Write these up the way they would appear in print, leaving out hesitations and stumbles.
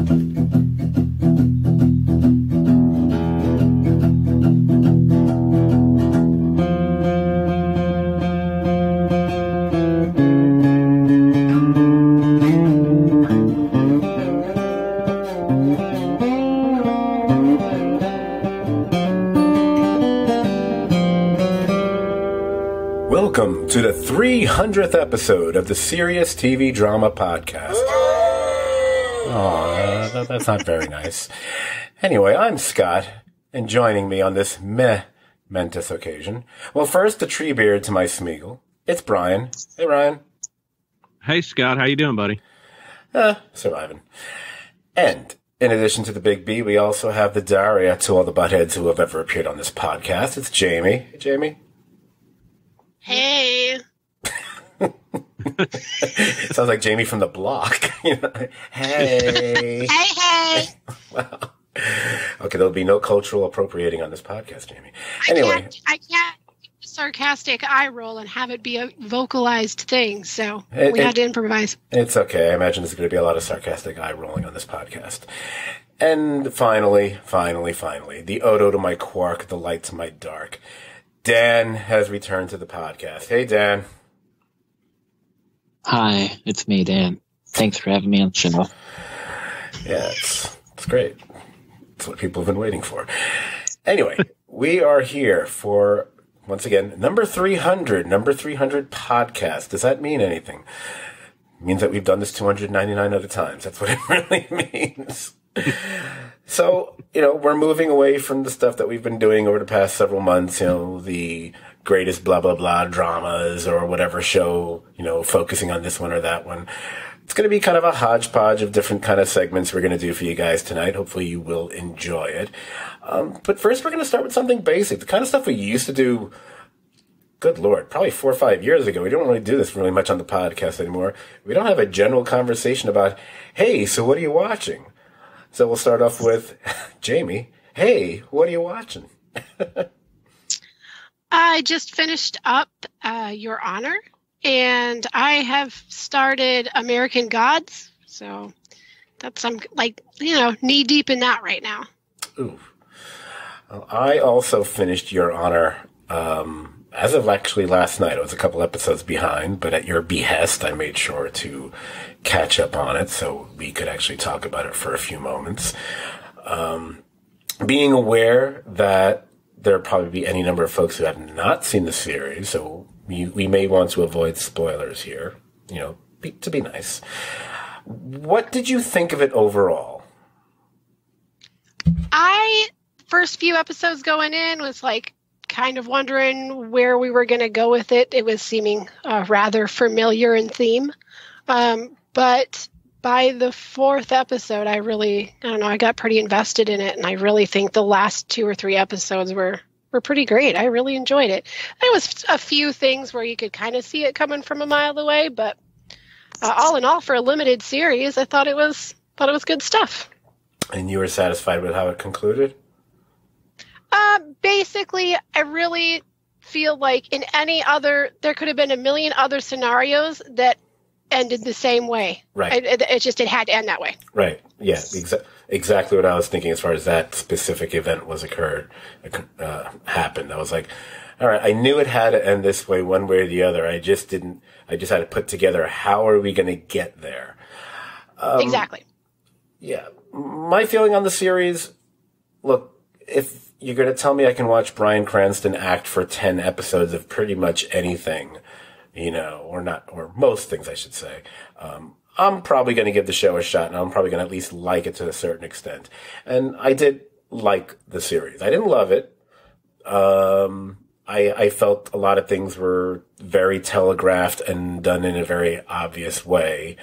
Welcome to the 300th episode of the Serious TV Drama Podcast. Oh, that's not very nice. Anyway, I'm Scott, and joining me on this momentous occasion, well, first, the tree beard to my Smeagol. It's Brian. Hey, Brian. Hey, Scott. How you doing, buddy? Surviving. And in addition to the Big B, we also have the Daria to all the buttheads who have ever appeared on this podcast. It's Jamie. Hey, Jamie. Hey. Sounds like Jamie from the block. Hey. Hey. Wow. Okay, there'll be no cultural appropriating on this podcast, Jamie. Anyway. I can't do a sarcastic eye roll and have it be a vocalized thing, so we had to improvise. It's okay. I imagine there's going to be a lot of sarcastic eye rolling on this podcast. And finally, the Odo to my quark, the light to my dark. Dan has returned to the podcast. Hey, Dan. Hi, it's me, Dan. Thanks for having me on the show. Yeah, it's great. It's what people have been waiting for. Anyway, we are here for, once again, number 300 podcast. Does that mean anything? It means that we've done this 299 other times. That's what it really means. So, we're moving away from the stuff that we've been doing over the past several months, the greatest blah, blah, blah dramas or whatever show, focusing on this one or that one. It's going to be kind of a hodgepodge of different kind of segments we're going to do for you guys tonight. Hopefully you will enjoy it. But first we're going to start with something basic, the kind of stuff we used to do, good Lord, probably 4 or 5 years ago. We don't really do this really much on the podcast anymore. We don't have a general conversation about, hey, so what are you watching? So we'll start off with Jamie. Hey, what are you watching? I just finished up Your Honor, and I have started American Gods. So I'm knee deep in that right now. Ooh. Well, I also finished Your Honor as of actually last night. I was a couple episodes behind, but at your behest, I made sure to catch up on it so we could actually talk about it for a few moments. Being aware that there'll probably be any number of folks who have not seen the series, so we may want to avoid spoilers here, to be nice. What did you think of it overall? First few episodes going in was kind of wondering where we were going to go with it. It was seeming rather familiar in theme. But by the fourth episode, I got pretty invested in it. And I really think the last 2 or 3 episodes were pretty great. I really enjoyed it. There was a few things where you could kind of see it coming from a mile away, but all in all, for a limited series, I thought it was good stuff. And you were satisfied with how it concluded? Basically, I really feel like there could have been a million other scenarios that ended the same way. Right. It had to end that way. Right. Yeah. Exactly what I was thinking as far as that specific event happened. I was like, all right, I knew it had to end this way one way or the other. I just had to put together, how are we going to get there? Exactly. Yeah. My feeling on the series, look, if you're going to tell me I can watch Bryan Cranston act for 10 episodes of pretty much anything, or most things, I should say, I'm probably going to give the show a shot, and I'm probably going to at least like it to a certain extent. And I did like the series. I didn't love it. I felt a lot of things were very telegraphed and done in a very obvious way.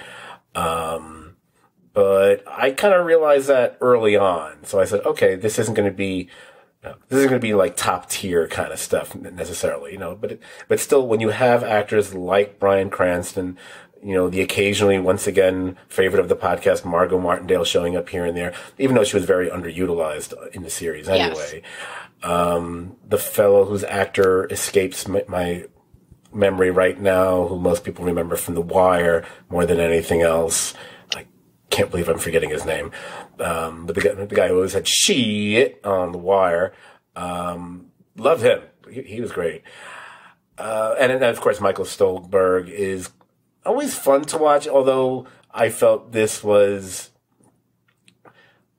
But I kind of realized that early on. So I said, okay, this isn't going to be like top tier kind of stuff necessarily, but still, when you have actors like Bryan Cranston, the occasionally, once again, favorite of the podcast, Margot Martindale showing up here and there, even though she was very underutilized in the series anyway. Yes. The fellow whose actor escapes my memory right now, who most people remember from The Wire more than anything else. can't believe I'm forgetting his name. But the guy who always had shit on The Wire. Love him. He was great. And then, of course, Michael Stolberg is always fun to watch, although I felt this was...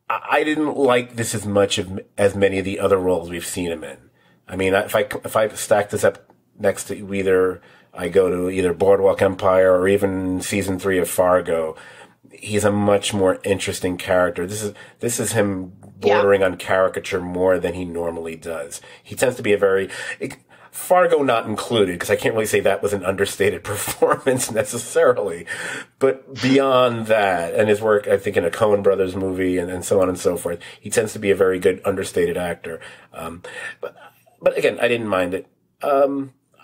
I didn't like this as much as many of the other roles we've seen him in. I mean, if I stack this up next to either... I go to either Boardwalk Empire or even season 3 of Fargo, he's a much more interesting character. This is him bordering on caricature more than he normally does. He tends to be Fargo not included, because I can't really say that was an understated performance necessarily. But beyond that, and his work, I think, in a Coen Brothers movie and so on and so forth, he tends to be a very good understated actor. But again, I didn't mind it.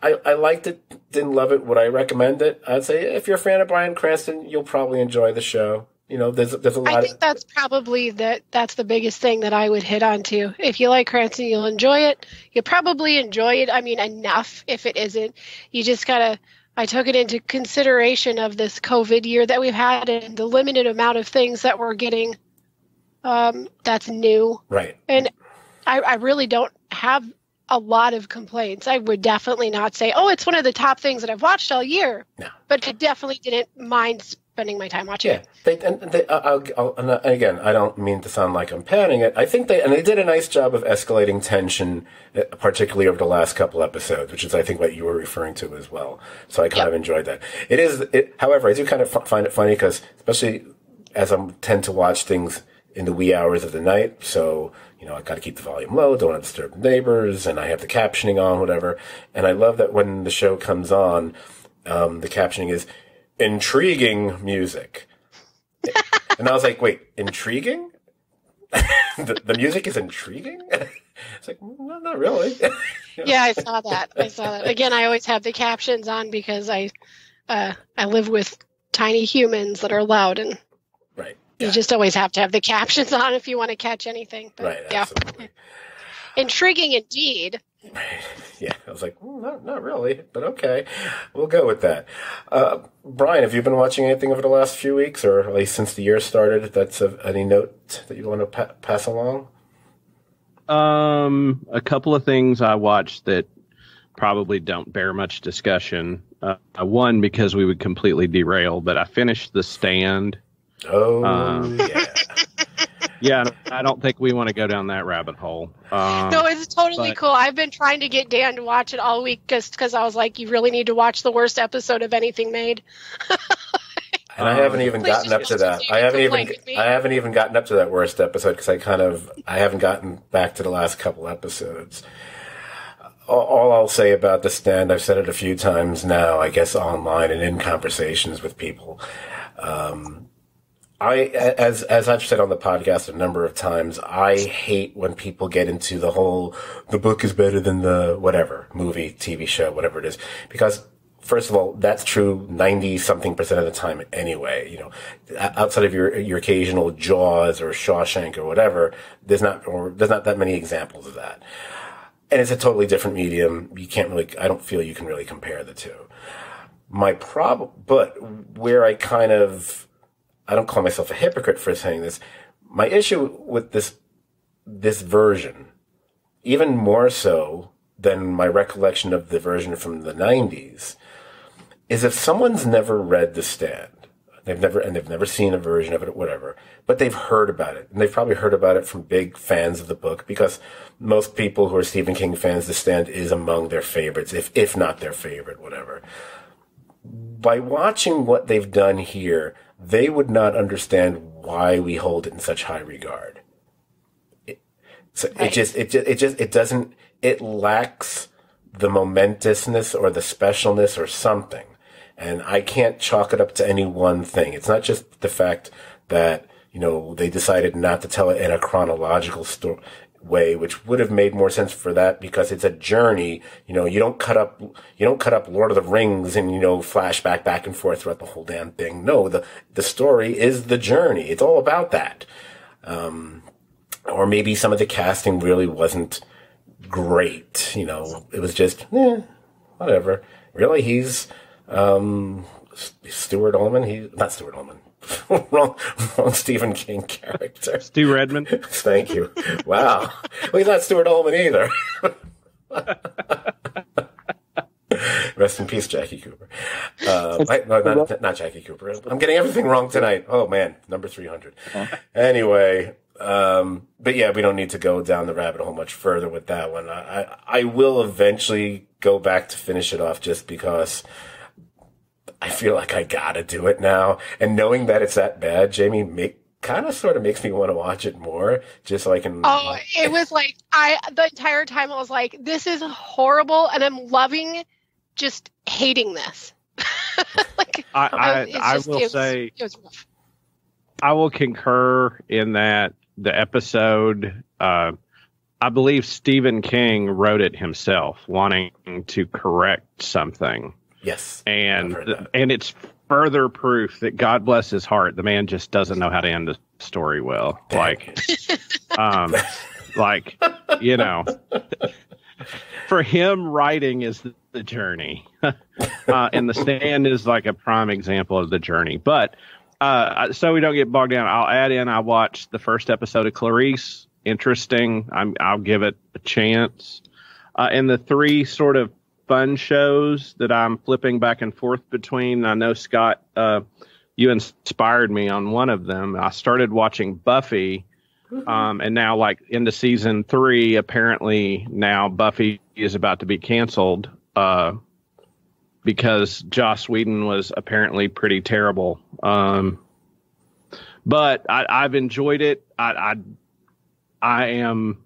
I liked it, didn't love it. Would I recommend it? I'd say if you're a fan of Bryan Cranston, you'll probably enjoy the show. You know, there's a lot. I think that's probably that's the biggest thing that I would hit on too. If you like Cranston, you'll enjoy it. You'll probably enjoy it. I mean, enough. If it isn't, you just gotta. I took it into consideration of this COVID year that we've had and the limited amount of things that we're getting. That's new, right? And I really don't have a lot of complaints. I would definitely not say, oh, it's one of the top things that I've watched all year. No. But I definitely didn't mind spending my time watching it. And again, I don't mean to sound like I'm panning it. I think they did a nice job of escalating tension, particularly over the last couple episodes, which is, I think, what you were referring to as well. So I kind of enjoyed that. However, I do kind of find it funny because, especially as I tend to watch things in the wee hours of the night, so, you know, I got to keep the volume low, don't want to disturb neighbors, and I have the captioning on, whatever. And I love that when the show comes on, the captioning is intriguing music. And I was like, wait, intriguing? the music is intriguing? It's like, no, not really. Yeah, I saw that. Again, I always have the captions on because I live with tiny humans that are loud, and right. You just always have to have the captions on if you want to catch anything. But, right, absolutely. Intriguing indeed. Yeah, I was like, not really, but okay. We'll go with that. Brian, have you been watching anything over the last few weeks, or at least since the year started, that's of any note that you want to pass along? A couple of things I watched that probably don't bear much discussion. One, because we would completely derail, but I finished The Stand. Oh, yeah. Yeah, I don't think we want to go down that rabbit hole. No, it's totally cool. I've been trying to get Dan to watch it all week because I was like, you really need to watch the worst episode of anything made. And I haven't even gotten up to that. I haven't even gotten up to that worst episode because I haven't gotten back to the last couple episodes. All I'll say about The Stand, I've said it a few times now, I guess online and in conversations with people. As I've said on the podcast a number of times, I hate when people get into the whole, the book is better than the whatever, movie, TV show, whatever it is. Because, first of all, that's true 90-something% of the time anyway. You know, outside of your occasional Jaws or Shawshank or whatever, there's not that many examples of that. And it's a totally different medium. I don't feel you can really compare the two. But where I don't call myself a hypocrite for saying this. My issue with this version, even more so than my recollection of the version from the 90s, is if someone's never read The Stand, they've never seen a version of it, whatever, but they've heard about it, and they've probably heard about it from big fans of the book, because most people who are Stephen King fans, The Stand is among their favorites, if not their favorite, whatever. By watching what they've done here, they would not understand why we hold it in such high regard. It lacks the momentousness or the specialness or something. And I can't chalk it up to any one thing. It's not just the fact that, you know, they decided not to tell it in a chronological way, which would have made more sense for that because it's a journey. You know, you don't cut up Lord of the Rings and, you know, flashback back and forth throughout the whole damn thing. No, the story is the journey. It's all about that. Or maybe some of the casting really wasn't great. You know, it was just, whatever. Really, he's, Stuart Ullman. Not Stuart Ullman. wrong Stephen King character. Stu Redmond. Thank you. Wow. Well, he's not Stuart Ullman either. Rest in peace, Jackie Cooper. No, not Jackie Cooper. I'm getting everything wrong tonight. Oh, man. Number 300. Anyway, but yeah, we don't need to go down the rabbit hole much further with that one. I will eventually go back to finish it off just because I feel like I gotta do it now. And knowing that it's that bad, Jamie, kind of sort of makes me want to watch it more just so I can. Oh, it was like, the entire time I was like, this is horrible and I'm loving just hating this. Like, I will say, it was rough. I will concur in that the episode, I believe Stephen King wrote it himself, wanting to correct something. Yes. And it's further proof that God bless his heart, the man just doesn't know how to end a story well. Like, you know, for him, writing is the journey. And The Stand is like a prime example of the journey. But so we don't get bogged down, I'll add in, I watched the first episode of Clarice. Interesting. I'll give it a chance. And the three sort of fun shows that I'm flipping back and forth between. I know, Scott, you inspired me on one of them. I started watching Buffy, and now, like, into season 3, apparently now Buffy is about to be canceled because Joss Whedon was apparently pretty terrible. But I've enjoyed it. I am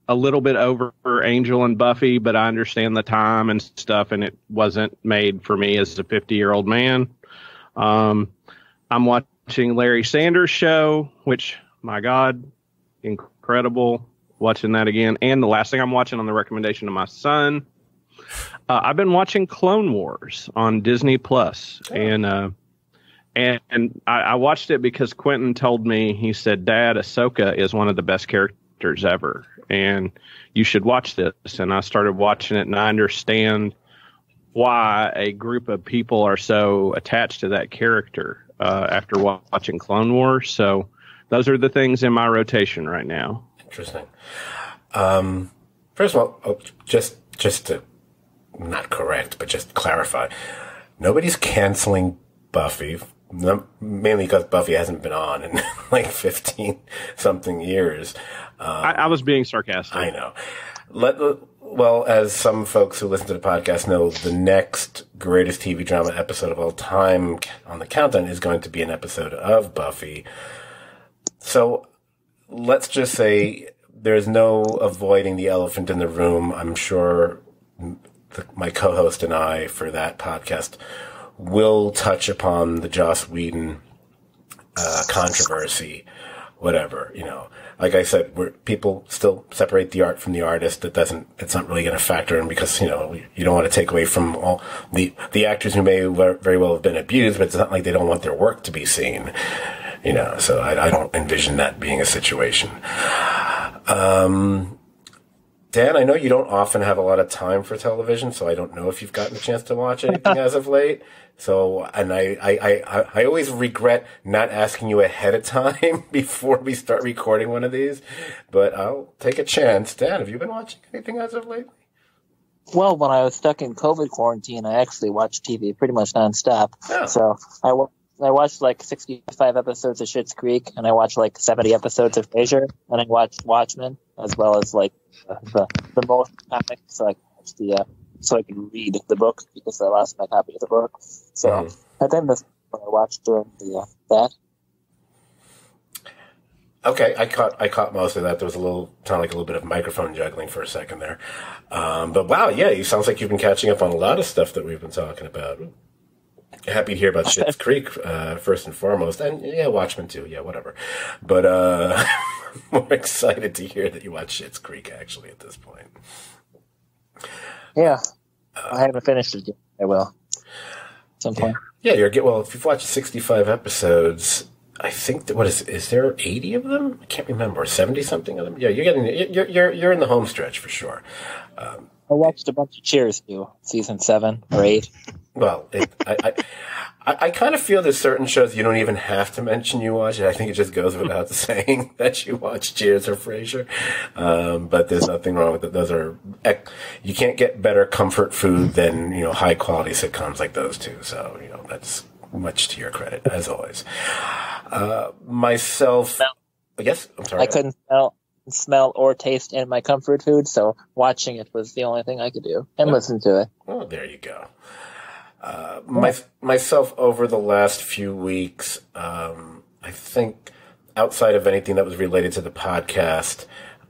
a little bit over Angel and Buffy, but I understand the time and stuff, and it wasn't made for me as a 50-year-old man. I'm watching Larry Sanders' Show, which, my God, incredible. Watching that again. And the last thing I'm watching on the recommendation of my son, I've been watching Clone Wars on Disney Plus. Oh. And I watched it because Quentin told me, he said, Dad, Ahsoka is one of the best characters ever, and you should watch this. And I started watching it, and I understand why a group of people are so attached to that character after watching Clone Wars. So those are the things in my rotation right now. Interesting. First of all, just to not correct, but just clarify, nobody's canceling Buffy, mainly because Buffy hasn't been on in like 15 something years. I was being sarcastic. I know. Well, as some folks who listen to the podcast know, the next greatest TV drama episode of all time on the countdown is going to be an episode of Buffy. So let's just say there's no avoiding the elephant in the room. I'm sure my co-host and I for that podcast will touch upon the Joss Whedon controversy, whatever, you know. Like I said, people still separate the art from the artist. It's not really going to factor in because, you know, you don't want to take away from all the actors who may very well have been abused, but it's not like they don't want their work to be seen, you know. So I don't envision that being a situation. Dan, I know you don't often have a lot of time for television, so I don't know if you've gotten a chance to watch anything as of late. So, and I always regret not asking you ahead of time before we start recording one of these, but I'll take a chance. Dan, have you been watching anything as of lately? Well, when I was stuck in COVID quarantine, I actually watched TV pretty much nonstop. Oh. So I watched like 65 episodes of Schitt's Creek, and I watched like 70 episodes of Frasier, and I watched Watchmen, as well as like the most comics, so I can watch so I can read the book because I lost my copy of the book. So I think that's what I watched during that. Okay, I caught most of that. There was sounded like a little bit of microphone juggling for a second there. But wow, yeah, it sounds like you've been catching up on a lot of stuff that we've been talking about. Happy to hear about Schitt's Creek, first and foremost. And yeah, Watchmen too. Yeah, whatever. But I'm more excited to hear that you watch Schitt's Creek actually at this point. Yeah. I haven't finished it yet. I will. At some point. Yeah, if you've watched 65 episodes, I think that is there 80 of them? I can't remember. 70 something of them? Yeah, you're in the home stretch for sure. I watched a bunch of Cheers too, season 7 or 8. Well, I kind of feel there's certain shows you don't even have to mention you watch it. I think it just goes without saying that you watch Cheers or Frasier. But there's nothing wrong with it. Those are, you can't get better comfort food than, high quality sitcoms like those two. So, that's much to your credit, as always. Myself, yes, I'm sorry. I couldn't smell or taste in my comfort food, so watching it was the only thing I could do, and listen to it. Oh, there you go. Myself over the last few weeks, I think outside of anything that was related to the podcast,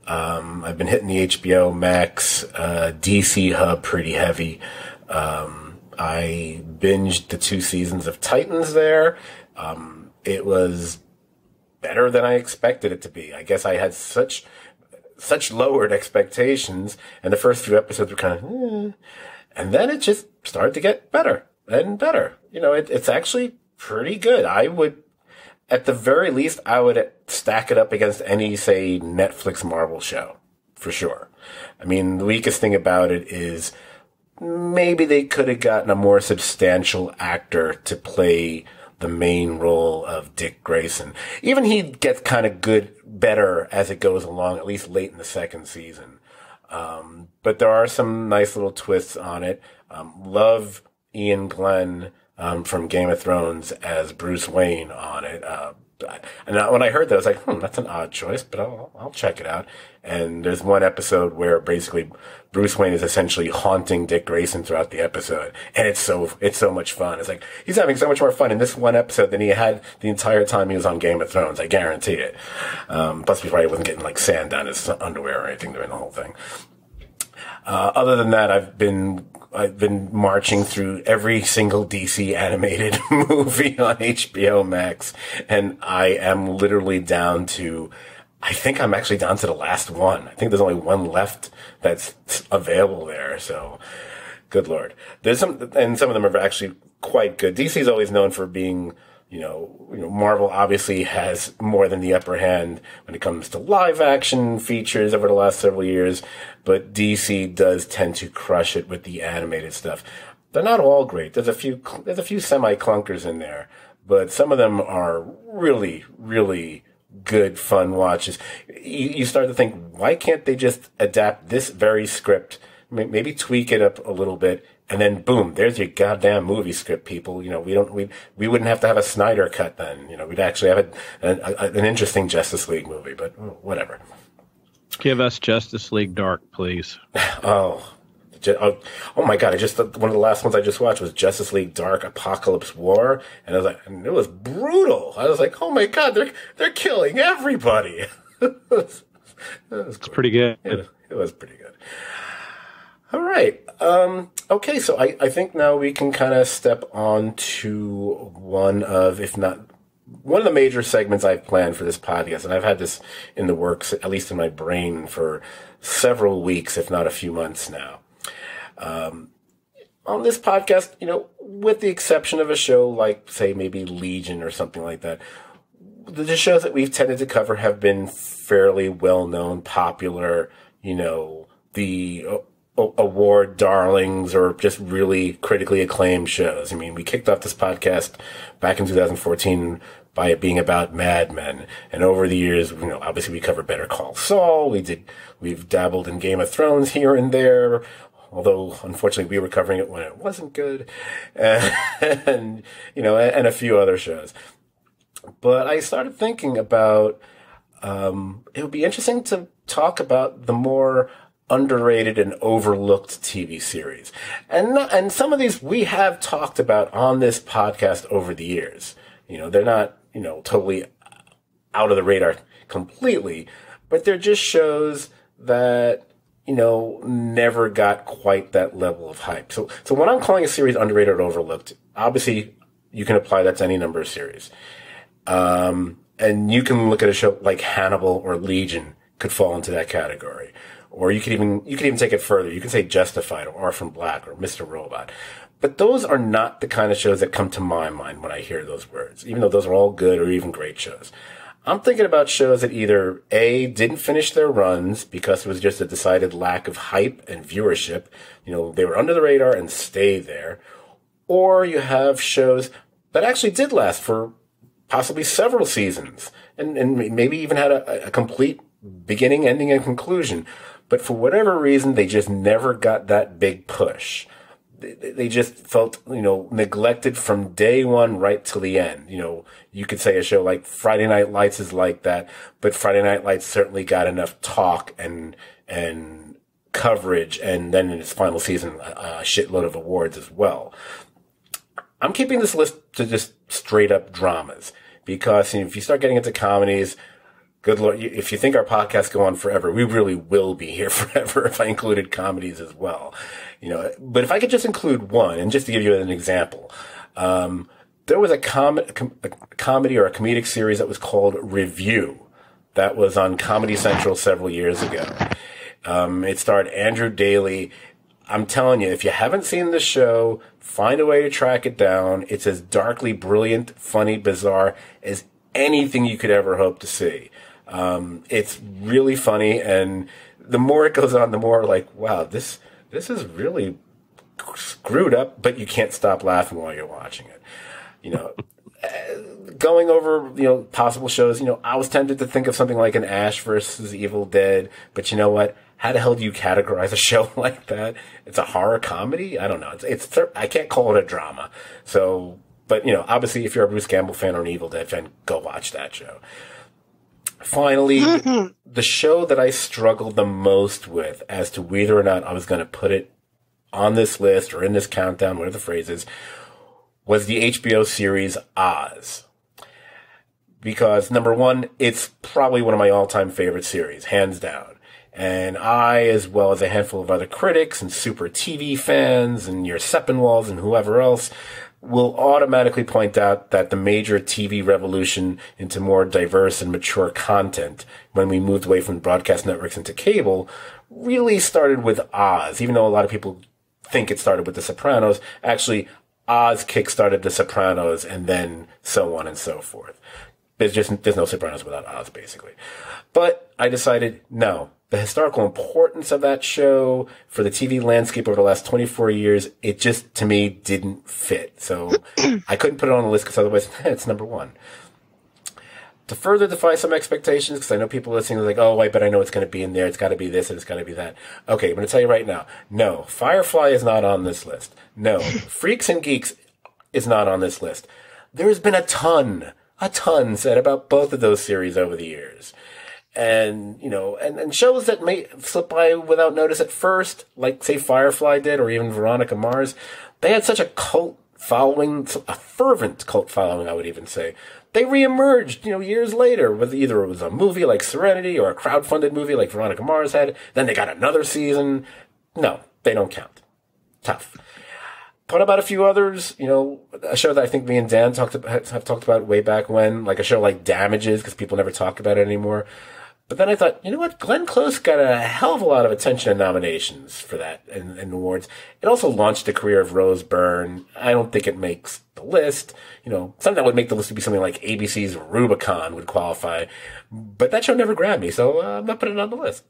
I've been hitting the HBO Max, DC hub pretty heavy. I binged the 2 seasons of Titans there. It was better than I expected it to be. I guess I had such lowered expectations, and the first few episodes were kind of, and then it just started to get better and better. It's actually pretty good. At the very least, I would stack it up against any, say, Netflix Marvel show, for sure. I mean, the weakest thing about it is maybe they could have gotten a more substantial actor to play the main role of Dick Grayson. Even he gets kind of better as it goes along, at least late in the second season. But there are some nice little twists on it. Love Ian Glenn from Game of Thrones as Bruce Wayne on it. And when I heard that, I was like, that's an odd choice, but I'll check it out. And there's one episode where basically Bruce Wayne is essentially haunting Dick Grayson throughout the episode. And it's so much fun. It's like, he's having so much more fun in this one episode than he had the entire time he was on Game of Thrones. I guarantee it. Plus he probably wasn't getting like sand down his underwear or anything during the whole thing. Other than that, I've been marching through every single DC animated movie on HBO Max, and I am literally down to, I think I'm actually down to the last one. I think there's only one left that's available there, so good Lord. There's some of them are actually quite good. DC's always known for being, Marvel obviously has more than the upper hand when it comes to live action features over the last several years, but DC does tend to crush it with the animated stuff. They're not all great. There's a few semi-clunkers in there, but some of them are really, really good, fun watches. You start to think, why can't they just adapt this very script, maybe tweak it up a little bit, and then boom, there's your goddamn movie script, people. We wouldn't have to have a Snyder cut then. We'd actually have an interesting Justice League movie, but whatever. Give us Justice League Dark, please. Oh my God. One of the last ones I just watched was Justice League Dark Apocalypse War. And I was like, and it was brutal. I was like, oh my God, they're killing everybody. It's pretty good. It was pretty good. All right. Okay. So I think now we can kind of step on to one of the major segments I've planned for this podcast. And I've had this in the works, at least in my brain, for several weeks, if not a few months now. On this podcast, with the exception of a show like, say, maybe Legion or something like that, the shows that we've tended to cover have been fairly well-known, popular, the award darlings or just really critically acclaimed shows. I mean, we kicked off this podcast back in 2014 by it being about Mad Men. And over the years, obviously we covered Better Call Saul. We've dabbled in Game of Thrones here and there, although unfortunately we were covering it when it wasn't good. And a few other shows. But I started thinking about, it would be interesting to talk about the more underrated and overlooked TV series. And some of these we have talked about on this podcast over the years. They're not, totally out of the radar completely, but they're just shows that, never got quite that level of hype. So when I'm calling a series underrated or overlooked, obviously you can apply that to any number of series. And you can look at a show like Hannibal or Legion could fall into that category. Or you could even take it further. You can say Justified or Orphan Black or Mr. Robot. But those are not the kind of shows that come to my mind when I hear those words, even though those are all good or even great shows. I'm thinking about shows that either A, didn't finish their runs because it was just a decided lack of hype and viewership. They were under the radar and stayed there. or you have shows that actually did last for possibly several seasons and maybe even had a complete beginning, ending, and conclusion. But for whatever reason, they just never got that big push. They just felt, neglected from day one right till the end. You could say a show like Friday Night Lights is like that, but Friday Night Lights certainly got enough talk and coverage, and then in its final season, a shitload of awards as well. I'm keeping this list to just straight up dramas, because if you start getting into comedies, good Lord, if you think our podcasts go on forever, we really will be here forever if I included comedies as well. But if I could just include one, and just to give you an example, there was a comedy or a comedic series that was called Review that was on Comedy Central several years ago. It starred Andrew Daly. I'm telling you, if you haven't seen the show, find a way to track it down. It's as darkly brilliant, funny, bizarre as anything you could ever hope to see. It's really funny, and the more it goes on, the more like, wow, this is really screwed up, but you can't stop laughing while you're watching it. Going over, possible shows, I was tempted to think of something like an Ash versus Evil Dead, but you know what? How the hell do you categorize a show like that? It's a horror comedy? I don't know. I can't call it a drama. So, but obviously if you're a Bruce Campbell fan or an Evil Dead fan, go watch that show. Finally, the show that I struggled the most with as to whether or not I was going to put it on this list or in this countdown, whatever the phrase is, was the HBO series Oz. Because, number one, it's probably one of my all-time favorite series, hands down. And I, as well as a handful of other critics and super TV fans and your Seppenwalds and whoever else, will automatically point out that the major TV revolution into more diverse and mature content when we moved away from broadcast networks into cable really started with Oz. Even though a lot of people think it started with The Sopranos, actually Oz kickstarted The Sopranos and then so on and so forth. There's no Sopranos without Oz, basically. But I decided, no. The historical importance of that show for the TV landscape over the last 24 years, it just, to me, didn't fit. So I couldn't put it on the list because otherwise it's number one. To further defy some expectations, because I know people listening are like, oh, I bet I know it's going to be in there. It's got to be this and it's got to be that. Okay, I'm going to tell you right now. No, Firefly is not on this list. No, Freaks and Geeks is not on this list. There has been a ton said about both of those series over the years. And, and shows that may slip by without notice at first, like, say, Firefly did, or even Veronica Mars, they had such a cult following, a fervent cult following, I would even say. They reemerged, years later, with either it was a movie like Serenity or a crowdfunded movie like Veronica Mars had. Then they got another season. No, they don't count. Tough. What about a few others? A show that I think me and Dan have talked about way back when, like a show like Damages, because people never talk about it anymore. But then I thought, you know what? Glenn Close got a hell of a lot of attention and nominations for that and awards. It also launched the career of Rose Byrne. I don't think it makes the list. Something that would make the list would be something like ABC's Rubicon would qualify. But that show never grabbed me, so I'm not putting it on the list.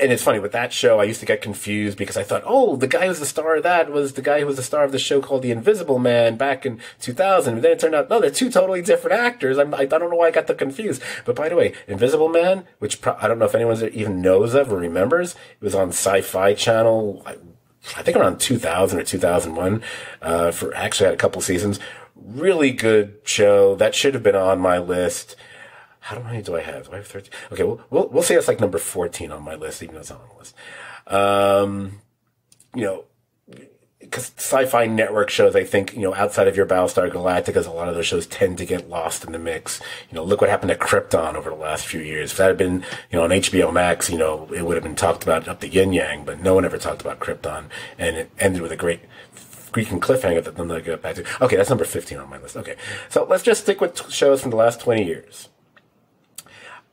And it's funny, with that show, I used to get confused because I thought, oh, the guy who's the star of that was the guy who was the star of the show called The Invisible Man back in 2000. And then it turned out, no, they're two totally different actors. I don't know why I got that confused. But by the way, Invisible Man, which I don't know if anyone even knows of or remembers, it was on Sci-Fi Channel, I think around 2000 or 2001, for actually had a couple seasons. Really good show. That should have been on my list. How many do I have? Do I have 13? Okay, we'll say it's like number 14 on my list, even though it's not on the list. Because Sci-Fi Network shows, I think, outside of your Battlestar Galactica, a lot of those shows tend to get lost in the mix. Look what happened to Krypton over the last few years. If that had been, on HBO Max, it would have been talked about up the yin yang, but no one ever talked about Krypton. And it ended with a great freaking cliffhanger that then they'll get back to. Okay, that's number 15 on my list. Okay. So let's just stick with shows from the last 20 years.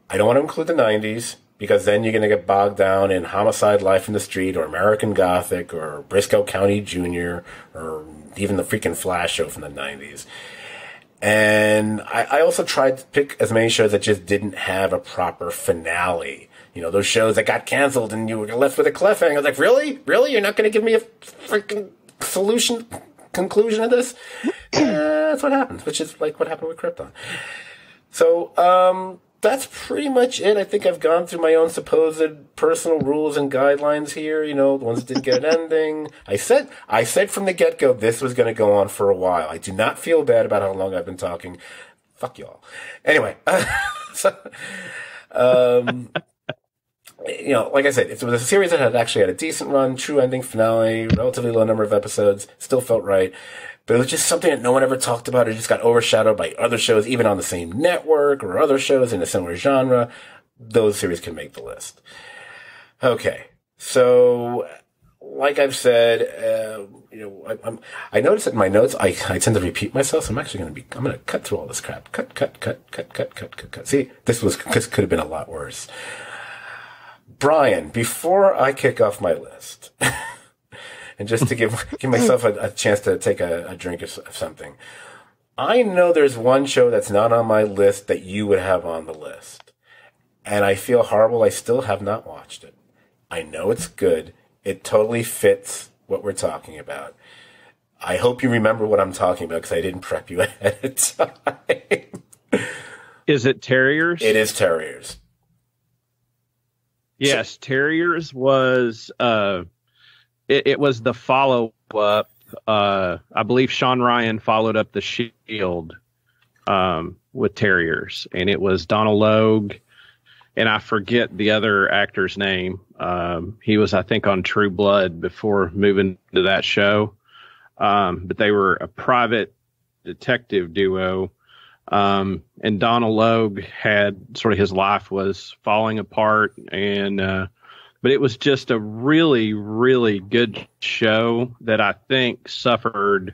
I don't want to include the 90s, because then you're going to get bogged down in Homicide: Life in the Street, or American Gothic, or Briscoe County Jr., or even the freaking Flash show from the 90s. And I also tried to pick as many shows that just didn't have a proper finale. those shows that got canceled and you were left with a cliffhanger. I was like, really? You're not going to give me a freaking conclusion of this? That's what happens, which is like what happened with Krypton. So, that's pretty much it. I think I've gone through my own supposed personal rules and guidelines here. The ones that didn't get an ending. I said from the get-go this was going to go on for a while. I do not feel bad about how long I've been talking. Fuck y'all. Anyway, like I said, it was a series that had actually had a decent run, true ending, finale, relatively low number of episodes, still felt right. But it was just something that no one ever talked about. It just got overshadowed by other shows, even on the same network or other shows in a similar genre. Those series can make the list. Okay. So, like I've said, I noticed that in my notes, I tend to repeat myself. So I'm going to cut through all this crap. Cut. See, this could have been a lot worse. Brian, before I kick off my list, and just to give myself a chance to take a drink of something, I know there's one show that's not on my list that you would have on the list. And I feel horrible. I still have not watched it. I know it's good. It totally fits what we're talking about. I hope you remember what I'm talking about because I didn't prep you ahead of time. Is it Terriers? It is Terriers. Yes, Terriers was... It was the follow-up. I believe Sean Ryan followed up The Shield with Terriers, and it was Donald Logue, and I forget the other actor's name. He was, I think, on True Blood before moving to that show. But they were a private detective duo, and Donald Logue had sort of his life was falling apart, and but it was just a really, really good show that I think suffered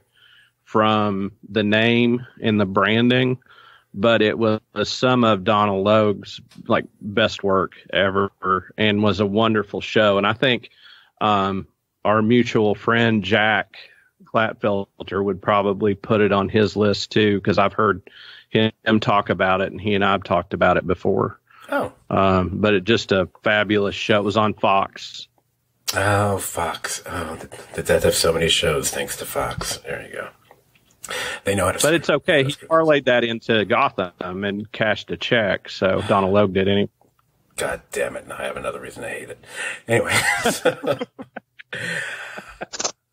from the name and the branding, but it was some of Donald Logue's like best work ever and was a wonderful show. And I think our mutual friend Jack Glatfelter would probably put it on his list too, because I've heard him talk about it and he and I have talked about it before. Oh. But it just a fabulous show. It was on Fox. Oh, Fox. Oh, the death of so many shows thanks to Fox. There you go. They know how to. But it's okay. He parlayed that into Gotham and cashed a check. So Donald Logue did any. God damn it. Now I have another reason to hate it. Anyway.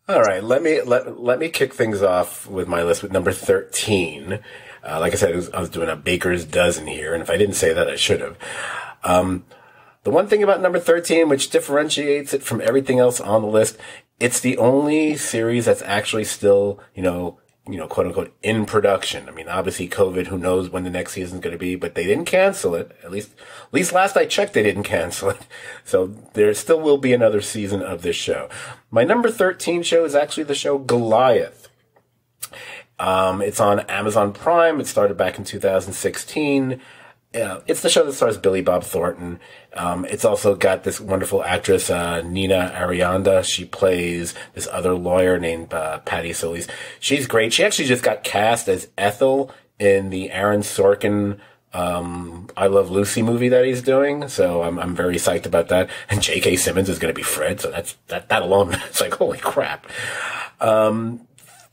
All right. Let me kick things off with my list with number 13. Like I said, I was doing a baker's dozen here, and if I didn't say that, I should have. The one thing about number 13, which differentiates it from everything else on the list, it's the only series that's actually still, quote unquote, in production. I mean, obviously COVID, who knows when the next season's going to be, but they didn't cancel it. At least last I checked, they didn't cancel it. So there still will be another season of this show. My number 13 show is actually the show Goliath. It's on Amazon Prime. It started back in 2016. It's the show that stars Billy Bob Thornton. It's also got this wonderful actress, Nina Arianda. She plays this other lawyer named Patty Solis. She's great. She actually just got cast as Ethel in the Aaron Sorkin I Love Lucy movie that he's doing. So I'm very psyched about that. And J.K. Simmons is going to be Fred. So that alone, it's like, holy crap.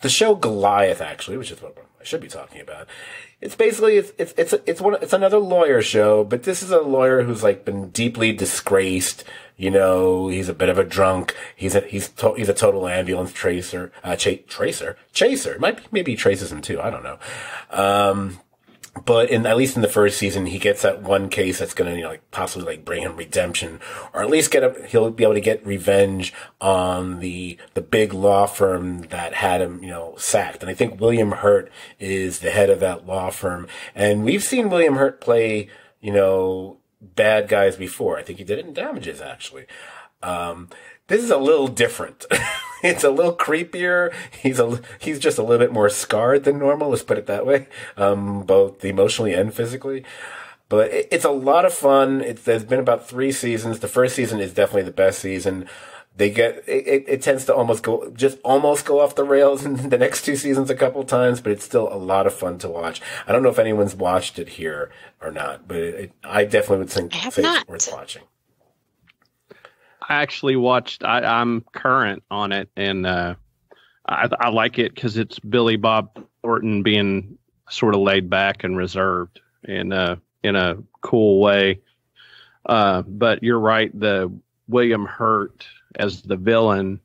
The show Goliath, actually, which is what I should be talking about. It's basically, it's another lawyer show, but this is a lawyer who's like been deeply disgraced. He's a bit of a drunk. He's a total ambulance chaser. Maybe he traces him too. I don't know. But at least in the first season, he gets that one case that's going to, possibly bring him redemption, or at least he'll be able to get revenge on the big law firm that had him, sacked. And I think William Hurt is the head of that law firm. And we've seen William Hurt play, bad guys before. I think he did it in Damages, actually. This is a little different. It's a little creepier. He's just a little bit more scarred than normal. Let's put it that way. Both emotionally and physically. But it's a lot of fun. There's been about 3 seasons. The first season is definitely the best season. It tends to almost go off the rails in the next 2 seasons a couple of times, but it's still a lot of fun to watch. I don't know if anyone's watched it here or not, but I definitely would say it's worth watching. I actually watched. I'm current on it, and I like it because it's Billy Bob Thornton being sort of laid back and reserved in a cool way. But you're right. The William Hurt as the villain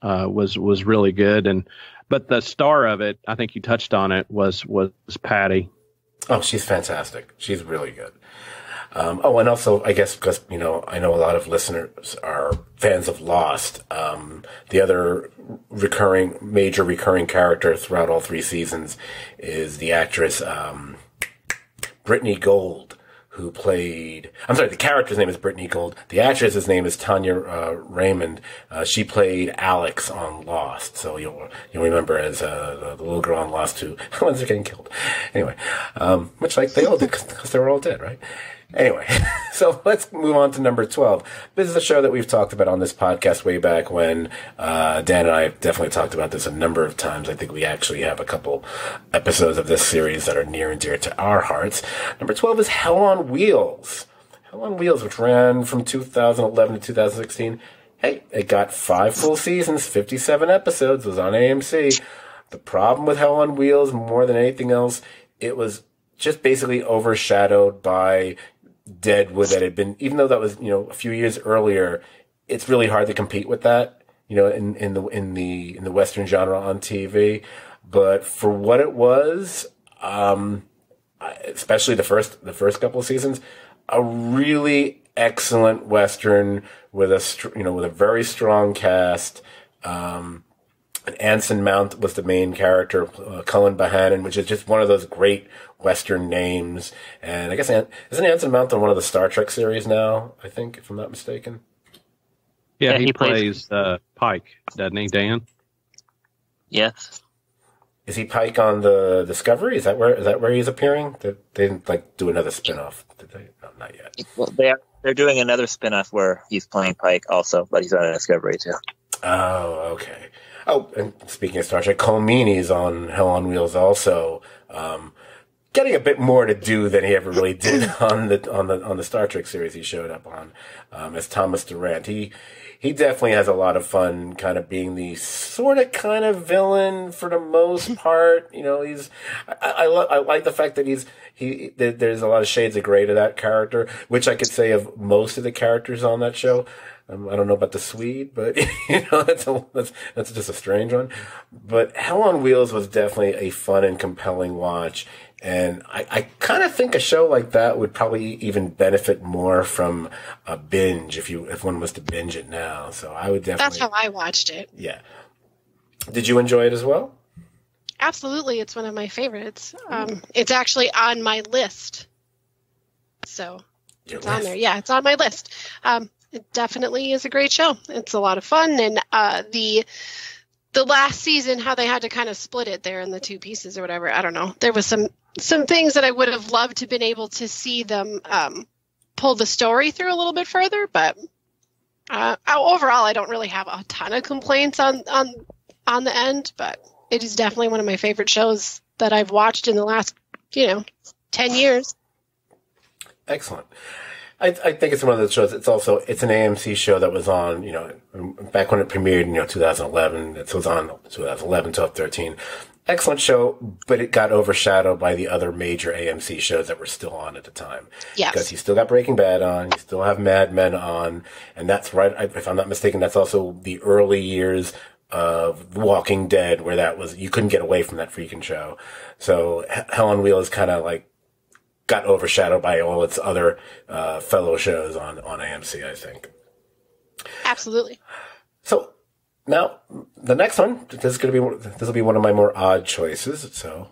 was really good, but the star of it, I think you touched on it, was Patty. Oh, she's fantastic. She's really good. And also, I guess because, I know a lot of listeners are fans of Lost. The other major recurring character throughout all 3 seasons is the actress, Brittany Gold, who played, the character's name is Brittany Gold. The actress's name is Tanya Raymond. She played Alex on Lost. So you'll remember as the little girl on Lost who ends up getting killed. Anyway, much like they all did because they were all dead, right? Anyway, so let's move on to number 12. This is a show that we've talked about on this podcast way back when Dan and I definitely talked about this a number of times. I think we actually have a couple episodes of this series that are near and dear to our hearts. Number 12 is Hell on Wheels. Hell on Wheels, which ran from 2011 to 2016. Hey, it got 5 full seasons, 57 episodes, was on AMC. The problem with Hell on Wheels, more than anything else, it was just basically overshadowed by Deadwood that had been, even though that was, a few years earlier, it's really hard to compete with that, in the Western genre on TV. But for what it was, especially the first couple of seasons, a really excellent Western with a very strong cast. And Anson Mount was the main character, Cullen Bohannon, which is just one of those great Western names. And I guess, isn't Anson Mount on one of the Star Trek series now, I think, if I'm not mistaken? Yeah, he plays Pike, doesn't he, Dan? Yes. Is he Pike on the Discovery? Is that where he's appearing? They didn't do another spinoff, did they? No, not yet. Well, they're doing another spinoff where he's playing Pike also, but he's on a Discovery too. Oh, okay. Oh, and speaking of Star Trek, Cole Meany's on Hell on Wheels also, getting a bit more to do than he ever really did on the Star Trek series he showed up on, as Thomas Durant. He definitely has a lot of fun kind of being the sort of kind of villain for the most part. I like the fact that there's a lot of shades of gray to that character, which I could say of most of the characters on that show. I don't know about the Swede, but that's just a strange one. But Hell on Wheels was definitely a fun and compelling watch. And I kind of think a show like that would probably even benefit more from a binge if one was to binge it now. So I would definitely. That's how I watched it. Yeah. Did you enjoy it as well? Absolutely. It's one of my favorites. It's actually on my list. So it's on there. Yeah, it's on my list. It definitely is a great show. It's a lot of fun. And the last season, how they had to kind of split it there in the 2 pieces or whatever, I don't know. There was some things that I would have loved to have been able to see them pull the story through a little bit further. But overall, I don't really have a ton of complaints on the end. But it is definitely one of my favorite shows that I've watched in the last, 10 years. Excellent. I think it's one of those shows. It's an AMC show that was on, back when it premiered in 2011. It was on 2011, 12, 13. Excellent show, but it got overshadowed by the other major AMC shows that were still on at the time. Yes. Because you still got Breaking Bad on, you still have Mad Men on, and that's right. If I'm not mistaken, that's also the early years of Walking Dead, where you couldn't get away from that freaking show. So Hell on Wheels kind of got overshadowed by all its other fellow shows on AMC, I think. Absolutely. So now the next one, this will be one of my more odd choices. So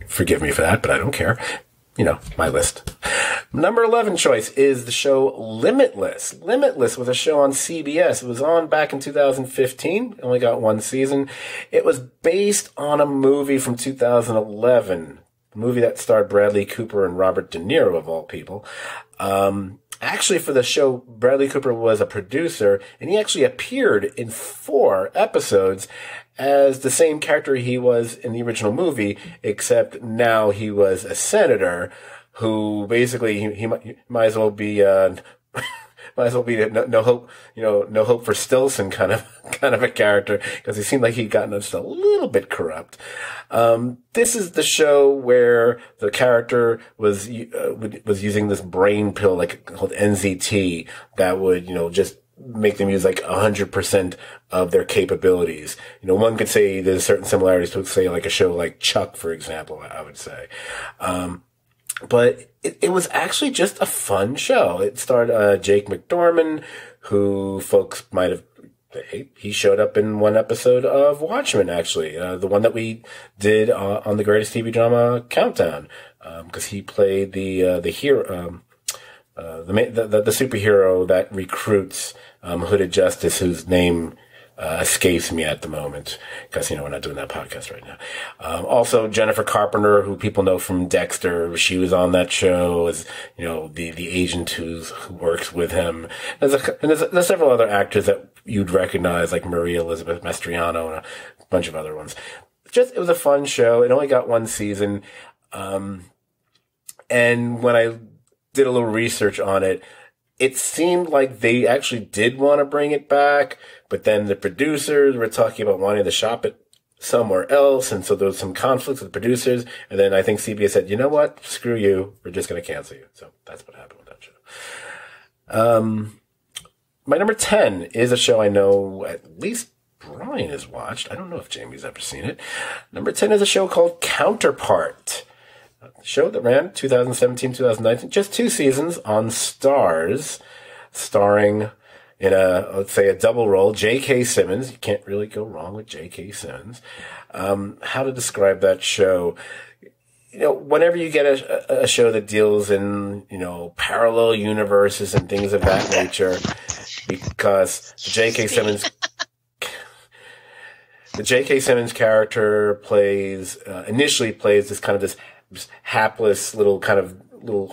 forgive me for that, but I don't care. My list. Number 11 choice is the show Limitless. Limitless was a show on CBS. It was on back in 2015. It only got 1 season. It was based on a movie from 2011. A movie that starred Bradley Cooper and Robert De Niro, of all people. Actually, for the show, Bradley Cooper was a producer, and he actually appeared in 4 episodes as the same character he was in the original movie, except now he was a senator who basically, he might as well be Might as well be no hope, no hope for Stilson kind of a character, because he seemed like he'd gotten just a little bit corrupt. This is the show where the character was using this brain pill, like called NZT, that would, just make them use like 100% of their capabilities. One could say there's certain similarities to, say, like a show like Chuck, for example, I would say. But it was actually just a fun show. It starred Jake McDorman, who folks might have, he showed up in one episode of Watchmen, actually, the one that we did on the Greatest TV Drama Countdown, because he played the hero, the superhero that recruits Hooded Justice, whose name escapes me at the moment, because we're not doing that podcast right now. Also Jennifer Carpenter, who people know from Dexter, she was on that show as the agent who works with him. There's several other actors that you'd recognize, like Maria Elizabeth Mastriano and a bunch of other ones. It was a fun show. It only got one season, and when I did a little research on it, it seemed like they actually did want to bring it back, but then the producers were talking about wanting to shop it somewhere else, and so there was some conflicts with the producers, and then I think CBS said, you know what, screw you, we're just going to cancel you. So that's what happened with that show. My number 10 is a show I know at least Brian has watched. I don't know if Jamie's ever seen it. Number 10 is a show called Counterpart. Show that ran 2017-2019, just 2 seasons on Starz, starring in let's say a double role, J.K. Simmons. You can't really go wrong with J.K. Simmons. How to describe that show? Whenever you get a show that deals in, parallel universes and things of that nature, because the J.K. Simmons character initially plays this kind of this hapless little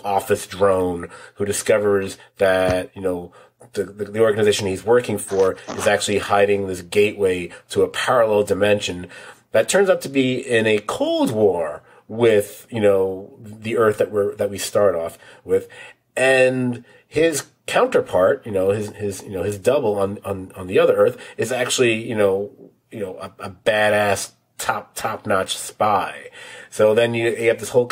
office drone who discovers that, the organization he's working for is actually hiding this gateway to a parallel dimension that turns out to be in a Cold War with, the Earth that we start off with. And his counterpart, his double on the other Earth is actually, a badass top-notch spy. So then you have this whole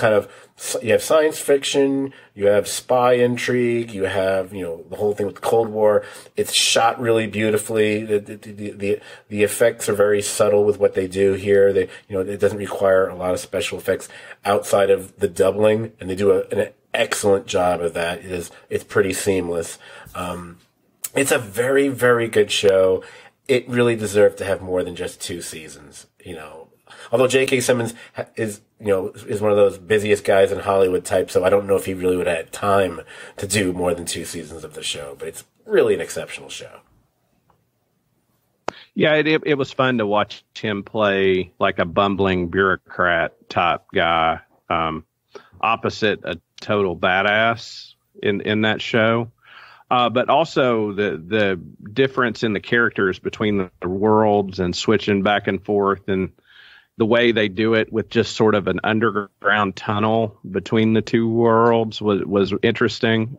you have science fiction, you have spy intrigue, you have, the whole thing with the Cold War. It's shot really beautifully. The effects are very subtle with what they do here. It doesn't require a lot of special effects outside of the doubling, and they do an excellent job of that. It's pretty seamless. It's a very, very good show. It really deserved to have more than just 2 seasons, Although J.K. Simmons is one of those busiest guys in Hollywood type, so I don't know if he really would have had time to do more than 2 seasons of the show, but it's really an exceptional show. Yeah, it was fun to watch him play like a bumbling bureaucrat type guy, opposite a total badass in that show. But also the difference in the characters between the worlds and switching back and forth, and the way they do it with just sort of an underground tunnel between the 2 worlds was interesting.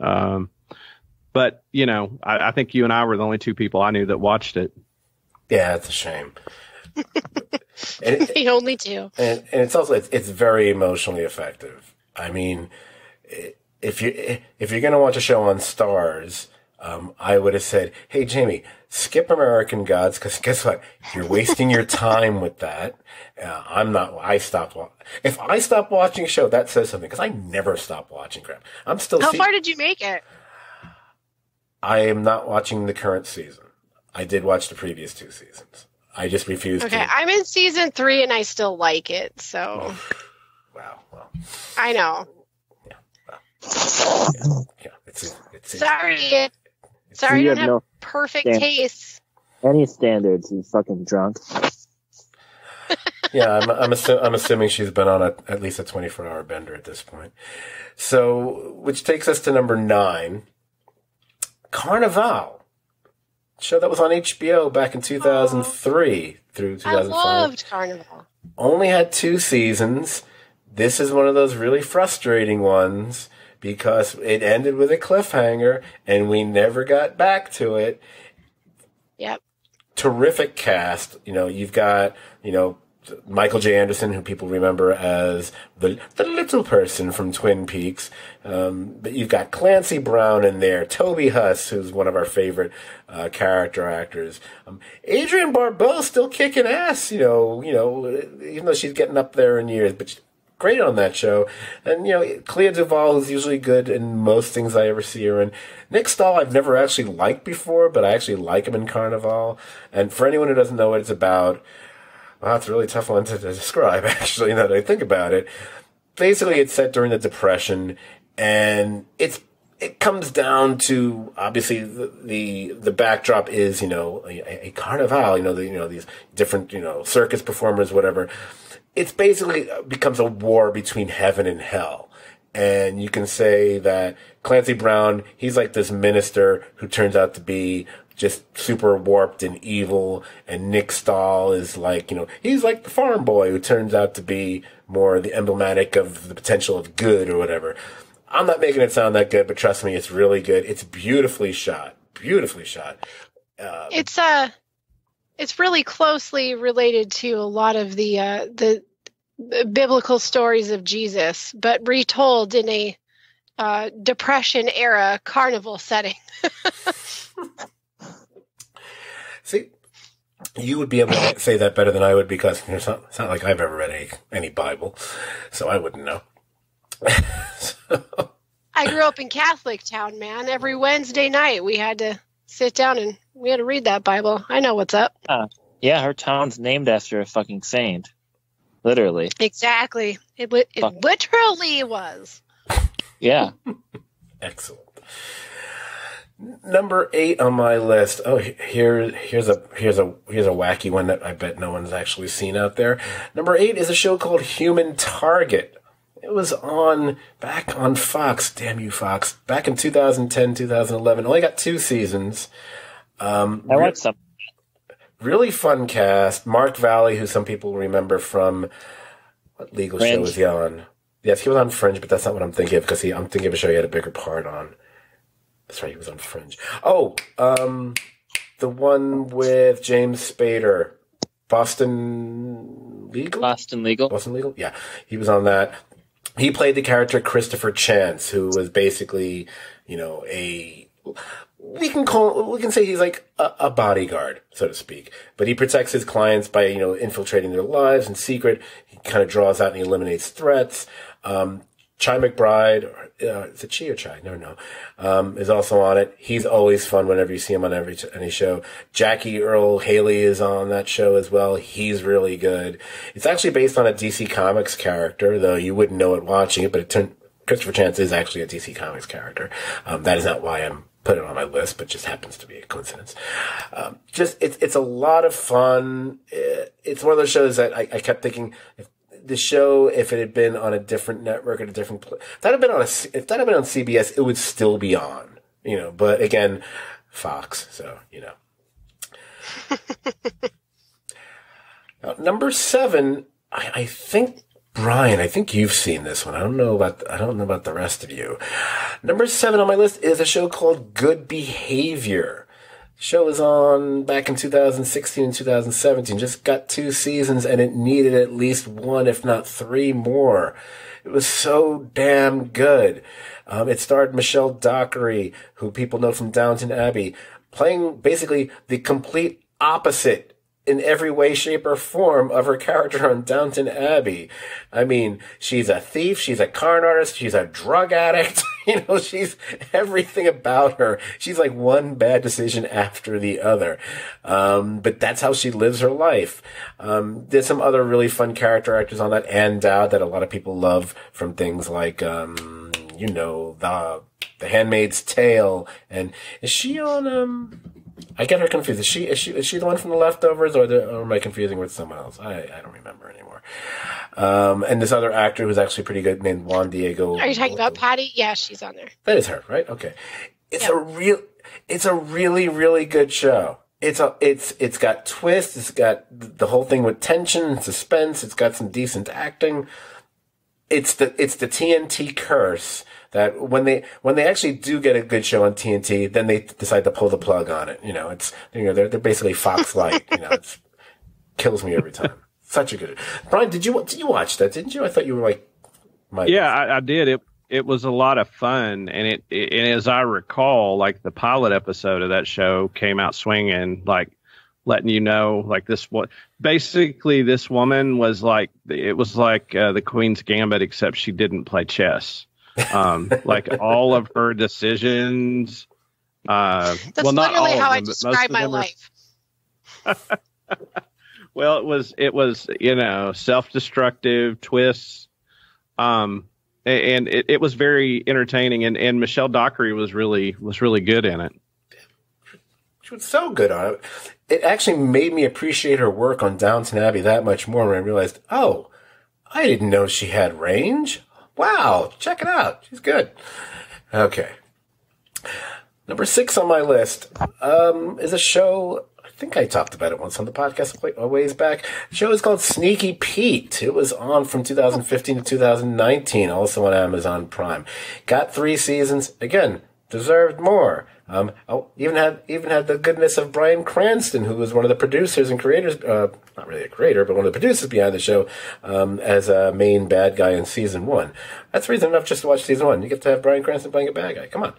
But, I think you and I were the only 2 people I knew that watched it. Yeah, it's a shame. The only 2. And it's also, it's very emotionally effective. I mean, if you're going to watch a show on Starz, I would have said, hey, Jamie, skip American Gods, because guess what? You're wasting your time with that. If I stop watching a show, that says something, because I never stop watching crap. I'm still. How far did you make it? I am not watching the current season. I did watch the previous 2 seasons. I just refused to. Okay, I'm in season 3 and I still like it, so. Wow. Well. I know. Yeah. Well. Yeah. It's Sorry. Sorry, you don't have perfect taste. Any standards, you fucking drunk. Yeah, I'm assuming she's been on at least a 24-hour bender at this point. So, which takes us to number 9, Carnival. Show that was on HBO back in 2003 through 2005. I loved Carnival. Only had 2 seasons. This is one of those really frustrating ones because it ended with a cliffhanger and we never got back to it. Yep. Terrific cast. You've got, Michael J. Anderson, who people remember as the little person from Twin Peaks. But you've got Clancy Brown in there, Toby Huss, who's one of our favorite character actors. Adrienne Barbeau still kicking ass, even though she's getting up there in years, but she's great on that show. And, Clea Duvall is usually good in most things I ever see her in. Nick Stahl I've never actually liked before, but I actually like him in Carnival. And for anyone who doesn't know what it's about, well, it's a really tough one to describe, actually, now that I think about it. Basically, it's set during the Depression, and it comes down to, obviously, the backdrop is, a carnival, these different, circus performers, whatever. It's basically becomes a war between heaven and hell. And you can say that Clancy Brown, he's like this minister who turns out to be just super warped and evil, and Nick Stahl is like, he's like the farm boy who turns out to be more the emblematic of the potential of good or whatever. I'm not making it sound that good, but trust me, it's really good. It's beautifully shot. Beautifully shot. It's really closely related to a lot of the biblical stories of Jesus, but retold in a Depression era carnival setting. See, you would be able to say that better than I would, because it's not like I've ever read any Bible, so I wouldn't know. I grew up in Catholic town, man. Every Wednesday night we had to sit down and we had to read that Bible. I know what's up. Yeah, her town's named after a fucking saint. Literally. Exactly. It literally was. Yeah. Excellent. Number 8 on my list. Oh, here's a wacky one that I bet no one's actually seen out there. Number 8 is a show called Human Target. It was back on Fox. Damn you, Fox. Back in 2010, 2011. Only got 2 seasons. I watched some. Really fun cast. Mark Valley, who some people remember from what legal Fringe. show was he on? Yes, he was on Fringe, but that's not what I'm thinking of, because I'm thinking of a show he had a bigger part on. That's right, he was on Fringe. Oh, the one with James Spader. Boston Legal? Boston Legal? Yeah, he was on that. He played the character Christopher Chance, who was basically, we can say he's like a bodyguard, so to speak. But he protects his clients by, infiltrating their lives in secret. He kind of draws out and he eliminates threats. Chi McBride, is it Chi or Chai? No. Is also on it. He's always fun whenever you see him on any show. Jackie Earl Haley is on that show as well. He's really good. It's actually based on a DC Comics character, though you wouldn't know it watching it, but Christopher Chance is actually a DC Comics character. That is not why I'm putting it on my list, but just happens to be a coincidence. It's a lot of fun. It's one of those shows that I kept thinking, if it had been on a different network at a different place, if that had been on CBS, it would still be on, but again, Fox, so, Now, number 7, I think, Brian, I think you've seen this one. I don't know about the rest of you. Number 7 on my list is a show called Good Behavior. The show was on back in 2016 and 2017. Just got 2 seasons, and it needed at least 1, if not 3 more. It was so damn good. It starred Michelle Dockery, who people know from Downton Abbey, playing basically the complete opposite in every way, shape, or form of her character on Downton Abbey. I mean, she's a thief, she's a con artist, she's a drug addict, she's everything about her. She's like one bad decision after the other. But that's how she lives her life. There's some other really fun character actors on that. Ann Dowd, that a lot of people love from things like, The Handmaid's Tale. And is she on, I get her confused. Is she the one from The Leftovers, or am I confusing with someone else? I don't remember anymore. And this other actor who's actually pretty good named Juan Diego. Are you talking about Patty? Yeah, she's on there. That is her, right? Okay. It's a really, really good show. It's got twists. It's got the whole thing with tension and suspense. It's got some decent acting. it's the TNT curse that when they actually do get a good show on TNT, then they decide to pull the plug on it. You know, they're basically Fox Light. You know, it kills me every time. Such a good. Brian, did you watch that? Didn't you? I thought you were like. I did. It was a lot of fun, and and as I recall, like the pilot episode of that show came out swinging, like letting you know, like this woman was like, it was like the Queen's Gambit, except she didn't play chess. Like all of her decisions. That's literally how I describe my life. Well, it was self-destructive twists. And it was very entertaining, and Michelle Dockery was really good in it. She was so good on it. It actually made me appreciate her work on Downton Abbey that much more when I realized, oh, I didn't know she had range. Wow, check it out. She's good. Okay. Number 6 on my list is a show. I think I talked about it once on the podcast a ways back. The show is called Sneaky Pete. It was on from 2015 to 2019, also on Amazon Prime. Got 3 seasons. Again, deserved more. Even had the goodness of Bryan Cranston, who was one of the producers and creators, not really a creator, but one of the producers behind the show, as a main bad guy in season 1. That's reason enough just to watch season 1. You get to have Bryan Cranston playing a bad guy. Come on.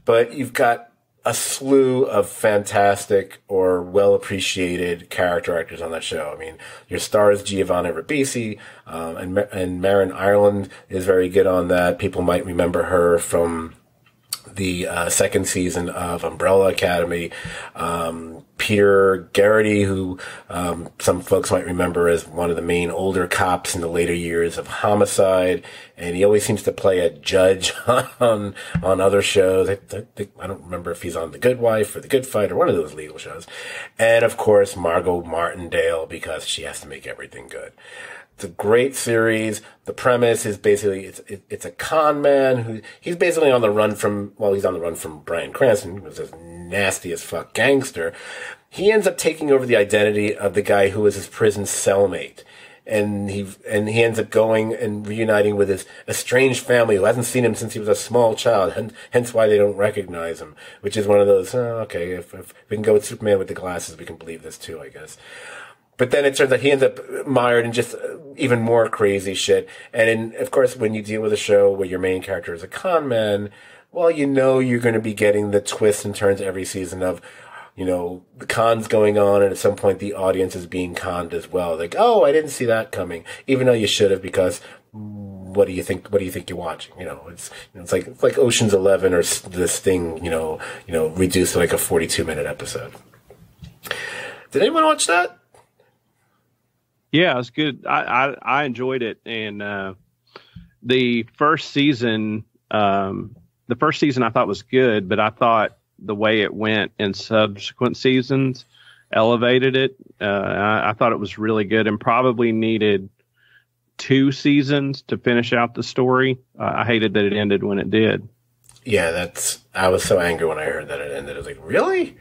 But you've got a slew of fantastic or well-appreciated character actors on that show. I mean, your star is Giovanna Ribisi, and Marin Ireland is very good on that. People might remember her from the second season of Umbrella Academy. Peter Garrity, who some folks might remember as one of the main older cops in the later years of Homicide, and he always seems to play a judge on other shows. I don't remember if he's on The Good Wife or The Good Fight or one of those legal shows. And of course, Margot Martindale, because she has to make everything good. It's a great series. The premise is basically it's a con man he's basically on the run from Bryan Cranston, who was this nasty as fuck gangster. He ends up taking over the identity of the guy who was his prison cellmate. And he ends up going and reuniting with his estranged family who hasn't seen him since he was a small child, hence why they don't recognize him, which is one of those, okay, if we can go with Superman with the glasses, we can believe this too, I guess. But then it turns out he ends up mired in just even more crazy shit. And of course, when you deal with a show where your main character is a con man, well, you're going to be getting the twists and turns every season of, the cons going on, and at some point the audience is being conned as well. Like, oh, I didn't see that coming, even though you should have, because what do you think you're watching? It's like Ocean's 11 or this thing, reduced to like a 42-minute episode. Did anyone watch that? Yeah, it was good. I enjoyed it, and the first season I thought was good, but I thought the way it went in subsequent seasons elevated it. I thought it was really good and probably needed 2 seasons to finish out the story. I hated that it ended when it did. Yeah, I was so angry when I heard that it ended. I was like, really?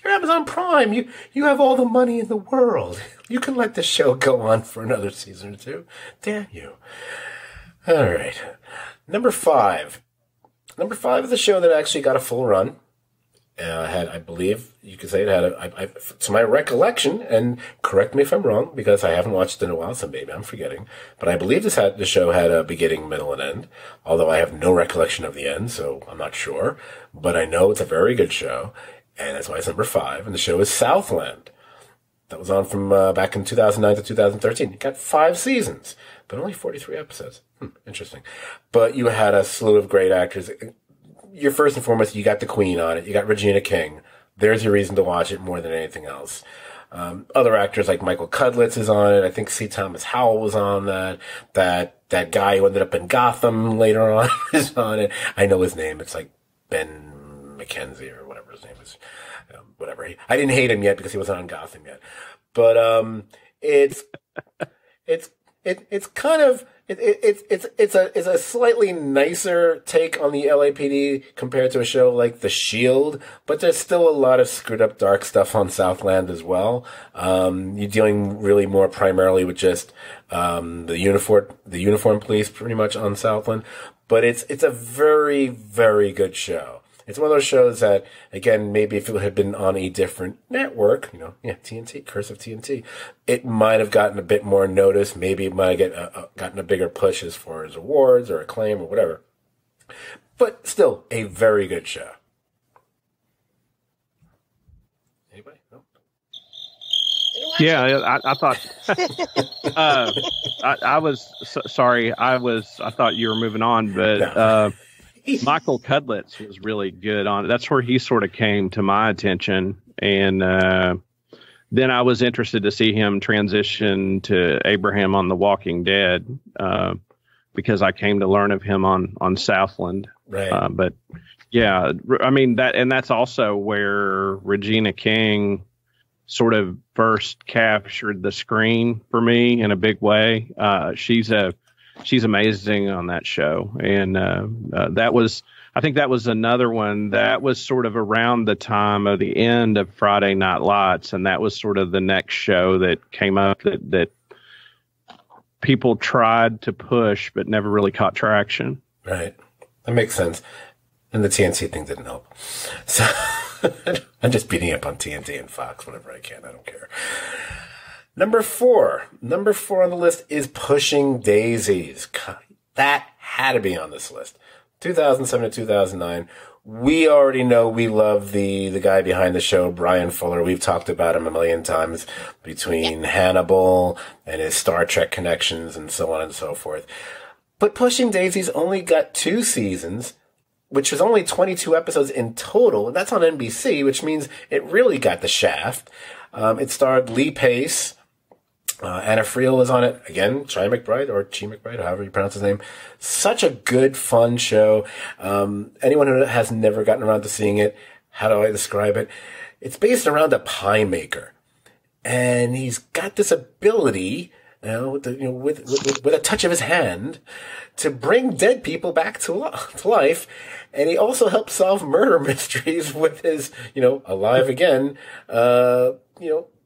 You're Amazon Prime. You have all the money in the world. You can let this show go on for another season or 2. Damn you. All right. Number 5. Number 5 is a show that actually got a full run. I believe you could say it had to my recollection, and correct me if I'm wrong, because I haven't watched it in a while, so maybe I'm forgetting. But I believe the show had a beginning, middle, and end, although I have no recollection of the end, so I'm not sure. But I know it's a very good show, and that's why it's number 5, and the show is Southland. That was on from back in 2009 to 2013. It got 5 seasons, but only 43 episodes. Interesting. But you had a slew of great actors. You're first and foremost, you got the Queen on it. You got Regina King. There's your reason to watch it more than anything else. Other actors like Michael Cudlitz is on it. I think C. Thomas Howell was on that. That guy who ended up in Gotham later on is on it. I know his name. It's like Ben McKenzie or whatever his name is. Whatever. I didn't hate him yet because he wasn't on Gotham yet. But it's it's kind of it's a slightly nicer take on the LAPD compared to a show like The Shield, but there's still a lot of screwed up dark stuff on Southland as well. You're dealing really more primarily with just the uniform police pretty much on Southland, but it's a very, very good show. It's one of those shows that, again, maybe if it had been on a different network, TNT, Curse of TNT, it might have gotten a bit more notice. Maybe it might have gotten a bigger push as far as awards or acclaim or whatever. But still, a very good show. Anybody? No? Yeah, I thought. I was sorry. I thought you were moving on, but. No. Michael Cudlitz was really good on it. That's where he sort of came to my attention. And then I was interested to see him transition to Abraham on The Walking Dead because I came to learn of him on Southland. Right. But yeah, I mean, that's also where Regina King sort of first captured the screen for me in a big way. She's amazing on that show. And I think that was another one that was sort of around the time of the end of Friday Night Lights. And that was sort of the next show that came up that people tried to push, but never really caught traction. Right. That makes sense. And the TNT thing didn't help. So I'm just beating up on TNT and Fox whenever I can. I don't care. Number four on the list is Pushing Daisies. That had to be on this list. 2007 to 2009. We already know we love the guy behind the show, Brian Fuller. We've talked about him a million times between Hannibal and his Star Trek connections and so on and so forth. But Pushing Daisies only got 2 seasons, which was only 22 episodes in total. And that's on NBC, which means it really got the shaft. It starred Lee Pace. Anna Friel is on it. Again, Chi McBride, or however you pronounce his name. Such a good, fun show. Anyone who has never gotten around to seeing it, how do I describe it? It's based around a pie maker. And he's got this ability, with a touch of his hand, to bring dead people back to life. And he also helps solve murder mysteries with his, alive again,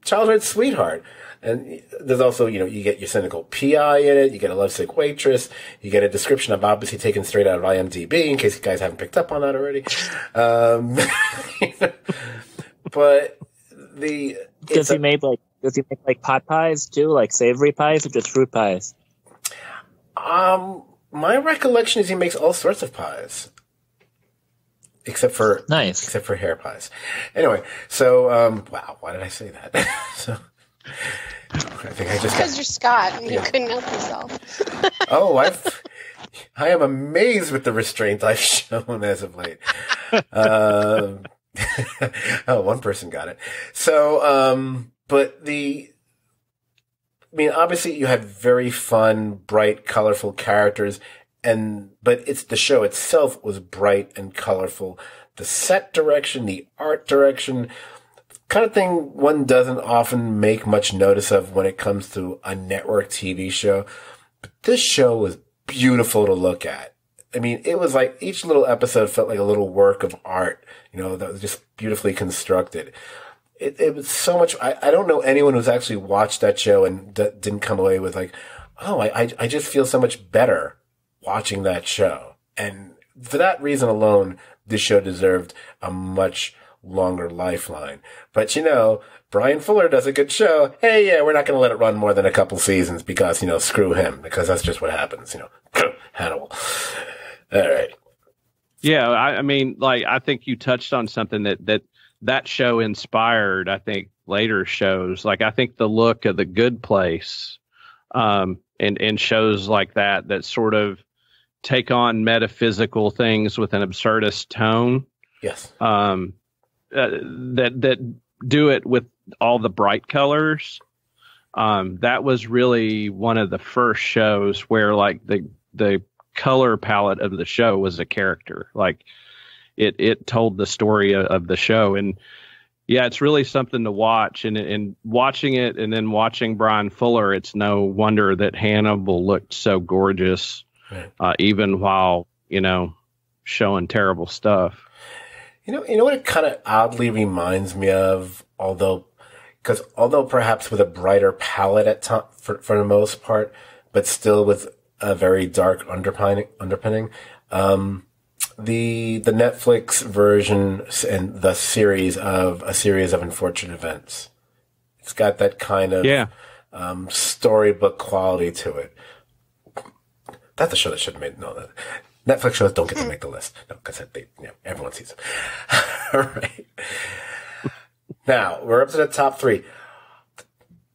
childhood sweetheart. And there's also, you get your cynical PI in it. You get a lovesick waitress. You get a description of obviously taken straight out of IMDb, in case you guys haven't picked up on that already. But does he make pot pies too, like savory pies, or just fruit pies? My recollection is he makes all sorts of pies. Except for hair pies. Anyway, so wow, why did I say that? So I think I just because you're Scott and you couldn't help yourself. Oh, I am amazed with the restraint I've shown as of late. One person got it. So, but obviously you had very fun, bright, colorful characters. But it's the show itself was bright and colorful. The set direction, the art direction, kind of thing one doesn't often make much notice of when it comes to a network TV show. But this show was beautiful to look at. I mean, it was like each little episode felt like a little work of art, that was just beautifully constructed. It was so much. I don't know anyone who's actually watched that show and didn't come away with like, oh, I just feel so much better watching that show. And for that reason alone, this show deserved a much longer lifeline. But Brian Fuller does a good show. Hey, yeah, we're not going to let it run more than a couple seasons because, screw him, because that's just what happens, Hannibal. All right. Yeah, I think you touched on something that show inspired, I think, later shows. Like, I think the look of The Good Place, and shows like that sort of take on metaphysical things with an absurdist tone. Yes. That do it with all the bright colors. That was really one of the first shows where like the color palette of the show was a character. Like it told the story of the show. And Yeah, it's really something to watch, and watching it and then watching Brian Fuller, it's no wonder that Hannibal looked so gorgeous, even while, showing terrible stuff. You know what it kind of oddly reminds me of, although perhaps with a brighter palette for the most part, but still with a very dark underpinning. The Netflix version and the series of A Series of Unfortunate Events. It's got that kind of storybook quality to it. That's a show that should have made that Netflix shows don't get to make the list. No, because everyone sees them. All right. Now we're up to the top 3.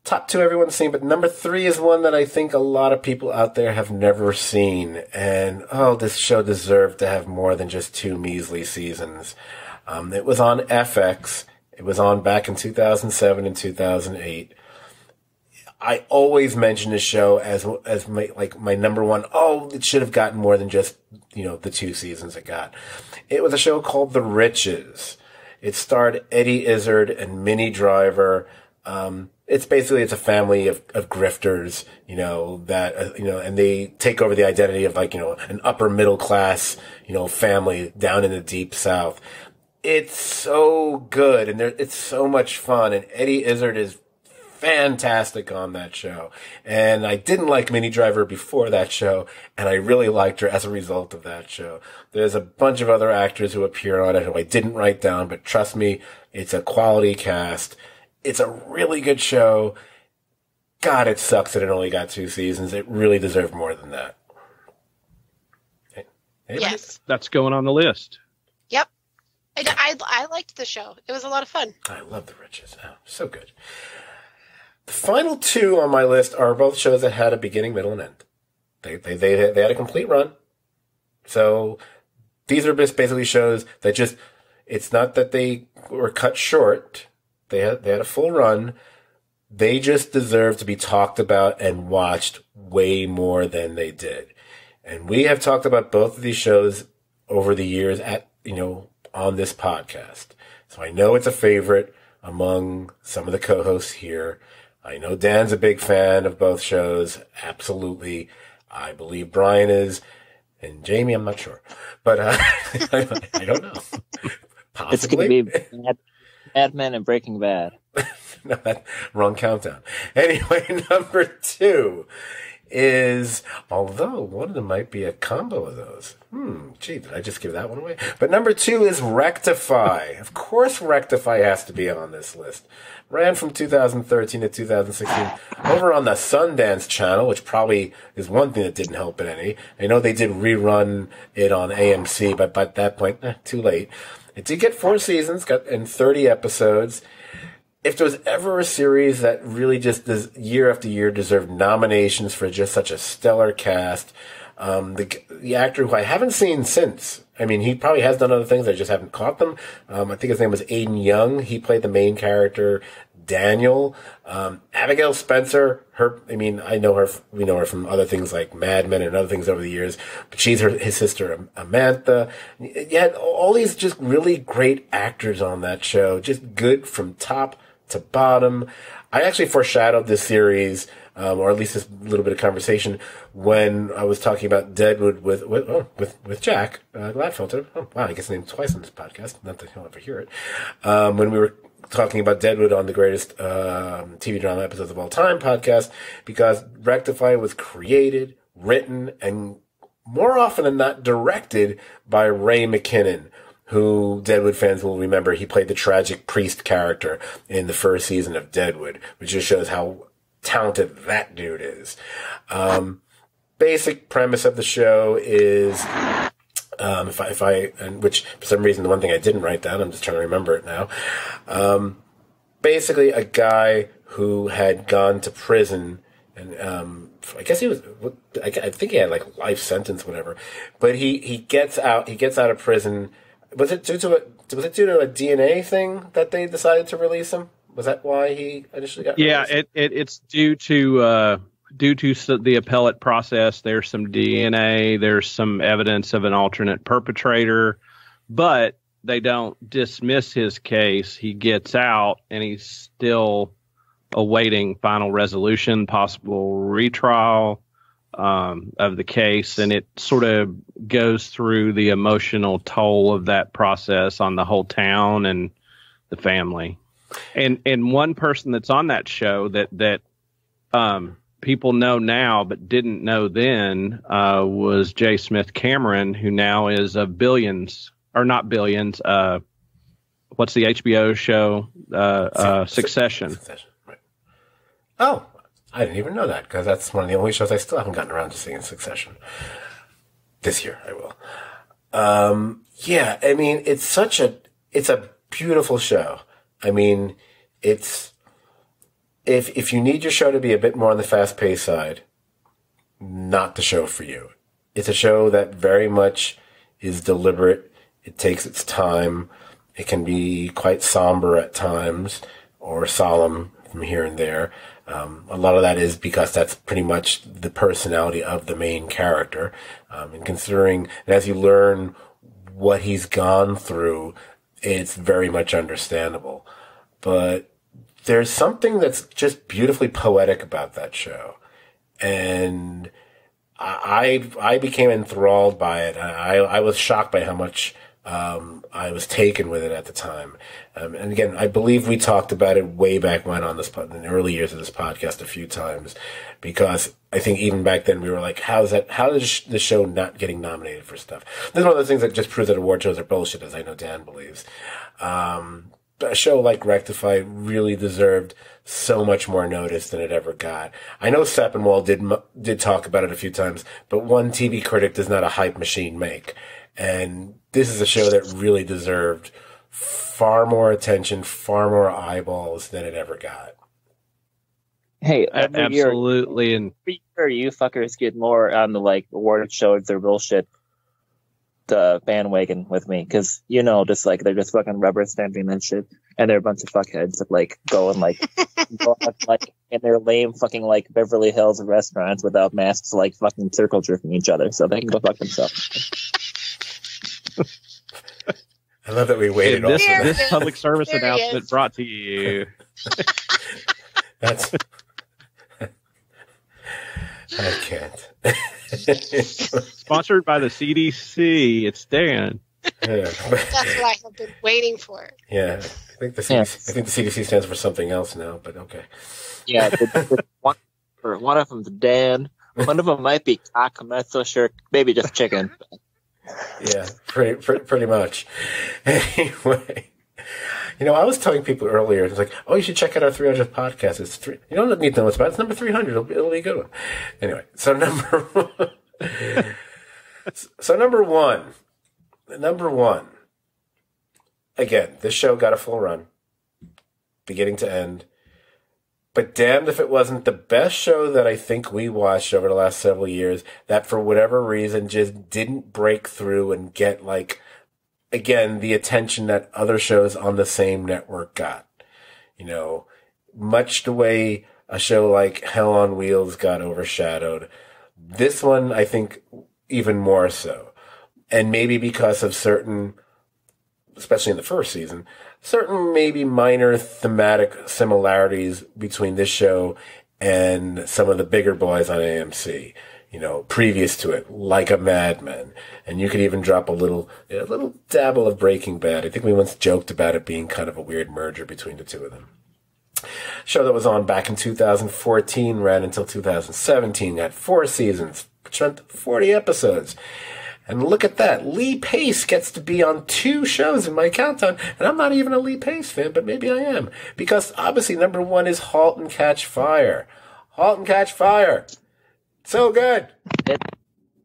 Top 2 everyone's seen, but number 3 is one that I think a lot of people out there have never seen. And, this show deserved to have more than just 2 measly seasons. It was on FX. It was on back in 2007 and 2008. I always mention this show as my number one. It should have gotten more than just, the 2 seasons it got. It was a show called The Riches. It starred Eddie Izzard and Minnie Driver. It's a family of grifters, and they take over the identity of an upper middle class, family down in the deep South. It's so good and it's so much fun. And Eddie Izzard is fantastic on that show. And I didn't like Minnie Driver before that show, and I really liked her as a result of that show. There's a bunch of other actors who appear on it who I didn't write down, but trust me, it's a quality cast. It's a really good show. God, it sucks that it only got 2 seasons. It really deserved more than that. Anybody? Yes. That's going on the list. Yep. I liked the show. It was a lot of fun. I love The Riches. Oh, so good. The final 2 on my list are both shows that had a beginning, middle, and end. They had a complete run. So these are just basically shows that it's not that they were cut short. They had a full run. They just deserve to be talked about and watched way more than they did. And we have talked about both of these shows over the years on this podcast. So I know it's a favorite among some of the co-hosts here. I know Dan's a big fan of both shows. Absolutely. I believe Brian is. And Jamie, I'm not sure. But I don't know. Possibly. It's going to be Mad Men and Breaking Bad. No, wrong countdown. Anyway, number 2 is, although one of them might be a combo of those. Gee, did I just give that one away? But number 2 is Rectify. Of course Rectify has to be on this list. Ran from 2013 to 2016 over on the Sundance Channel, which probably is one thing that didn't help it any. I know they did rerun it on AMC, but by that point, too late. It did get 4 seasons, and 30 episodes. If there was ever a series that really just year after year deserved nominations for just such a stellar cast, the actor who I haven't seen since, I mean, he probably has done other things, I just haven't caught them. I think his name was Aiden Young. He played the main character, Daniel. Abigail Spencer, I know her, we know her from other things like Mad Men and other things over the years, but she's his sister, Amantha. You had all these just really great actors on that show, just good from top to bottom. I actually foreshadowed this series, or at least this little bit of conversation, when I was talking about Deadwood with Jack Gladfelter. Oh, wow, I guess named twice on this podcast. Not that he'll ever hear it. When we were talking about Deadwood on the greatest TV drama episodes of all time podcast, because Rectify was created, written, and more often than not directed by Ray McKinnon, who Deadwood fans will remember. He played the tragic priest character in the first season of Deadwood, which just shows how talented that dude is. Basic premise of the show is, which for some reason, the one thing I didn't write down, I'm just trying to remember it now. Basically a guy who had gone to prison, and I guess I think he had like life sentence, whatever, but he gets out of prison. Was it due to a DNA thing that they decided to release him? Was that why he initially got released? Yeah, it's due to the appellate process. There's some DNA, there's some evidence of an alternate perpetrator, but they don't dismiss his case. He gets out, and he's still awaiting final resolution, possible retrial of the case, and it sort of goes through the emotional toll of that process on the whole town and the family. And one person that's on that show that people know now but didn't know then was J. Smith Cameron, who now is of Billions, or not Billions. What's the HBO show? Succession. Right. Oh, I didn't even know that, because that's one of the only shows I still haven't gotten around to seeing, Succession. This year I will. Yeah, I mean, it's a beautiful show. I mean, it's, if you need your show to be a bit more on the fast-paced side, not the show for you. It's a show that very much is deliberate. It takes its time. It can be quite somber at times, or solemn from here and there. A lot of that is because that's pretty much the personality of the main character. And considering, and as you learn what he's gone through, it's very much understandable. But there's something that's just beautifully poetic about that show. And I became enthralled by it. I was shocked by how much I was taken with it at the time. And again, I believe we talked about it way back when in the early years of this podcast a few times, because I think even back then we were like, how is the show not getting nominated for stuff? This is one of those things that just proves that award shows are bullshit, as I know Dan believes. A show like Rectify really deserved so much more notice than it ever got. I know Sappenwall did talk about it a few times, but one TV critic does not a hype machine make. And this is a show that really deserved far more attention, far more eyeballs than it ever got. Hey, absolutely. And every year you fuckers get more on the award shows, they're bullshit, the bandwagon with me, because just they're just fucking rubber stamping that shit, and they're a bunch of fuckheads that go and go in their lame fucking Beverly Hills restaurants without masks, fucking circle jerking each other, so they can go fuck themselves. I love that we waited. This public service announcement brought to you. That's. I can't. Sponsored by the CDC. It's Dan. Yeah. That's what I have been waiting for. Yeah, I think the CDC stands for something else now, but okay. Yeah, one of them's Dan. One of them might be cock. I'm not so sure. Maybe just chicken. Yeah, pretty much. Anyway, I was telling people earlier, it's like, oh, you should check out our 300th podcast. It's you don't need to know what's about it. It's number 300. It'll be a good one. Anyway, so number one. Again, this show got a full run, beginning to end. But damned if it wasn't the best show that I think we watched over the last several years that for whatever reason just didn't break through and get again, the attention that other shows on the same network got. Much the way a show like Hell on Wheels got overshadowed. This one, I think, even more so. And maybe because of certain, especially in the first season, certain maybe minor thematic similarities between this show and some of the bigger boys on AMC, previous to it, like a Mad Men. And you could even drop a little dabble of Breaking Bad. I think we once joked about it being kind of a weird merger between the two of them. Show that was on back in 2014, ran until 2017, got 4 seasons, which meant 40 episodes. And look at that. Lee Pace gets to be on 2 shows in my countdown. And I'm not even a Lee Pace fan, but maybe I am. Because obviously number 1 is Halt and Catch Fire. Halt and Catch Fire. So good.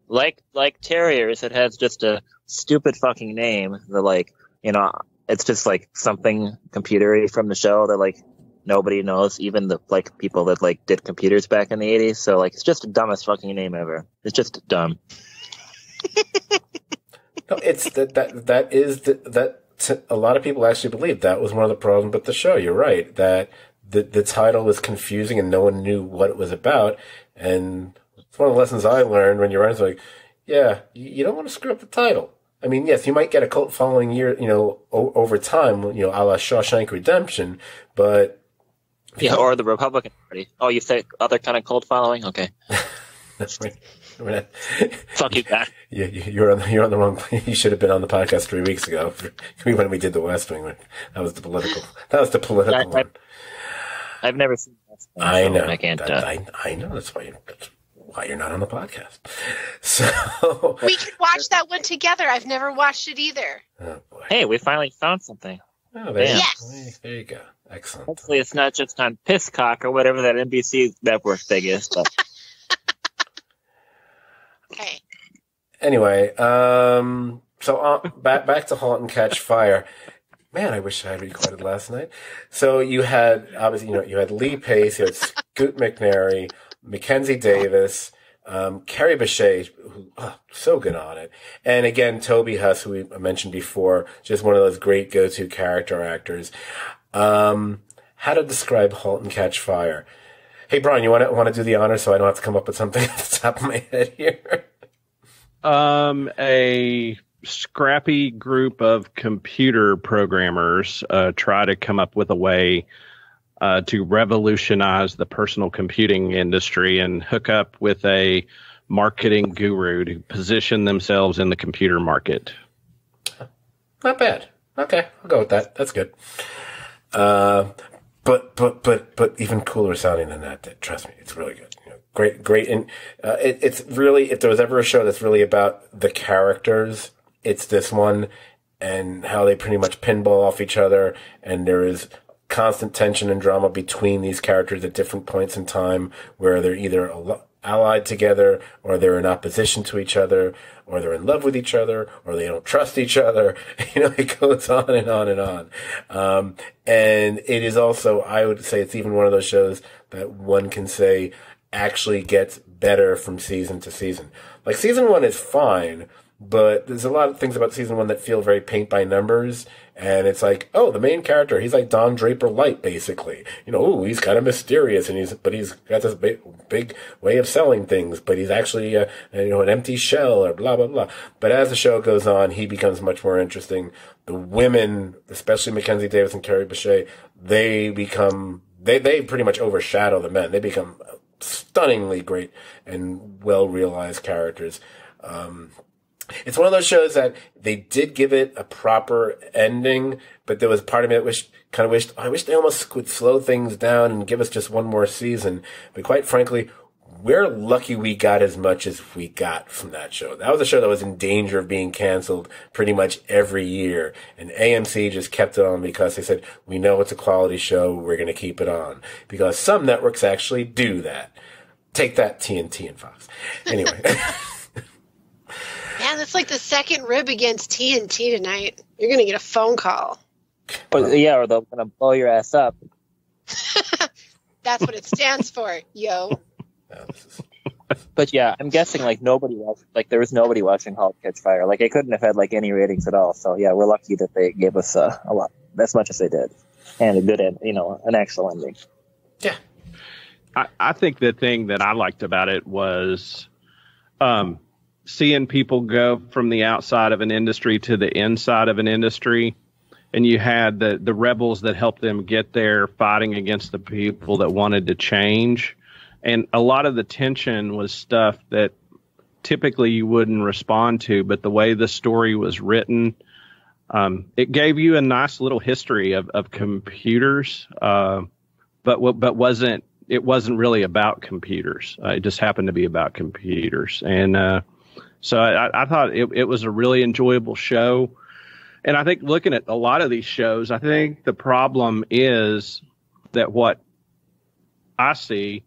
Like Terriers, it has just a stupid fucking name. It's just something computery from the show that nobody knows, even the people that did computers back in the 80s. So it's just the dumbest fucking name ever. It's just dumb. No, it's that a lot of people actually believe that was one of the problems with the show. You're right, that the title was confusing and no one knew what it was about. And it's one of the lessons I learned when you're writing. It's yeah, you don't want to screw up the title. I mean, yes, you might get a cult following over time, a la Shawshank Redemption, but... Yeah, or the Republican Party. Oh, you say other kind of cult following? Okay. Fuck you, Pat. You're on the wrong. You should have been on the podcast 3 weeks ago when we did the West Wing. That was the political. One. I've never seen that. I know. I can't. I know. That's why you're not on the podcast. So we could watch that one together. I've never watched it either. Oh boy. Hey, we finally found something. Oh, yes. There you go. Excellent. Hopefully, it's not just on Pisscock or whatever that NBC network thing is. But. Okay. Anyway, so back to *Halt and Catch Fire*. Man, I wish I had recorded last night. So you had obviously, you had Lee Pace, you had Scot McNairy, Mackenzie Davis, Carrie Bechet, who so good on it, and again Toby Huss, who we mentioned before, just one of those great go-to character actors. How to describe *Halt and Catch Fire*? Hey, Brian, you want to do the honor so I don't have to come up with something off the top of my head here? A scrappy group of computer programmers try to come up with a way to revolutionize the personal computing industry and hook up with a marketing guru to position themselves in the computer market. Not bad. Okay, I'll go with that. That's good. But even cooler sounding than that. Trust me, it's really good. Great, and it's really, if there was ever a show that's really about the characters, it's this one, and how they pretty much pinball off each other, and there is constant tension and drama between these characters at different points in time, where they're either allied together, or they're in opposition to each other, or they're in love with each other, or they don't trust each other. It goes on and on and on. And it is also, I would say, it's even one of those shows that one can say actually gets better from season to season. Like, season 1 is fine, but there's a lot of things about season 1 that feel very paint by numbers. And it's like, oh, the main character, he's like Don Draper light, basically. He's kind of mysterious, and he's got this big way of selling things, but he's actually, an empty shell, or blah, blah, blah. But as the show goes on, he becomes much more interesting. The women, especially Mackenzie Davis and Carrie Bechet, they pretty much overshadow the men. They become stunningly great and well-realized characters. It's one of those shows that they did give it a proper ending, but there was part of me that I wish they almost would slow things down and give us just one more season. But quite frankly, we're lucky we got as much as we got from that show. That was a show that was in danger of being canceled pretty much every year. And AMC just kept it on because they said, we know it's a quality show, we're going to keep it on. Because some networks actually do that. Take that, TNT and Fox. Anyway. Man, that's like the second rib against TNT tonight. You're going to get a phone call. Or they're going to blow your ass up. That's what it stands for, yo. But yeah, I'm guessing there was nobody watching *Halt and Catch Fire*. Like, it couldn't have had any ratings at all. So yeah, we're lucky that they gave us a lot, as much as they did, and a good end, an actual ending. Yeah, I think the thing that I liked about it was seeing people go from the outside of an industry to the inside of an industry. And you had the rebels that helped them get there fighting against the people that wanted to change. And a lot of the tension was stuff that typically you wouldn't respond to, but the way the story was written, it gave you a nice little history of computers, but it wasn't really about computers. It just happened to be about computers. And so I thought it was a really enjoyable show. And I think looking at a lot of these shows, I think the problem is that what I see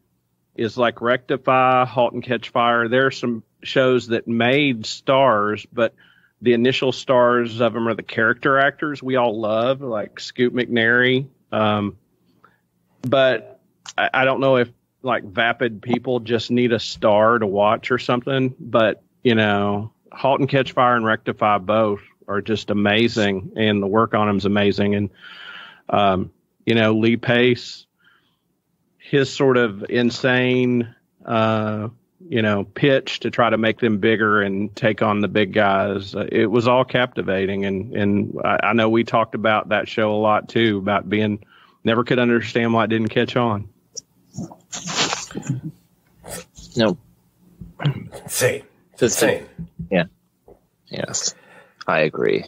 is like Rectify, *Halt and Catch Fire*. There are some shows that made stars, but the initial stars of them are the character actors we all love, like Scot McNairy. But I don't know if like vapid people just need a star to watch or something. But, *Halt and Catch Fire* and Rectify both are just amazing, and the work on them is amazing. And, Lee Pace, his sort of insane pitch to try to make them bigger and take on the big guys. It was all captivating. And I know we talked about that show a lot too, about never could understand why it didn't catch on. No. Insane. It's insane. Yeah. Yes. I agree.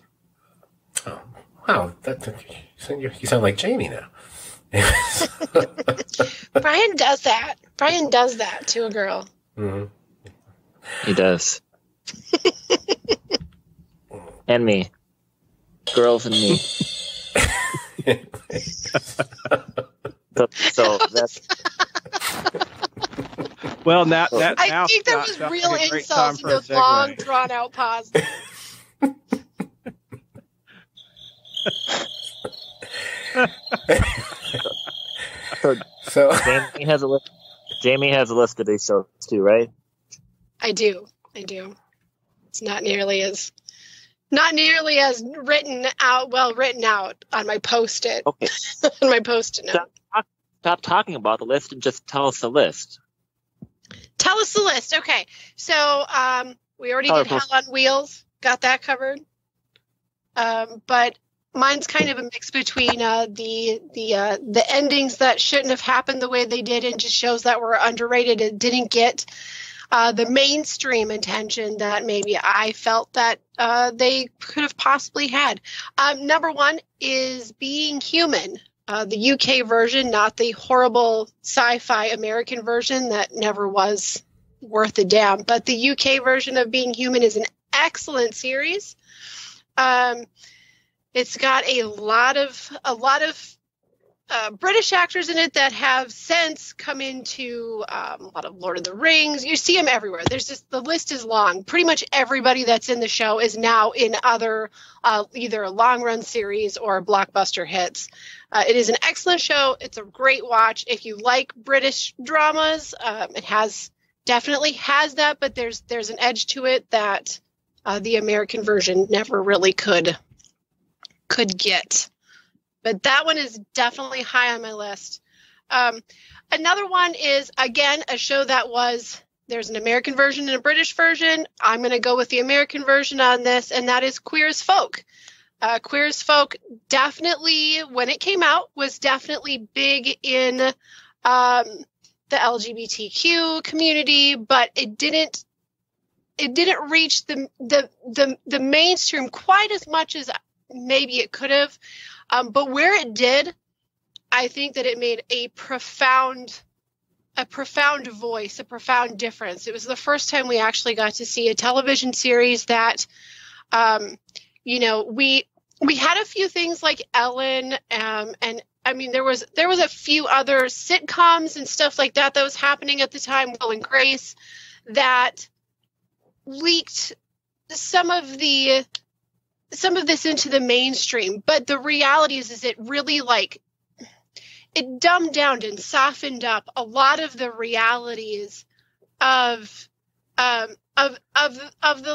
Oh, wow. You sound like Jamie now. Brian does that. Brian does that to a girl. Mm-hmm. He does. And me. Girls and me. so that's... Well, now I think there was real insults in those long, drawn-out pauses. So Jamie has a list. Jamie has a list of these shows too, right? I do. It's not nearly as written out on my Post-it. Okay. On my Post-it note. Stop talking about the list and just tell us the list. Tell us the list. Okay. So we already did Hell on Wheels. Got that covered. But mine's kind of a mix between the endings that shouldn't have happened the way they did and just shows that were underrated and didn't get the mainstream attention that maybe I felt that they could have possibly had. Number one is Being Human, the UK version, not the horrible sci-fi American version that never was worth a damn. But the UK version of Being Human is an excellent series. It's got a lot of British actors in it that have since come into a lot of Lord of the Rings. You see them everywhere. The list is long. Pretty much everybody that's in the show is now in other either long run series or blockbuster hits. It is an excellent show. It's a great watch. If you like British dramas, it definitely has that, but there's an edge to it that the American version never really could get. But that one is definitely high on my list. Another one is, again, a show there's an American version and a British version. I'm going to go with the American version on this, and that is Queer as Folk. Queer as Folk definitely, when it came out, was definitely big in the LGBTQ community, but it didn't reach the mainstream quite as much as maybe it could have. But where it did, I think that it made a profound voice, a profound difference. It was the first time we actually got to see a television series that, we had a few things like Ellen, and I mean there was a few other sitcoms and stuff like that was happening at the time, Will and Grace, that leaked some of this into the mainstream. But the reality is it really it dumbed down and softened up a lot of the realities of the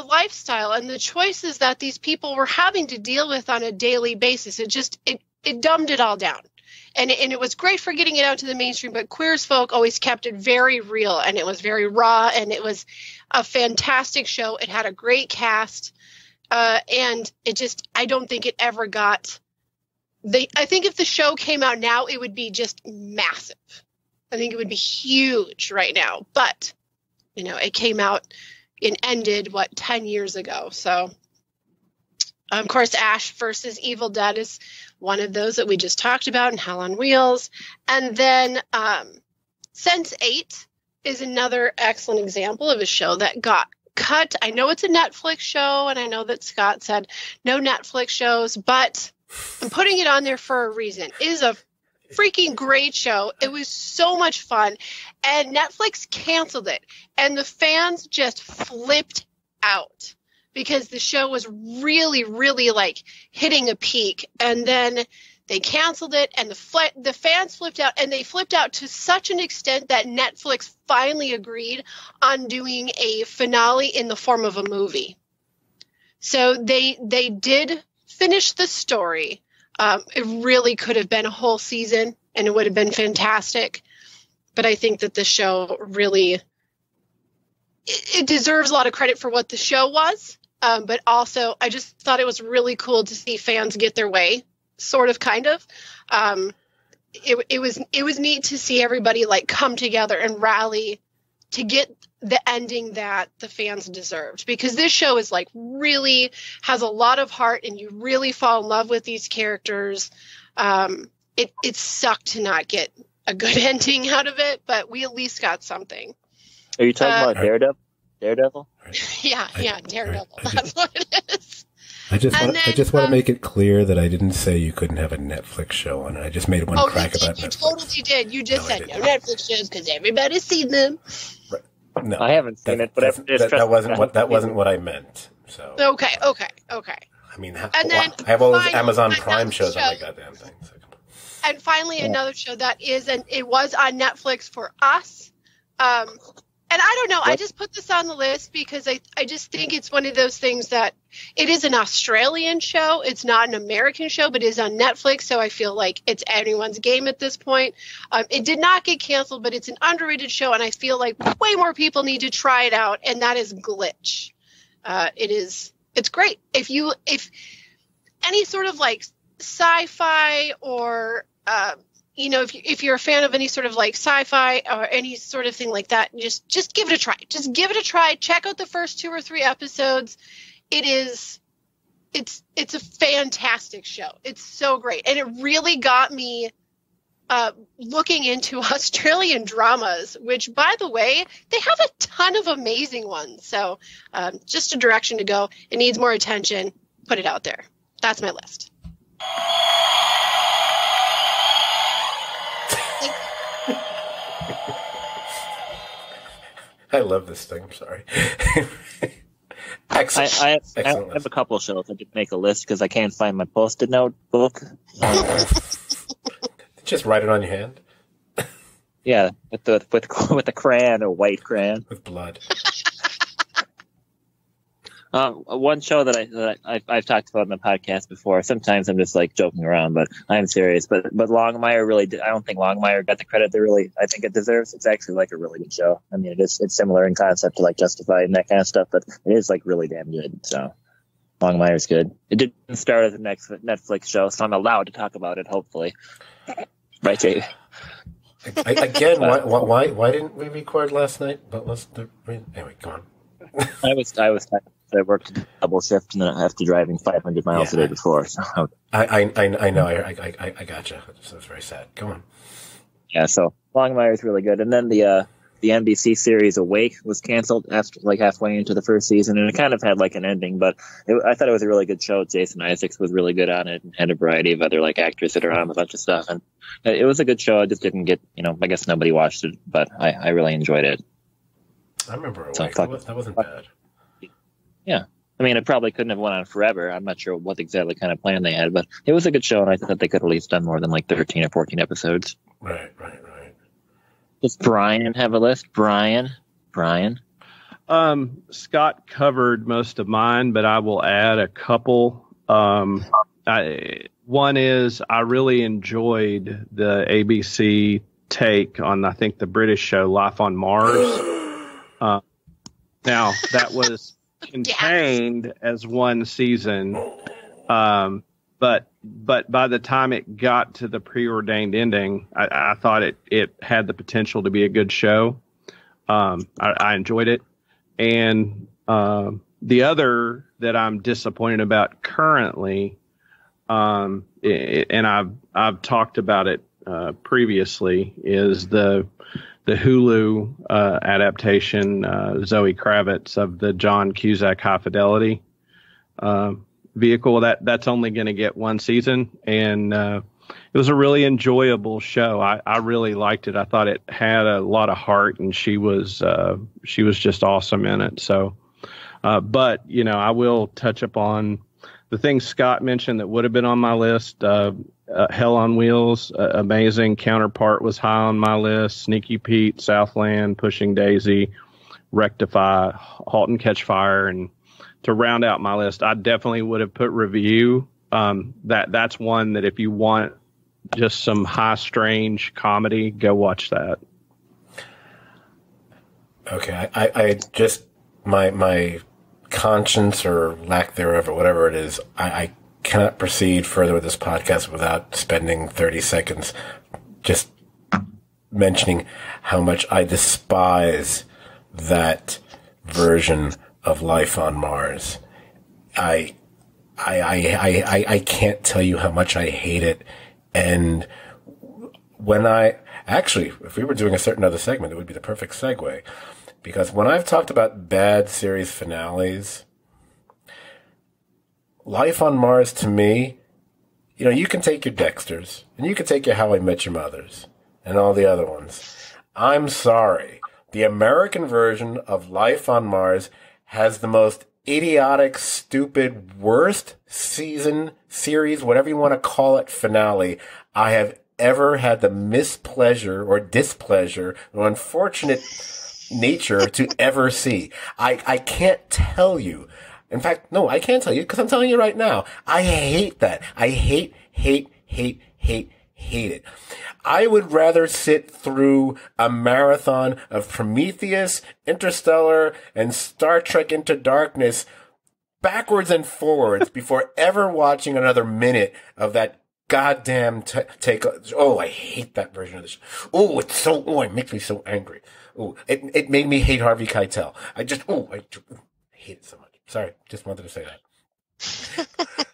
lifestyle and the choices that these people were having to deal with on a daily basis. It dumbed it all down. And it was great for getting it out to the mainstream, but Queer as Folk always kept it very real, and it was very raw, and it was a fantastic show. It had a great cast. And I don't think it ever got I think if the show came out now, it would be just massive. I think it would be huge right now, but it came out and ended 10 years ago. So of course, Ash versus Evil Dead is one of those that we just talked about in Hell on Wheels. And then, Sense8 is another excellent example of a show that got cut. I know it's a Netflix show, and I know that Scott said no Netflix shows, but I'm putting it on there for a reason. It is a freaking great show. It was so much fun, and Netflix canceled it, and the fans just flipped out because the show was really, really hitting a peak, and then they canceled it, and the fans flipped out, and they flipped out to such an extent that Netflix finally agreed on doing a finale in the form of a movie. So they did finish the story. It really could have been a whole season, and it would have been fantastic. But I think that the show really it deserves a lot of credit for what the show was. But also, I just thought it was really cool to see fans get their way, sort of, kind of. It was neat to see everybody like come together and rally to get the ending that the fans deserved, because this show is like really has a lot of heart and you really fall in love with these characters. It sucked to not get a good ending out of it, but we at least got something. Are you talking about Daredevil? Yeah, Daredevil. That's what it is. I just want to make it clear that I didn't say you couldn't have a Netflix show on it. I just made one crack about Netflix. You totally did. You just said no Netflix shows because everybody's seen them. Right. No, I haven't seen it, but that wasn't what I meant. So okay. I mean, I have all those Amazon Prime shows on my goddamn thing. So and finally, another show that it was on Netflix for us. And I don't know, I just put this on the list because I just think it's one of those things that it is an Australian show. It's not an American show, but it is on Netflix. So I feel like it's anyone's game at this point. It did not get canceled, but it's an underrated show. And I feel like way more people need to try it out. And that is Glitch. It's great. If any sort of like sci-fi or, if you're a fan of any sort of like sci-fi or any sort of thing like that, just give it a try. Just give it a try. Check out the first 2 or 3 episodes. It's a fantastic show. It's so great. And it really got me looking into Australian dramas, which, by the way, they have a ton of amazing ones. So just a direction to go. It needs more attention. Put it out there. That's my list. I love this thing. I'm sorry. Excellent. I have a couple of shows. I did make a list because I can't find my Post-it note book. Just write it on your hand. Yeah, with the crayon, or white crayon with blood. One show that I've talked about in the podcast before. Sometimes I'm just like joking around, but I'm serious. But Longmire really did. I don't think Longmire got the credit I think it deserves. It's actually like a really good show. I mean, it's similar in concept to like Justified and that kind of stuff, but it is like really damn good. So Longmire's good. It didn't start as a Netflix show, so I'm allowed to talk about it. Hopefully, right, Jay? Again, why didn't we record last night? What was the reason? Anyway, go on. I was worked a double shift and then after driving 500 miles a day before. So I know. I gotcha. So it's very sad. Go on. Yeah. So Longmire is really good. And then the NBC series Awake was canceled after like halfway into the first season, and it kind of had like an ending, but I thought it was a really good show. Jason Isaacs was really good on it and had a variety of other like actors that are on a bunch of stuff. And it was a good show. I just didn't get, I guess nobody watched it, but I really enjoyed it. I remember Awake. That wasn't bad. Yeah. I mean, it probably couldn't have went on forever. I'm not sure what exactly kind of plan they had, but it was a good show, and I thought they could at least done more than like 13 or 14 episodes. Right. Does Brian have a list? Brian? Scott covered most of mine, but I will add a couple. One is I really enjoyed the ABC take on, I think, the British show Life on Mars. Now, that was contained as one season, but by the time it got to the preordained ending, I thought it had the potential to be a good show. I enjoyed it. And the other that I'm disappointed about currently, and I've talked about it previously, is the Hulu adaptation, Zoe Kravitz, of the John Cusack High Fidelity vehicle. That's only going to get one season, and it was a really enjoyable show. I really liked it. I thought it had a lot of heart, and she was just awesome in it. So, but I will touch upon the things Scott mentioned that would have been on my list. Hell on Wheels, amazing. Counterpart was high on my list. Sneaky Pete, Southland, Pushing Daisy, Rectify, Halt and Catch Fire. And to round out my list, I definitely would have put Review. That's one that if you want just some high strange comedy, go watch that. Okay, I just my conscience or lack thereof or whatever it is, I cannot proceed further with this podcast without spending 30 seconds just mentioning how much I despise that version of life on Mars. I can't tell you how much I hate it. And when actually, if we were doing a certain other segment, it would be the perfect segue. Because when I've talked about bad series finales, Life on Mars to me, you can take your Dexters and you can take your How I Met Your Mothers and all the other ones. I'm sorry. The American version of Life on Mars has the most idiotic, stupid, worst series, whatever you want to call it, finale I have ever had the mispleasure or displeasure or unfortunate nature to ever see. I can't tell you. In fact, no, I can't tell you because I'm telling you right now. I hate that. I hate it. I would rather sit through a marathon of Prometheus, Interstellar, and Star Trek Into Darkness backwards and forwards before ever watching another minute of that goddamn take. Oh, I hate that version of the show. Oh, it makes me so angry. Oh, it made me hate Harvey Keitel. I hate it so much. Sorry, just wanted to say that.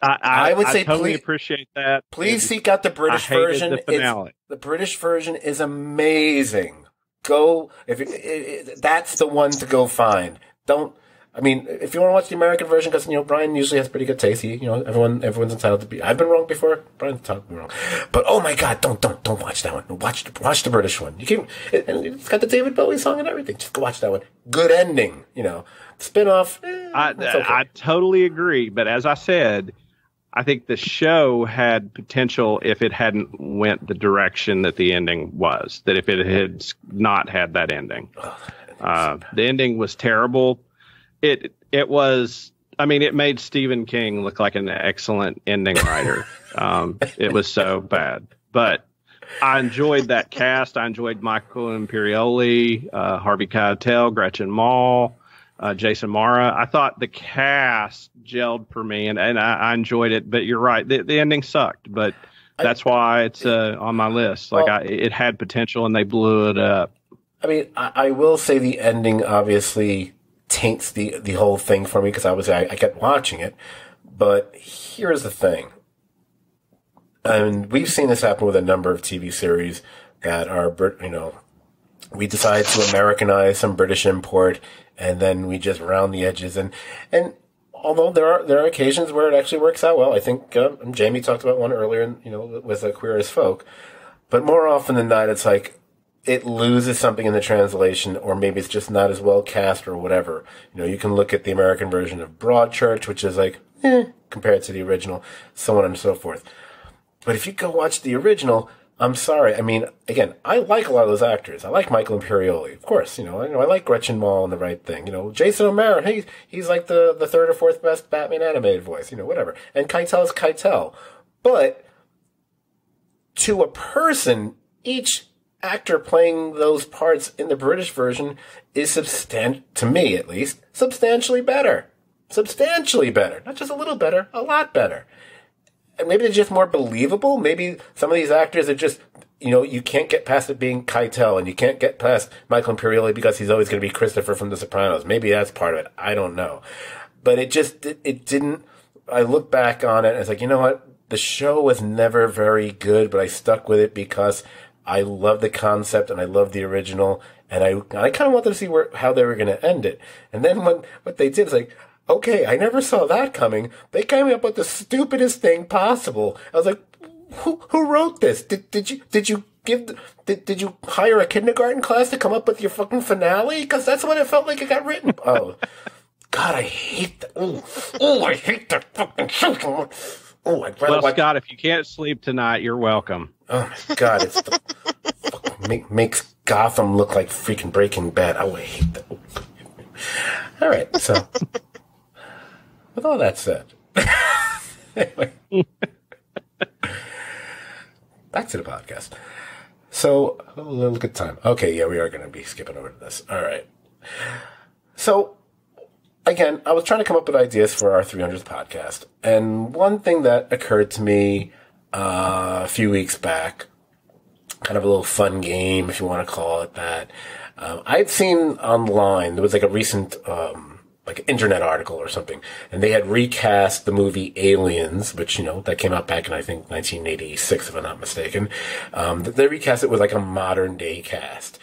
I would say totally appreciate that. Please seek out the British version. The finale. The British version is amazing. Go that's the one to go find. If you want to watch the American version, because Brian usually has pretty good taste. Everyone's entitled to be. I've been wrong before. Brian's entitled to be wrong. But oh my God, don't watch that one. Watch the British one. And it's got the David Bowie song and everything. Just go watch that one. Good ending. Spinoff. I totally agree. But as I said, I think the show had potential if it hadn't went the direction that the ending was. That if it had not had that ending, the ending was terrible. It was. I mean, it made Stephen King look like an excellent ending writer. It was so bad, but I enjoyed that cast. I enjoyed Michael Imperioli, Harvey Keitel, Gretchen Mol, Jason Mara. I thought the cast gelled for me, and I enjoyed it. But you're right, the ending sucked. But that's why it's on my list. It had potential, and they blew it up. I mean, I will say the ending obviously taints the whole thing for me because I kept watching it. But here's the thing. And we've seen this happen with a number of TV series that are, we decide to Americanize some British import and then we just round the edges. And although there are occasions where it actually works out well, I think Jamie talked about one earlier, with Queer as Folk. But more often than not, it's like it loses something in the translation, or maybe it's just not as well cast or whatever. You can look at the American version of Broadchurch, which is like, compared to the original, so on and so forth. But if you go watch the original, I'm sorry. I mean, again, I like a lot of those actors. I like Michael Imperioli, of course. I like Gretchen Mol in The Right Thing. Jason O'Mara, he's like the third or fourth best Batman animated voice. Whatever. And Keitel is Keitel. But to a person, each actor playing those parts in the British version is to me at least, substantially better. Substantially better. Not just a little better, a lot better. And maybe they're just more believable. Maybe some of these actors are just, you can't get past it being Keitel, and you can't get past Michael Imperioli because he's always going to be Christopher from The Sopranos. Maybe that's part of it. I don't know. But it didn't, I look back on it and it's like, you know what? The show was never very good, but I stuck with it because I love the concept and I love the original. And I kind of wanted to see how they were going to end it. And then what they did is like, okay, I never saw that coming. They came up with the stupidest thing possible. I was like, who wrote this? Did you hire a kindergarten class to come up with your fucking finale? Because that's what it felt like it got written. Oh, God, I hate that. Oh, I hate that fucking show. Oh, I'd rather watch. Scott, if you can't sleep tonight, you're welcome. Oh my God, it's makes Gotham look like freaking Breaking Bad. Oh, I hate that. All right, so. With all that said, anyway, back to the podcast. So, let's look at time. Okay, yeah, we are going to be skipping over to this. All right. So, again, I was trying to come up with ideas for our 300th podcast. And one thing that occurred to me a few weeks back, kind of a little fun game, if you want to call it that. I'd seen online, there was like a recent like internet article or something, and they had recast the movie Aliens, which, that came out back in, I think, 1986, if I'm not mistaken. They recast it with like a modern day cast.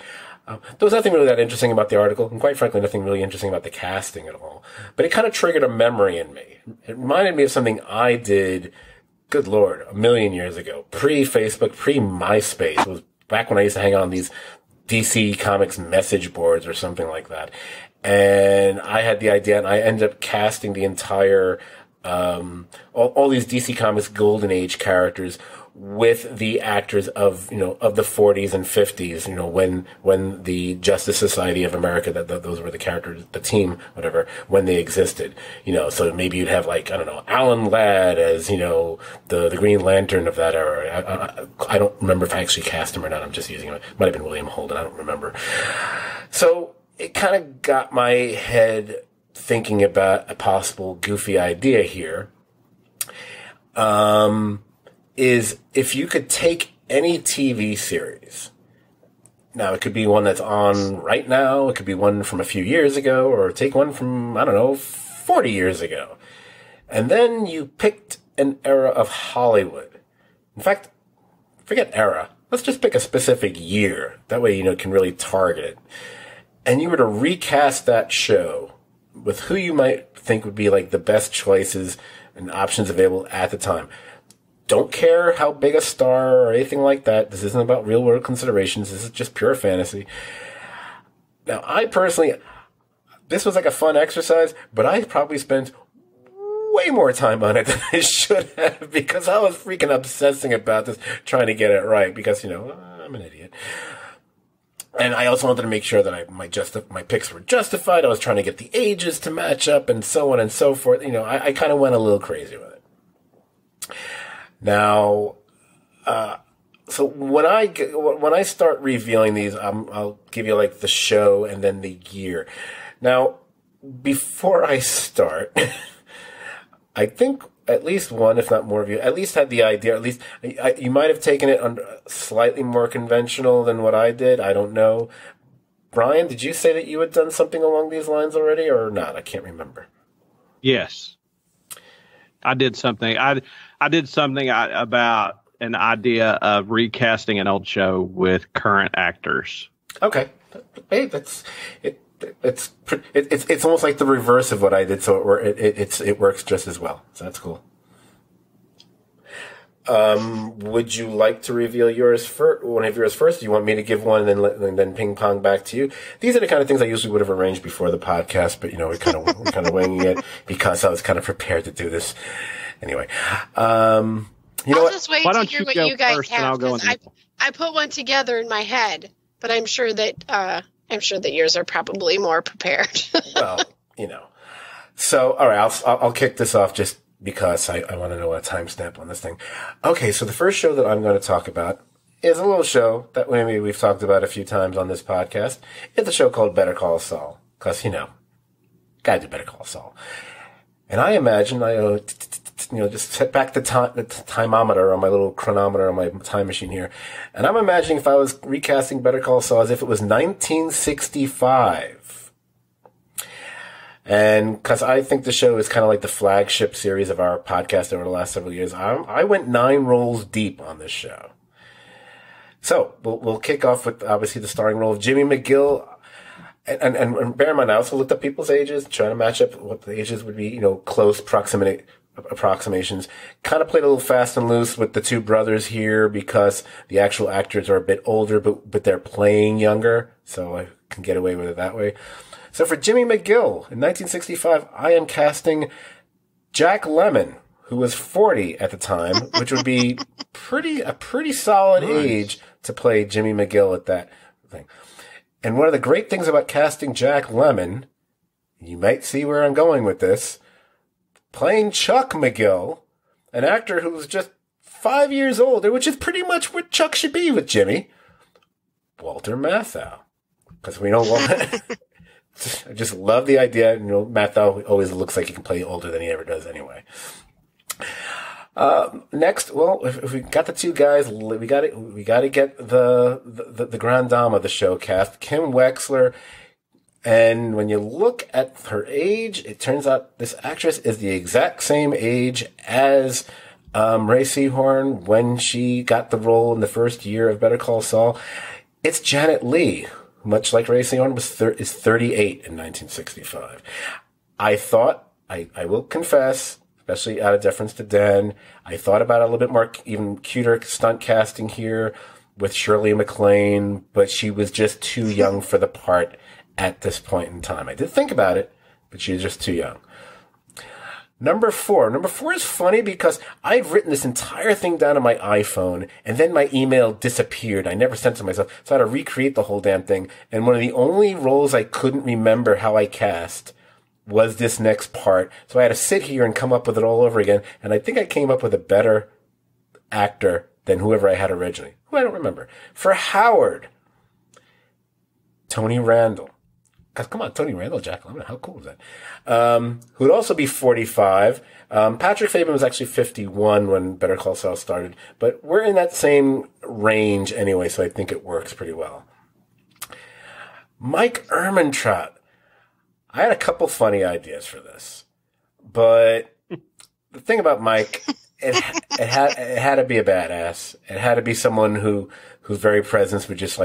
There was nothing really that interesting about the article, and quite frankly, nothing really interesting about the casting at all. But it kind of triggered a memory in me. It reminded me of something I did, good Lord, a million years ago, pre-Facebook, pre-MySpace. It was back when I used to hang out on these DC Comics message boards or something like that. And I had the idea, and I ended up casting the entire, all these DC Comics Golden Age characters with the actors of the 40s and 50s, when the Justice Society of America, those were the characters, the team, whatever, when they existed, so maybe you'd have like, I don't know, Alan Ladd as, the Green Lantern of that era. I don't remember if I actually cast him or not. I'm just using him. It might have been William Holden. I don't remember. So it kind of got my head thinking about a possible goofy idea here. Is if you could take any TV series, now it could be one that's on right now, it could be one from a few years ago, or take one from, 40 years ago, and then you picked an era of Hollywood. In fact, forget era. Let's just pick a specific year. That way, can really target it. And you were to recast that show with who you might think would be like the best choices and options available at the time. Don't care how big a star or anything like that. This isn't about real world considerations. This is just pure fantasy. Now, I personally, this was like a fun exercise, but I probably spent way more time on it than I should have, because I was freaking obsessing about this, trying to get it right, because, I'm an idiot. And I also wanted to make sure that my picks were justified. I was trying to get the ages to match up and so on and so forth. I kind of went a little crazy with it. Now, so when I start revealing these, I'll give you like the show and then the year. Now, before I start, I think at least one, if not more of you, at least had the idea. At least you might have taken it under slightly more conventional than what I did. I don't know. Brian, did you say that you had done something along these lines already, or not? I can't remember. Yes, I did something. I did something about an idea of recasting an old show with current actors. Okay, hey, that's it. It's almost like the reverse of what I did, so it works just as well. So that's cool. Would you like to reveal yours first? One of yours first? Do you want me to give one and then ping pong back to you? These are the kind of things I usually would have arranged before the podcast, but we're kind of winging it because I was kind of prepared to do this. Anyway, I'll just wait to hear what you guys have, because I put one together in my head, but I'm sure that yours are probably more prepared. Well, So, all right, I'll kick this off just because I want to know a timestamp on this thing. Okay, so the first show that I'm going to talk about is a little show that maybe we've talked about a few times on this podcast. It's a show called Better Call Saul, because, gotta do Better Call Saul. And I imagine just set back the timeometer on my little chronometer on my time machine here. And I'm imagining if I was recasting Better Call Saul as if it was 1965. And because I think the show is kind of like the flagship series of our podcast over the last several years, I went 9 rolls deep on this show. So we'll kick off with obviously the starring role of Jimmy McGill. And bear in mind, I also looked up people's ages, trying to match up what the ages would be, close approximations. Kind of played a little fast and loose with the two brothers here because the actual actors are a bit older, but they're playing younger, so I can get away with it that way. So for Jimmy McGill, in 1965, I am casting Jack Lemmon, who was 40 at the time, which would be a pretty solid age to play Jimmy McGill at that thing. And one of the great things about casting Jack Lemmon, you might see where I'm going with this, playing Chuck McGill, an actor who's just 5 years older, which is pretty much what Chuck should be with Jimmy, Walter Matthau. Because we don't want I just love the idea. Matt always looks like he can play older than he ever does anyway. Next, well, if we got the two guys, we got to get the grand dame of the show cast, Kim Wexler. And when you look at her age, it turns out this actress is the exact same age as Ray Seahorn when she got the role in the first year of Better Call Saul. It's Janet Leigh, much like Ray Seahorn is 38 in 1965. I thought, I will confess, especially out of deference to Dan, I thought about a little bit more, even cuter stunt casting here with Shirley MacLaine, but she was just too young for the part at this point in time. I did think about it, but she was just too young. Number four is funny because I'd written this entire thing down on my iPhone, and then my email disappeared. I never sent it to myself, so I had to recreate the whole damn thing. And one of the only roles I couldn't remember how I cast was this next part. So I had to sit here and come up with it all over again. And I think I came up with a better actor than whoever I had originally, who I don't remember. For Howard, Tony Randall. Because come on, Tony Randall, Jack Lemmon, how cool is that? Who'd also be 45. Patrick Fabian was actually 51 when Better Call Saul started, but we're in that same range anyway, so I think it works pretty well. Mike Ehrmantraut. I had a couple funny ideas for this, but the thing about Mike, it had to be a badass. It had to be someone whose very presence would just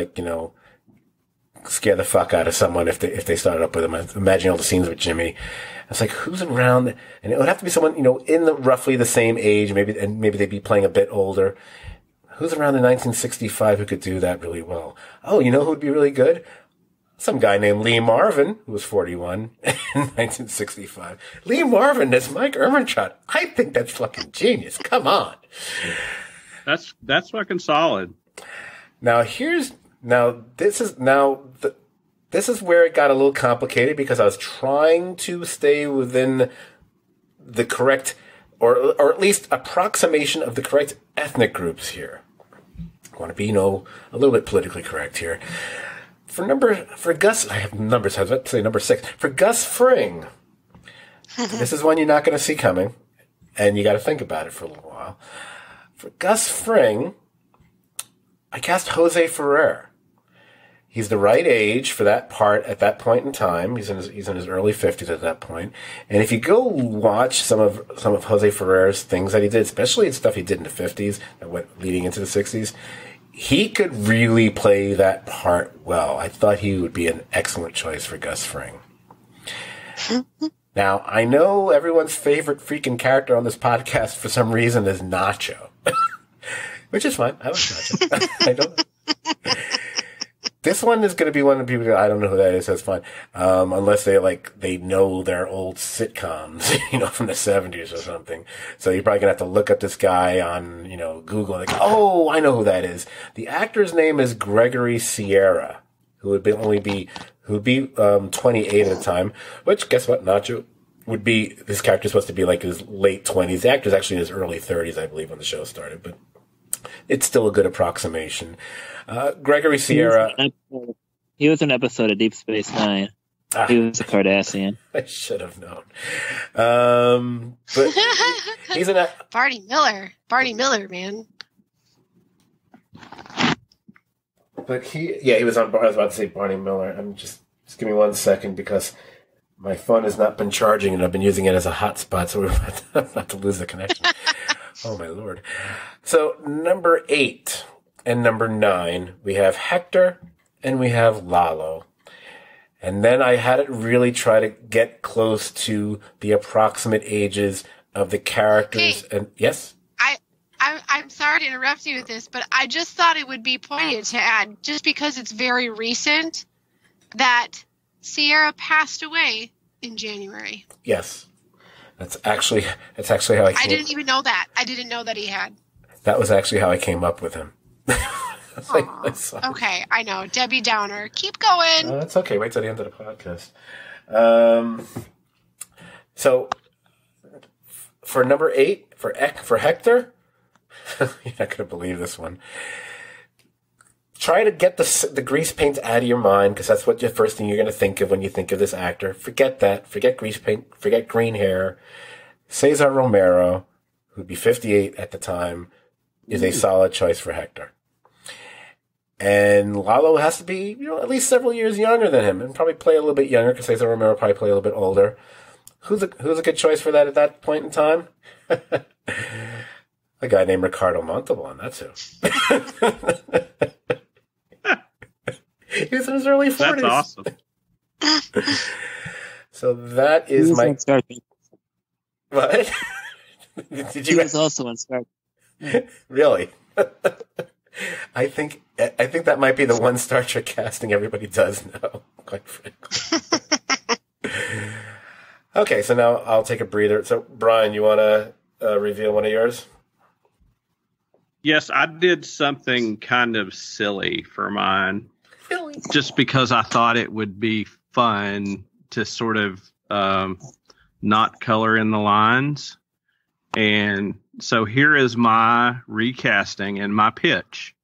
scare the fuck out of someone if they started up with him. Imagine all the scenes with Jimmy. I was like, who's around? And it would have to be someone, in roughly the same age, maybe they'd be playing a bit older. Who's around in 1965 who could do that really well? Oh, who would be really good? Some guy named Lee Marvin, who was 41 in 1965. Lee Marvin as Mike Ehrmantraut. I think that's fucking genius. Come on. That's fucking solid. This is where it got a little complicated because I was trying to stay within the correct, or at least approximation of the correct ethnic groups here. I want to be, a little bit politically correct here. For Gus, I have numbers. I was about to say number 6. For Gus Fring, this is one you're not going to see coming, and you got to think about it for a little while. For Gus Fring, I cast Jose Ferrer. He's the right age for that part at that point in time. He's in his early 50s at that point. And if you go watch some of Jose Ferrer's things that he did, especially stuff he did in the 50s and went leading into the 60s, he could really play that part well. I thought he would be an excellent choice for Gus Fring. Now, I know everyone's favorite freaking character on this podcast for some reason is Nacho. Which is fine. I like Nacho. I don't. This one is going to be one of the people that I don't know who that is. That's fine. Unless they know their old sitcoms, from the 70s or something. So you're probably going to have to look up this guy on, Google. Oh, I know who that is. The actor's name is Gregory Sierra, who would be 28 at the time. Which, guess what? Nacho would be, this character's supposed to be his late 20s. The actor's actually in his early 30s, I believe, when the show started. But it's still a good approximation. Gregory Sierra. He was an episode of Deep Space Nine. He was a Cardassian. I should have known. But he's an Barney Miller, man. But he was on. I was about to say Barney Miller. I'm just give me 1 second because my phone has not been charging and I've been using it as a hotspot, so we're about to lose the connection. Oh my lord! So number 8. And number 9, we have Hector and we have Lalo. And then I had it really try to get close to the approximate ages of the characters. Okay. And yes? I'm sorry to interrupt you with this, but I just thought it would be poignant to add, just because it's very recent, that Sierra passed away in January. Yes. That's actually how I didn't even know that. I didn't know that he had. That was actually how I came up with him. Okay, I know. Debbie Downer. Keep going. That's okay. Wait till the end of the podcast. So, for number 8, for Hector, you're not going to believe this one. try to get the grease paint out of your mind, because that's what the first thing you're going to think of when you think of this actor. Forget that. Forget grease paint. Forget green hair. Cesar Romero, who'd be 58 at the time, is a solid choice for Hector. And Lalo has to be, at least several years younger than him, and probably play a little bit younger, because Cesar Romero probably play a little bit older. Who's a good choice for that at that point in time? A guy named Ricardo Montalban, that's who. He was in his early 40s. That's awesome. So that is my... What? Did you? He was also in Scot. Really? I think that might be the one Star Trek casting everybody does know, quite frankly. Okay, so now I'll take a breather. So, Brian, you want to reveal one of yours? Yes, I did something kind of silly for mine. Really? Just because I thought it would be fun to sort of not color in the lines. And so here is my recasting and my pitch.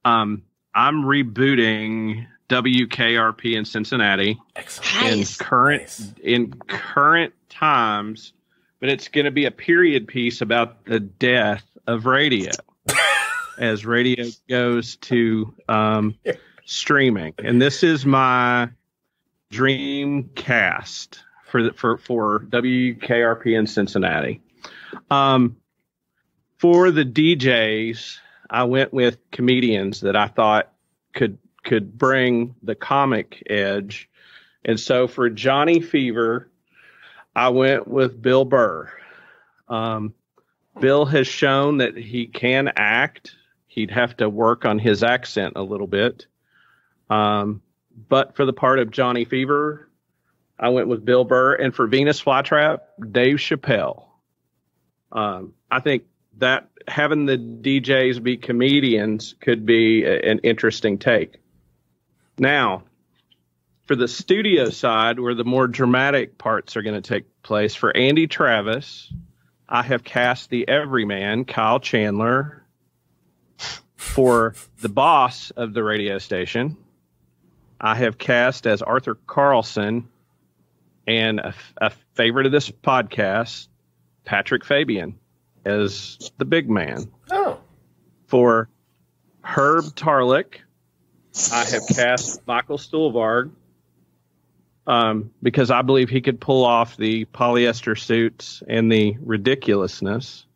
I'm rebooting WKRP in Cincinnati. Excellent. In current times, but it's going to be a period piece about the death of radio as radio goes to streaming. And this is my dream cast for WKRP in Cincinnati. For the DJs, I went with comedians that I thought could bring the comic edge. And so for Johnny Fever, I went with Bill Burr. Bill has shown that he can act. He'd have to work on his accent a little bit. But for the part of Johnny Fever, I went with Bill Burr. And for Venus Flytrap, Dave Chappelle. I think that having the DJs be comedians could be an interesting take. Now, for the studio side, where the more dramatic parts are going to take place, for Andy Travis, I have cast the everyman, Kyle Chandler. For the boss of the radio station, I have cast as Arthur Carlson, and a favorite of this podcast, Patrick Fabian, as the big man. Oh. For Herb Tarlick, I have cast Michael Stuhlbarg because I believe he could pull off the polyester suits and the ridiculousness.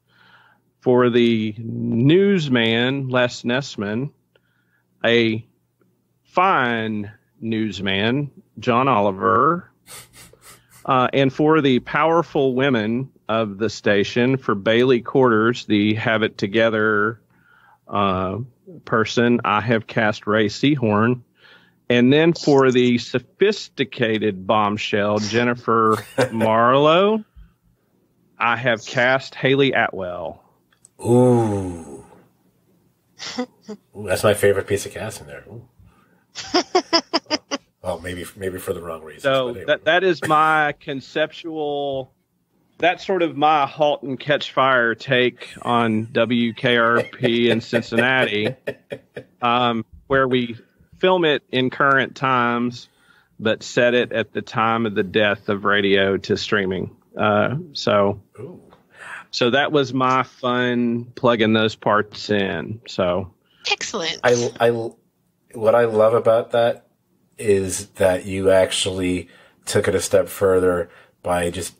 For the newsman, Les Nessman, a fine newsman, John Oliver. And for the powerful women of the station, for Bailey Quarters, the Have It Together person, I have cast Ray Seahorn. And then for the sophisticated bombshell, Jennifer Marlowe, I have cast Haley Atwell. Ooh. Ooh, that's my favorite piece of casting there. Well, maybe for the wrong reasons. So anyway. that is my conceptual. That's sort of my Halt and Catch Fire take on WKRP in Cincinnati, where we film it in current times, but set it at the time of the death of radio to streaming. So that was my fun plugging those parts in. So excellent. What I love about that is that you actually took it a step further by just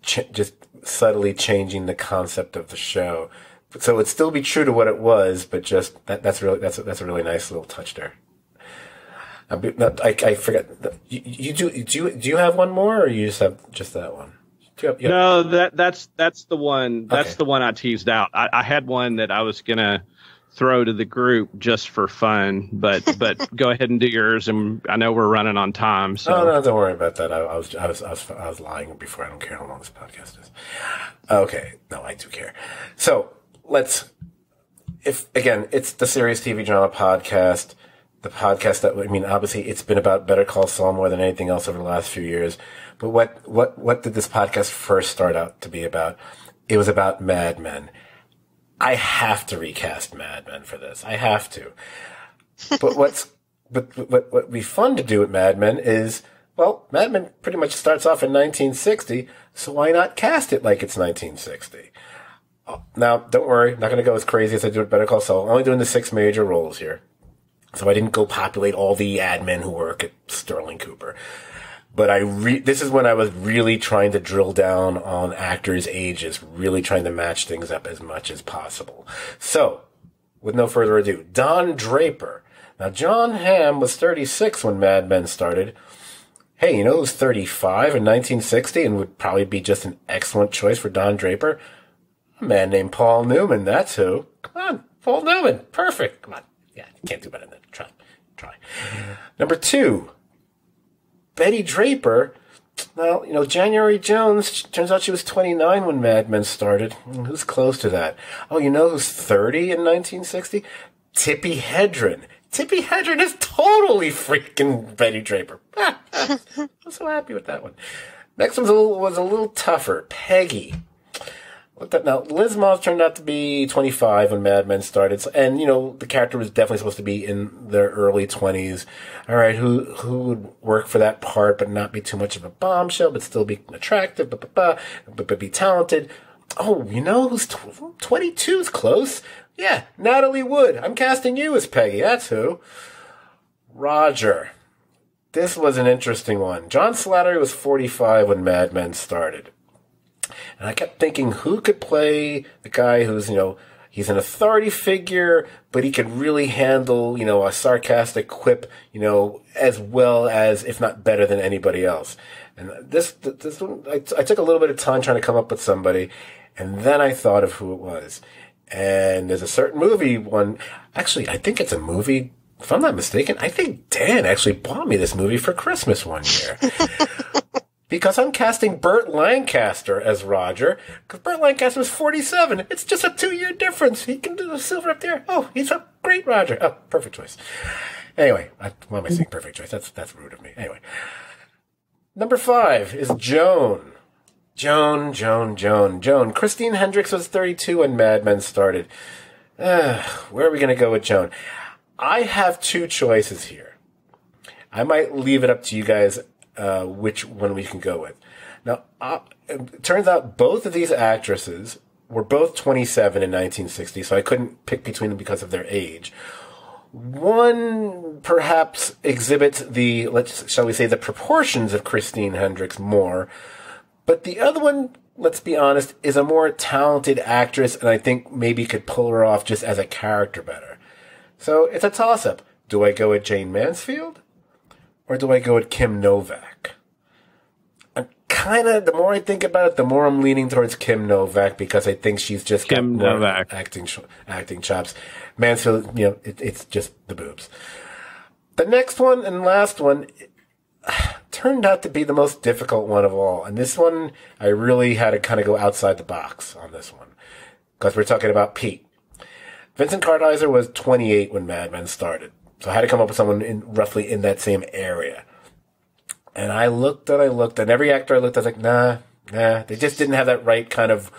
subtly changing the concept of the show. So it'd still be true to what it was, but just that's a really nice little touch there. I forget. Do you have one more, or you just have just that one? No, that's the one. That's Okay. the one I teased out. I had one that I was gonna throw to the group just for fun, but go ahead and do yours. And I know we're running on time. So No, don't worry about that. I was lying before. I don't care how long this podcast is. Okay, no, I do care. So it's the Serious TV Drama Podcast. The podcast that, obviously it's been about Better Call Saul more than anything else over the last few years. But what did this podcast first start out to be about? It was about Mad Men. I have to recast Mad Men for this. I have to. But but what would be fun to do with Mad Men is, well, Mad Men pretty much starts off in 1960, so why not cast it like it's 1960? Now, don't worry, I'm not going to go as crazy as I do with Better Call Saul. I'm only doing the 6 major roles here. So I didn't go populate all the admin who work at Sterling Cooper. But this is when I was really trying to drill down on actors' ages, really trying to match things up as much as possible. So, with no further ado, Don Draper. Now, John Hamm was 36 when Mad Men started. Hey, you know who's 35 in 1960 and would probably be just an excellent choice for Don Draper? A man named Paul Newman, that's who. Come on, Paul Newman, perfect. Come on. Yeah, you can't do better than that. Try. Number 2. Betty Draper, well, January Jones, turns out she was 29 when Mad Men started. Who's close to that? Oh, you know who's 30 in 1960? Tippi Hedren. Tippi Hedren is totally freaking Betty Draper. I'm so happy with that one. Next one was a little tougher. Peggy. Now, Liz Moss turned out to be 25 when Mad Men started, and, the character was definitely supposed to be in their early 20s. All right, who would work for that part but not be too much of a bombshell, but still be attractive, but be talented? Oh, you know who's 22 is close? Yeah, Natalie Wood. I'm casting you as Peggy, that's who. Roger. This was an interesting one. John Slattery was 45 when Mad Men started. And I kept thinking, who could play the guy who's, he's an authority figure, but he could really handle, a sarcastic quip, as well as, if not better than anybody else. And this one, I took a little bit of time trying to come up with somebody, and then I thought of who it was. And there's a certain movie one, actually, I think it's a movie, if I'm not mistaken, I think Dan actually bought me this movie for Christmas one year. Because I'm casting Burt Lancaster as Roger, because Burt Lancaster was 47. It's just a 2-year difference. He can do the silver up there. Oh, he's a great Roger. Oh, perfect choice. Anyway, why am I saying perfect choice? That's rude of me. Anyway. Number 5 is Joan. Joan. Christine Hendricks was 32 when Mad Men started. Where are we going to go with Joan? I have 2 choices here. I might leave it up to you guys which one we can go with. Now, it turns out both of these actresses were both 27 in 1960, so I couldn't pick between them because of their age. One perhaps exhibits shall we say, the proportions of Christine Hendricks more, but the other one, let's be honest, is a more talented actress, and I think maybe could pull her off just as a character better. So it's a toss-up. Do I go with Jane Mansfield? Or do I go with Kim Novak? The more I think about it, the more I'm leaning towards Kim Novak because I think she's just got more acting chops. Mansfield, it's just the boobs. The next one and last one turned out to be the most difficult one of all. And this one, I really had to kind of go outside the box on this one. Because we're talking about Pete. Vincent Kartheiser was 28 when Mad Men started. So I had to come up with someone roughly in that same area. And I looked, and every actor I looked, I was like, nah, they just didn't have that right kind of,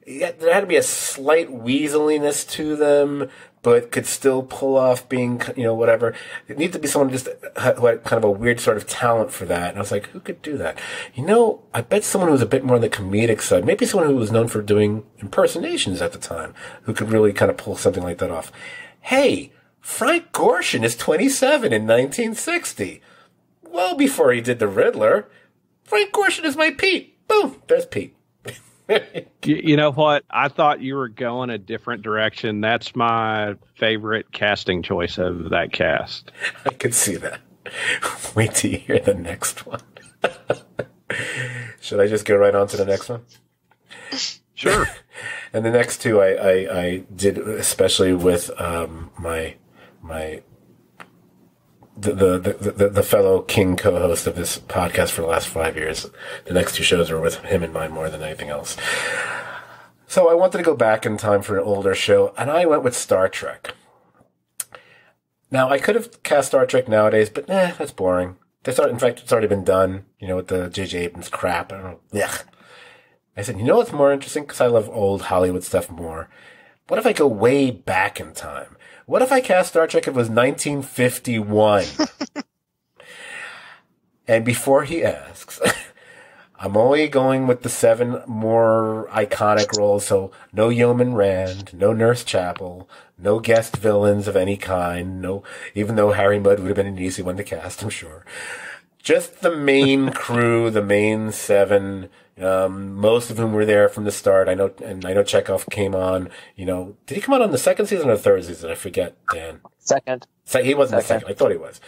there had to be a slight weaseliness to them, but could still pull off being, whatever. It needed to be someone just who had kind of a weird sort of talent for that. And I was like, who could do that? I bet someone who was a bit more on the comedic side, maybe someone who was known for doing impersonations at the time, who could really kind of pull something like that off. Hey, Frank Gorshin is 27 in 1960. Well before he did the Riddler. Frank Gorshin is my Pete. Boom, there's Pete. You know what? I thought you were going a different direction. That's my favorite casting choice of that cast. I could see that. Wait till you hear the next one. Should I just go right on to the next one? Sure. And the next 2 I did especially with the fellow King co-host of this podcast for the last 5 years. The next 2 shows are with him in mind more than anything else. So I wanted to go back in time for an older show, and I went with Star Trek. Now, I could have cast Star Trek nowadays, but that's boring. In fact, it's already been done, with the J.J. Abrams crap. I said, what's more interesting? Because I love old Hollywood stuff more. what if I go way back in time? What if I cast Star Trek if it was 1951? And before he asks, I'm only going with the 7 more iconic roles. So no Yeoman Rand, no Nurse Chapel, no guest villains of any kind. No, even though Harry Mudd would have been an easy one to cast, I'm sure. Just the main crew, the main 7, most of whom were there from the start. I know Chekhov came on, did he come on the second season or the third season? I forget, Dan. Second. So he wasn't the second. I thought he was.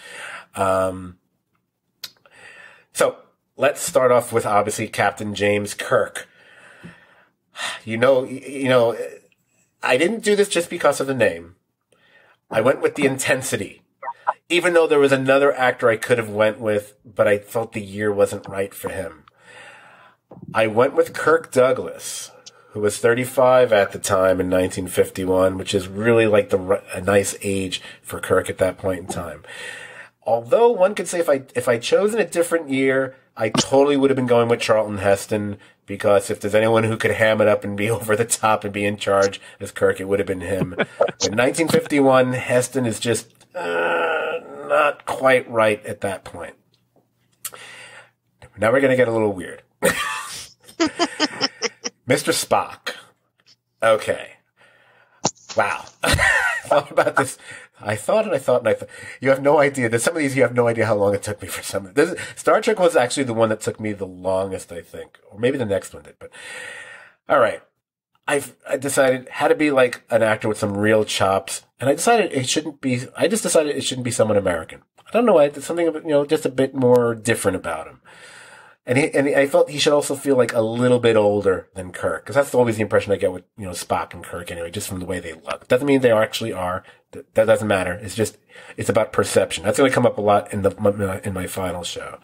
So let's start off with obviously Captain James Kirk. I didn't do this just because of the name. I went with the intensity. Even though there was another actor I could have went with, but I felt the year wasn't right for him. I went with Kirk Douglas, who was 35 at the time in 1951, which is really like a nice age for Kirk at that point in time. Although one could say if I chose in a different year, I totally would have been going with Charlton Heston, because if there's anyone who could ham it up and be over the top and be in charge as Kirk, it would have been him. But 1951, Heston is just not quite right at that point. Now we're going to get a little weird. Mr. Spock. Okay. Wow. Thought about this. I thought. You have no idea. There's some of these you have no idea how long it took me for some. Star Trek was actually the one that took me the longest, I think. Or maybe the next one did. But all right. I decided had to be like an actor with some real chops. And I just decided it shouldn't be someone American. I don't know why. There's something, just a bit more different about him. And I felt he should also feel like a little bit older than Kirk, because that's always the impression I get with, Spock and Kirk anyway, just from the way they look. Doesn't mean they actually are. That doesn't matter. It's about perception. That's going to come up a lot in my final show.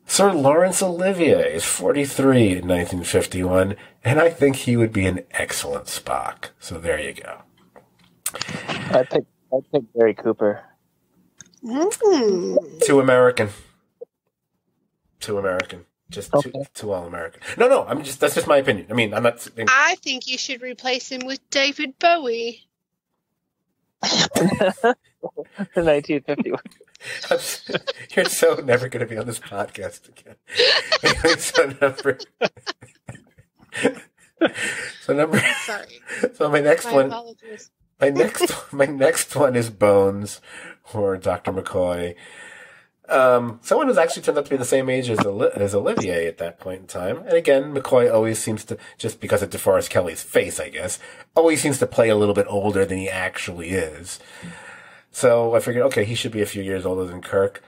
Sir Laurence Olivier is 43 in 1951, and I think he would be an excellent Spock. So there you go. I picked Gary Cooper. Too American. Just too all American. No, that's just my opinion. I mean, I'm not. I think you should replace him with David Bowie. 1951. You're so never going to be on this podcast again. Sorry. So my next one. Apologies. My next one is Bones, or Dr. McCoy. Someone who's actually turned out to be the same age as Olivier at that point in time. And again, McCoy always seems to, just because of DeForest Kelly's face, I guess, always seems to play a little bit older than he actually is. So I figured, okay, he should be a few years older than Kirk.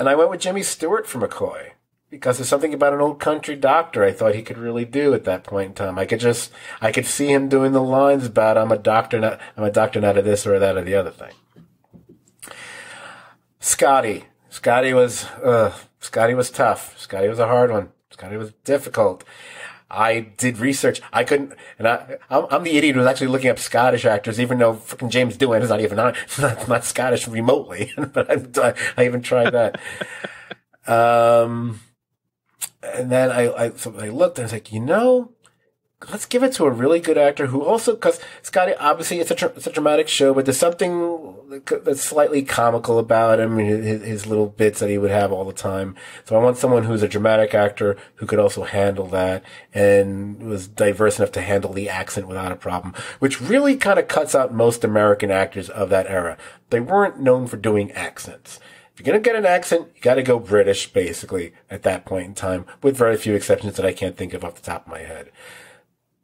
And I went with Jimmy Stewart for McCoy, because there's something about an old country doctor I thought he could really do at that point in time. I could see him doing the lines about, I'm a doctor, not of this or that or the other thing. Scotty was tough. Scotty was a hard one. Scotty was difficult. I did research. I couldn't, and I'm the idiot who was actually looking up Scottish actors, even though frickin' James Doohan is not Scottish remotely. But I even tried that. And then I looked and I was like, let's give it to a really good actor who also, because Scotty, obviously it's a dramatic show, but there's something that's slightly comical about him, his little bits that he would have all the time. So I want someone who's a dramatic actor who could also handle that and was diverse enough to handle the accent without a problem, which really kind of cuts out most American actors of that era. They weren't known for doing accents. If you're going to get an accent, you got to go British, basically, at that point in time, with very few exceptions that I can't think of off the top of my head.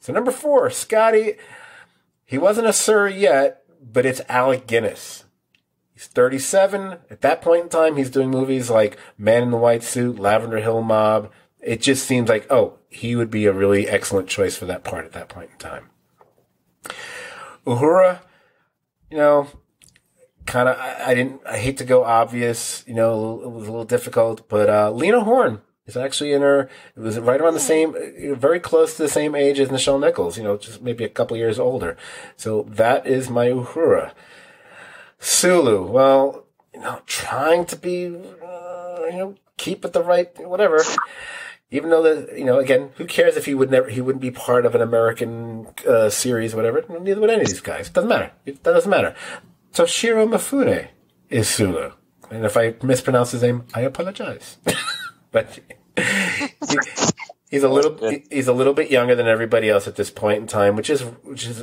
So number 4, Scotty, he wasn't a sir yet, but it's Alec Guinness. He's 37. At that point in time, he's doing movies like Man in the White Suit, Lavender Hill Mob. It just seems like, he would be a really excellent choice for that part at that point in time. Uhura, kind of, I hate to go obvious, it was a little difficult, but Lena Horne. It's actually it was right around the same, very close to the same age as Nichelle Nichols, just maybe a couple years older. So that is my Uhura. Sulu, well, trying to be, keep it the right, whatever. Even though again, who cares if he wouldn't be part of an American series, whatever. Neither would any of these guys. Doesn't matter. That doesn't matter. Toshiro Mifune is Sulu, and if I mispronounce his name, I apologize. But he's a little bit younger than everybody else at this point in time, which is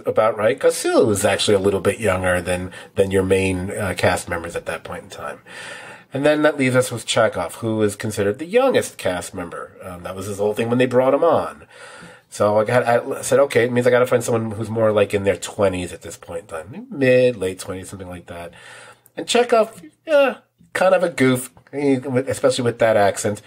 about right, because Sulu is actually a little bit younger than your main cast members at that point in time. And then that leaves us with Chekhov, who is considered the youngest cast member. That was his whole thing when they brought him on. So I said, okay, it means I got to find someone who's more like in their 20s at this point in time, late 20s, something like that. And Chekhov, yeah, kind of a goof, especially with that accent.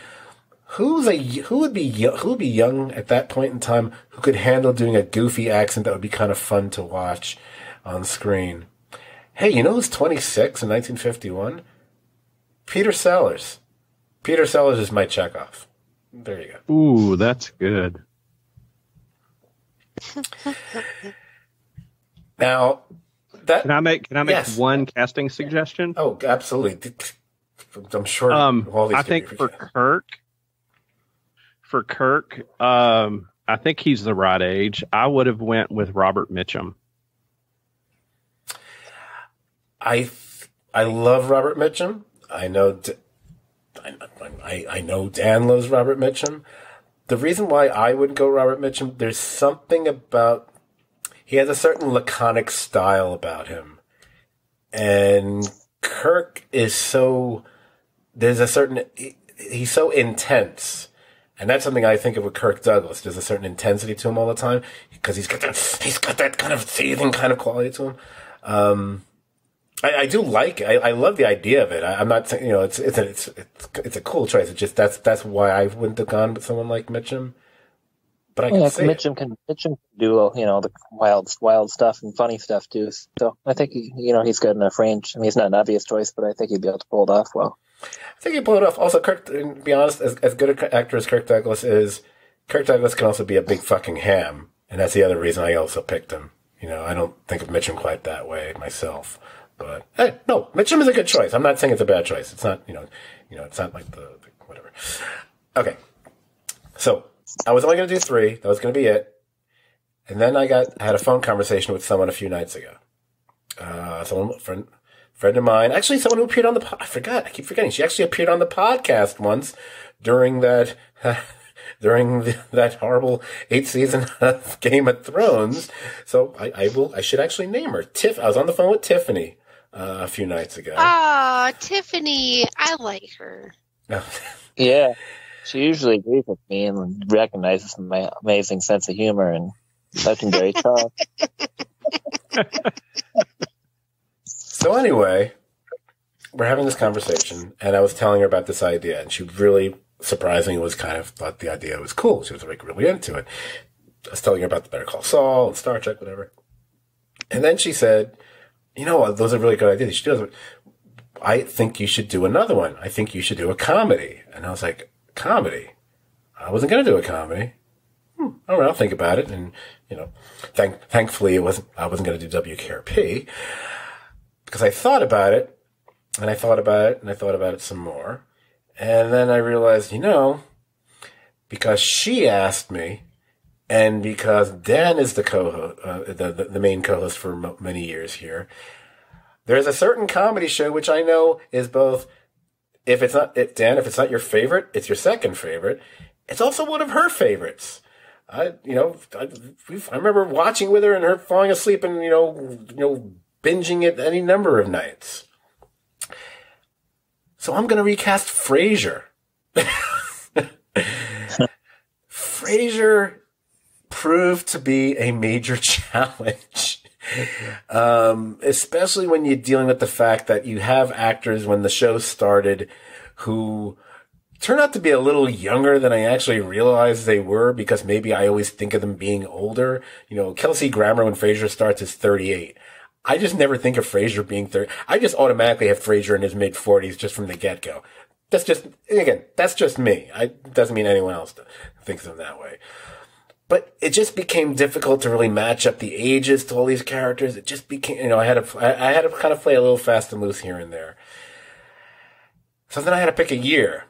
Who would be young at that point in time who could handle doing a goofy accent that would be kind of fun to watch on screen? Hey, you know who's 26 in 1951? Peter Sellers. Peter Sellers is my Chekhov. There you go. Ooh, that's good. Now, can I make yes. one casting suggestion? Oh, absolutely. I'm sure. I think for Kirk, I think he's the right age. I would have went with Robert Mitchum. I love Robert Mitchum. I know Dan loves Robert Mitchum. The reason why I wouldn't go Robert Mitchum, there's something about, he has a certain laconic style about him. And Kirk is so, he's so intense. And that's something I think of with Kirk Douglas. There's a certain intensity to him all the time because he's got that kind of seething kind of quality to him. I do like it. I love the idea of it. I'm not saying, it's a cool choice. It's just, that's why I wouldn't have gone with someone like Mitchum. But I can see Mitchum can do, the wild stuff and funny stuff too. So I think, he's got enough range. I mean, he's not an obvious choice, but I think he'd be able to pull it off well. I think he'd pull it off. Also, Kirk, to be honest, as good an actor as Kirk Douglas is, Kirk Douglas can also be a big fucking ham. And that's the other reason I also picked him. I don't think of Mitchum quite that way myself. But hey, no, Mitchum is a good choice. I'm not saying it's a bad choice. It's not, it's not like the whatever. Okay, so I was only going to do 3. That was going to be it. And then I had a phone conversation with someone a few nights ago. Friend of mine, actually someone who appeared on I keep forgetting. She actually appeared on the podcast once during that. That horrible 8th season of Game of Thrones. So I should actually name her. I was on the phone with Tiffany a few nights ago. Ah, Tiffany. I like her. Yeah. She usually agrees with me and recognizes my amazing sense of humor and legendary charm. So anyway, we're having this conversation, and I was telling her about this idea, and she really surprisingly thought the idea was cool. She was like really into it. I was telling her about the Better Call Saul and Star Trek, whatever. And then she said, those are really good ideas. She does. I think you should do another one. I think you should do a comedy. And I was like, comedy? I wasn't going to do a comedy. All right, I'll think about it. And, thankfully I wasn't going to do WKRP because I thought about it and I thought about it and I thought about it some more. And then I realized, because she asked me, and because Dan is the co-host, the main co-host for many years here, there's a certain comedy show which I know is both. If it's not your favorite, it's your second favorite. It's also one of her favorites. I remember watching with her and her falling asleep and binging it any number of nights. So I'm going to recast Frasier. Frasier proved to be a major challenge, especially when you're dealing with the fact that you have actors when the show started who turn out to be a little younger than I actually realized they were, because maybe I always think of them being older. Kelsey Grammer when Frasier starts is 38. I just never think of Frasier being 30. I just automatically have Frasier in his mid-40s just from the get-go. That's just me. It doesn't mean anyone else thinks of him that way. But it just became difficult to really match up the ages to all these characters. It just became, I had to kind of play a little fast and loose here and there. So then I had to pick a year.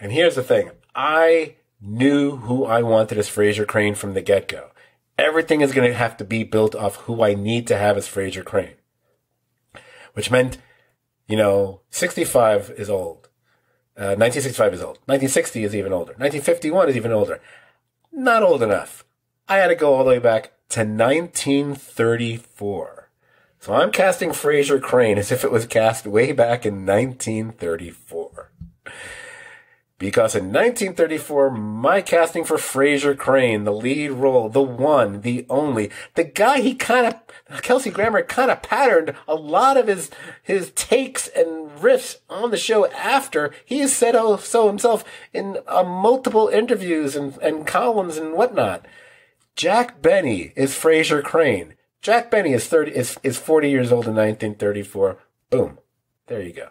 And here's the thing. I knew who I wanted as Frasier Crane from the get-go. Everything is going to have to be built off who I need to have as Frasier Crane. Which meant, 65 is old. 1965 is old. 1960 is even older. 1951 is even older. Not old enough. I had to go all the way back to 1934. So I'm casting Frasier Crane as if it was cast way back in 1934. Because in 1934, my casting for Frasier Crane, the lead role, the one, the only, the guy Kelsey Grammer kind of patterned a lot of his takes and riffs on the show after. He has said so himself in multiple interviews and columns and whatnot. Jack Benny is Frasier Crane. Jack Benny is 40 years old in 1934. Boom. There you go.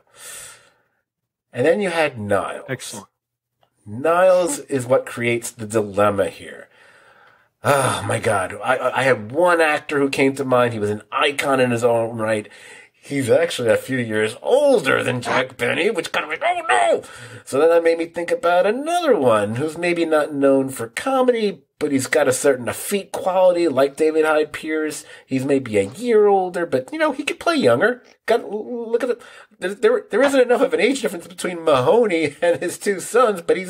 And then you had Niles. Excellent. Niles is what creates the dilemma here. Oh, my God. I had one actor who came to mind. He was an icon in his own right. He's actually a few years older than Jack Benny, which kind of like, oh, no! So then that made me think about another one who's maybe not known for comedy, but he's got a certain effete quality like David Hyde Pierce. He's maybe a year older, but, he could play younger. Look at it. There isn't enough of an age difference between Mahoney and his two sons, but he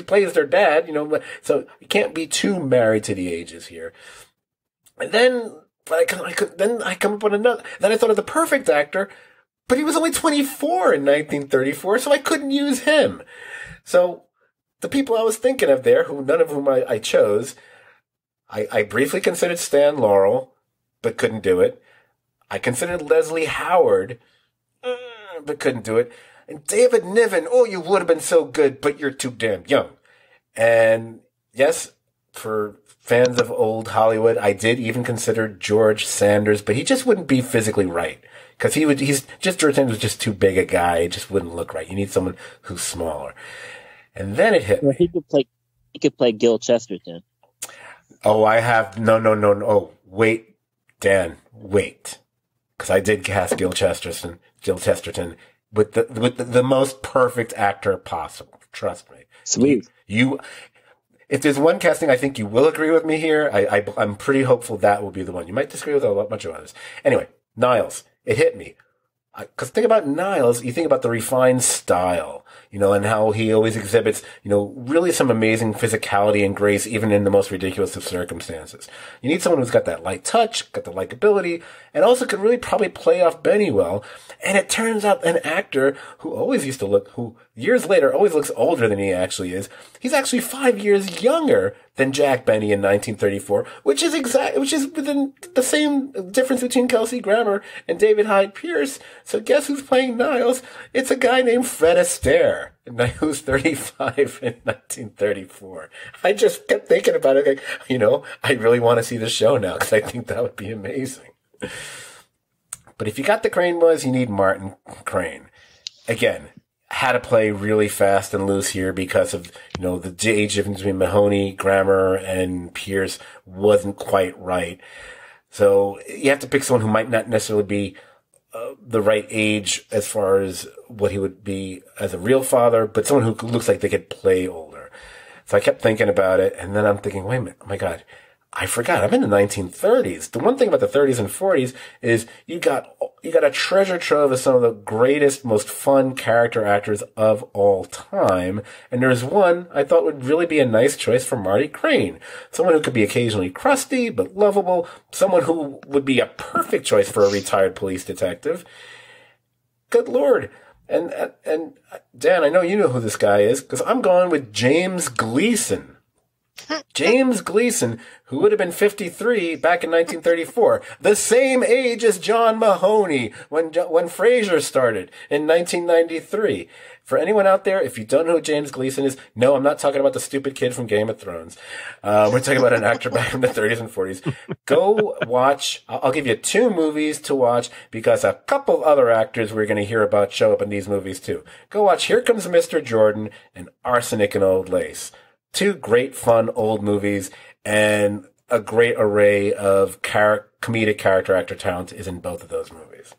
plays their dad, so you can't be too married to the ages here. And then I come up with another. Then I thought of the perfect actor, but he was only 24 in 1934, so I couldn't use him. So the people I was thinking of there, none of whom I chose, I briefly considered Stan Laurel, but couldn't do it. I considered Leslie Howard, but couldn't do it. And David Niven, you would have been so good, but you're too damn young. And yes, for fans of old Hollywood, I did even consider George Sanders, but he just wouldn't be physically Right. Because George Sanders was just too big a guy. It just wouldn't look right. You need someone who's smaller. And then it hit me. He could play Gil Chesterton. Oh, I have, no. Oh, wait, Dan, wait. Because I did cast Gil Chesterton with the most perfect actor possible. Trust me. Sweet. If there's one casting I think you will agree with me here, I'm pretty hopeful that will be the one. You might disagree with a bunch of others. Anyway, Niles, it hit me. Because think about Niles, you think about the refined style, and how he always exhibits, really some amazing physicality and grace, even in the most ridiculous of circumstances. You need someone who's got that light touch, got the likability, and also could really probably play off Benny well. And it turns out an actor who years later always looks older than he actually is. He's actually 5 years younger than Jack Benny in 1934, which is within the same difference between Kelsey Grammer and David Hyde Pierce. So guess who's playing Niles? It's a guy named Fred Astaire, who's 35 in 1934. I just kept thinking about it, like, I really want to see the show now because I think that would be amazing. But if you got the Crane Boys, you need Martin Crane. Again, had to play really fast and loose here because of, the age difference between Mahoney, Grammer, and Pierce wasn't quite right. So you have to pick someone who might not necessarily be the right age as far as what he would be as a real father, but someone who looks like they could play older. So I kept thinking about it, and then I'm thinking, wait a minute, oh my God, I forgot. I'm in the 1930s. The one thing about the 30s and 40s is you got a treasure trove of some of the greatest, most fun character actors of all time. And there's one I thought would really be a nice choice for Marty Crane. Someone who could be occasionally crusty, but lovable. Someone who would be a perfect choice for a retired police detective. Good Lord. And Dan, I know you know who this guy is, because I'm going with James Gleason. James Gleason, who would have been 53 back in 1934, the same age as John Mahoney when Frasier started in 1993. For anyone out there, if you don't know who James Gleason is, no, I'm not talking about the stupid kid from Game of Thrones. We're talking about an actor back in the 30s and 40s. Go watch. I'll give you 2 movies to watch because a couple other actors we're going to hear about show up in these movies too. Go watch Here Comes Mr. Jordan and Arsenic and Old Lace. 2 great, fun, old movies, and a great array of comedic character actor talent is in both of those movies.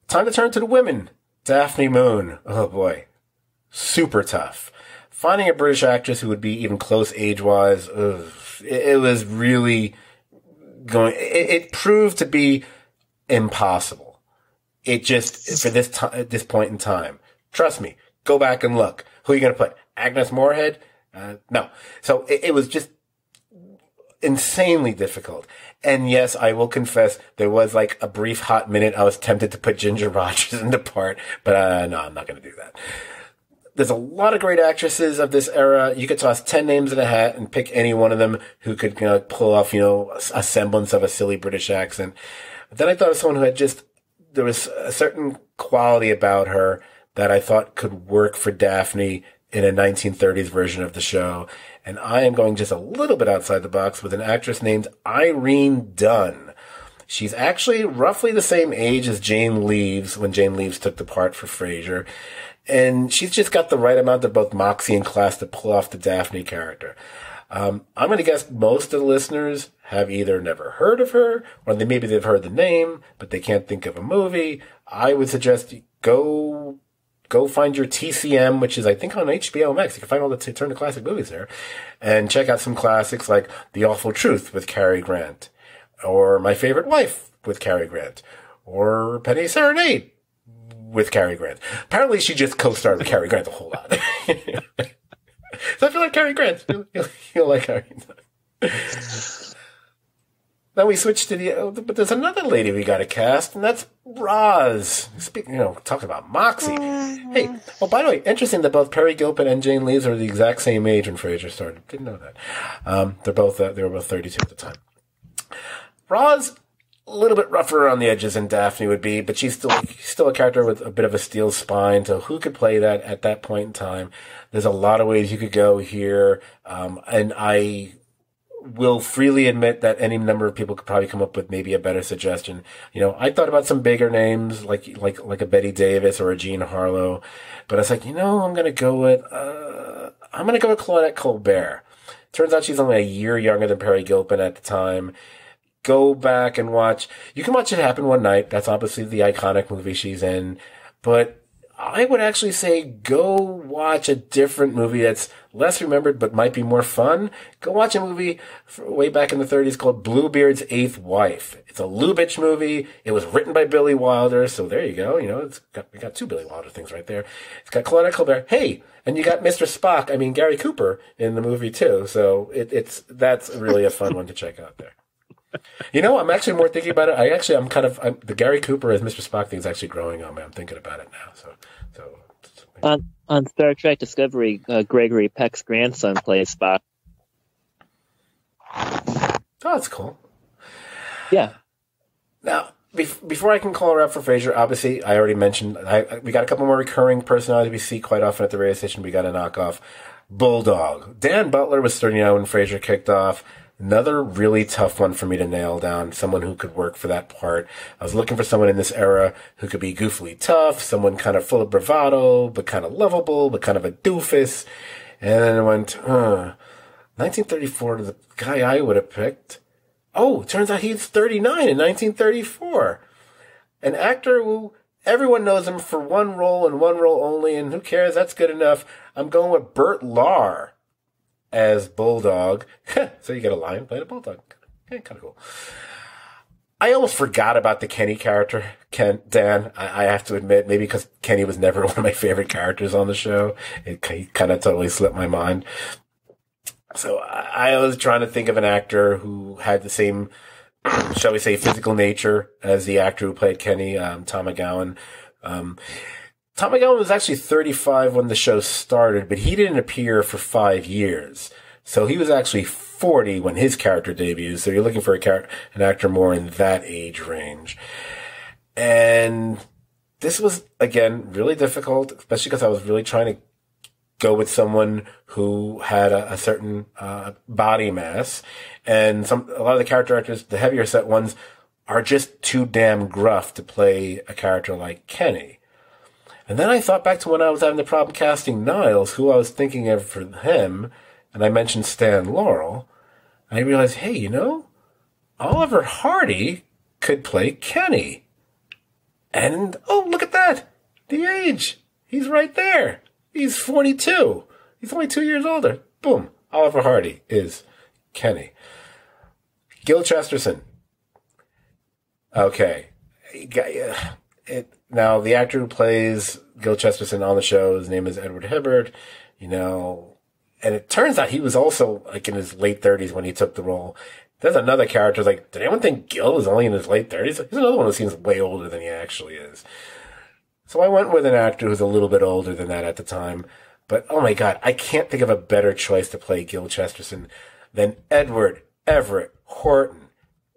Time to turn to the women. Daphne Moon. Oh, boy. Super tough. finding a British actress who would be even close age-wise, it was really it proved to be impossible. It just, for at this point in time, trust me, go back and look. Who are you going to put? Agnes Moorehead? No. So it was just insanely difficult. And yes, I will confess, there was like a brief hot minute I was tempted to put Ginger Rogers in the part, but no, I'm not going to do that. There's a lot of great actresses of this era. You could toss 10 names in a hat and pick any one of them who could pull off, a semblance of a silly British accent. But then I thought of someone who had there was a certain quality about her that I thought could work for Daphne in a 1930s version of the show. And I am going just a little bit outside the box with an actress named Irene Dunne. She's actually roughly the same age as Jane Leeves when Jane Leeves took the part for Frasier. And she's just got the right amount of both moxie and class to pull off the Daphne character. I'm going to guess most of the listeners have either never heard of her or maybe they've heard the name, but they can't think of a movie. I would suggest you go find your TCM, which is, I think, on HBO Max. You can find all the Turn to Classic movies there. And check out some classics like The Awful Truth with Cary Grant. Or My Favorite Wife with Cary Grant. Or Penny Serenade with Cary Grant. Apparently she just co-starred with Cary Grant a whole lot. So I feel like Cary Grant. You'll like Cary Grant. Then we switch to but there's another lady we got to cast, and that's Roz. Speaking, talking about moxie. Hey, by the way, interesting that both Perry Gilpin and Jane Leeves are the exact same age when Frasier started. Didn't know that. They were both 32 at the time. Roz, a little bit rougher on the edges than Daphne would be, but she's still a character with a bit of a steel spine. So who could play that at that point in time? There's a lot of ways you could go here, and I will freely admit that any number of people could probably come up with maybe a better suggestion. I thought about some bigger names like a Betty Davis or a Jean Harlow, but I was like, I'm going to go with Claudette Colbert. Turns out she's only a year younger than Perry Gilpin at the time. Go back and watch. You can watch It Happen One Night. That's obviously the iconic movie she's in, but I would actually say go watch a different movie that's less remembered but might be more fun. Go watch a movie way back in the 30s called Bluebeard's Eighth Wife. It's a Lubitsch movie. It was written by Billy Wilder, so there you go. We got two Billy Wilder things right there. It's got Claudette Colbert. Hey, and you got Mr. Spock, Gary Cooper in the movie too. So that's really a fun one to check out there. I'm actually more thinking about it. The Gary Cooper as Mr. Spock thing is actually growing on me. I'm thinking about it now. So. On Star Trek Discovery, Gregory Peck's grandson plays Spock. Oh, that's cool. Yeah. Now, before I can call her up for Frasier, obviously, I already mentioned, we got a couple more recurring personalities we see quite often at the radio station. We got to knock off Bulldog. Dan Butler was 39 when Frasier kicked off. Another really tough one for me to nail down, someone who could work for that part. I was looking for someone in this era who could be goofily tough, someone kind of full of bravado, but kind of lovable, but kind of a doofus. And then I went, 1934 to the guy I would have picked. Oh, it turns out he's 39 in 1934. An actor who everyone knows him for one role and one role only, and who cares? That's good enough. I'm going with Burt Lahr as Bulldog. So you get a lion playing a bulldog. Kind of cool. I almost forgot about the Kenny character, Dan. I have to admit, maybe because Kenny was never one of my favorite characters on the show. He kind of totally slipped my mind. So I was trying to think of an actor who had the same, shall we say, physical nature as the actor who played Kenny, Tom McGowan. Tom McGowan was actually 35 when the show started, but he didn't appear for 5 years. So he was actually 40 when his character debuted. So you're looking for an actor more in that age range. And this was, again, really difficult, especially because I was really trying to go with someone who had a certain body mass. And a lot of the character actors, the heavier set ones, are just too damn gruff to play a character like Kenny. And then I thought back to when I was having the problem casting Niles, who I was thinking of for him, and I mentioned Stan Laurel. And I realized, hey, Oliver Hardy could play Kenny. And, oh, look at that. The age. He's right there. He's 42. He's only 2 years older. Boom. Oliver Hardy is Kenny. Gil Chesterton. Okay. Now, the actor who plays Gil Chesterton on the show, his name is Edward Hibbert, and it turns out he was also like in his late 30s when he took the role. There's another character like, did anyone think Gil was only in his late 30s? He's another one who seems way older than he actually is. So I went with an actor who's a little bit older than that at the time. But, oh my God, I can't think of a better choice to play Gil Chesterton than Edward Everett Horton.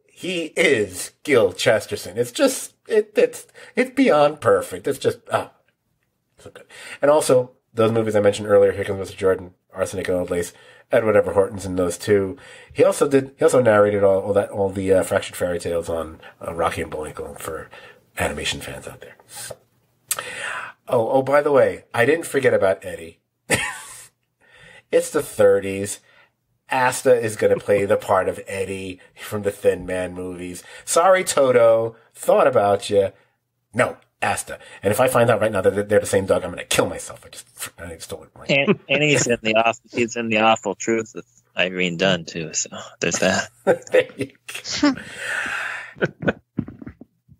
He is Gil Chesterton. It's just, it's beyond perfect. It's just, so good. And also, those movies I mentioned earlier, Here Comes Mr. Jordan, Arsenic and Old Lace, Edward Everett Horton's in those too. He also narrated all the Fractured Fairy Tales on Rocky and Bullwinkle for animation fans out there. Oh, by the way, I didn't forget about Eddie. It's the 30s. Asta is going to play the part of Eddie from the Thin Man movies. Sorry, Toto. Thought about you. No, Asta. And if I find out right now that they're the same dog, I'm going to kill myself. I stole it. And he's in the Awful Truth with Irene Dunn too. So there's that. There you go.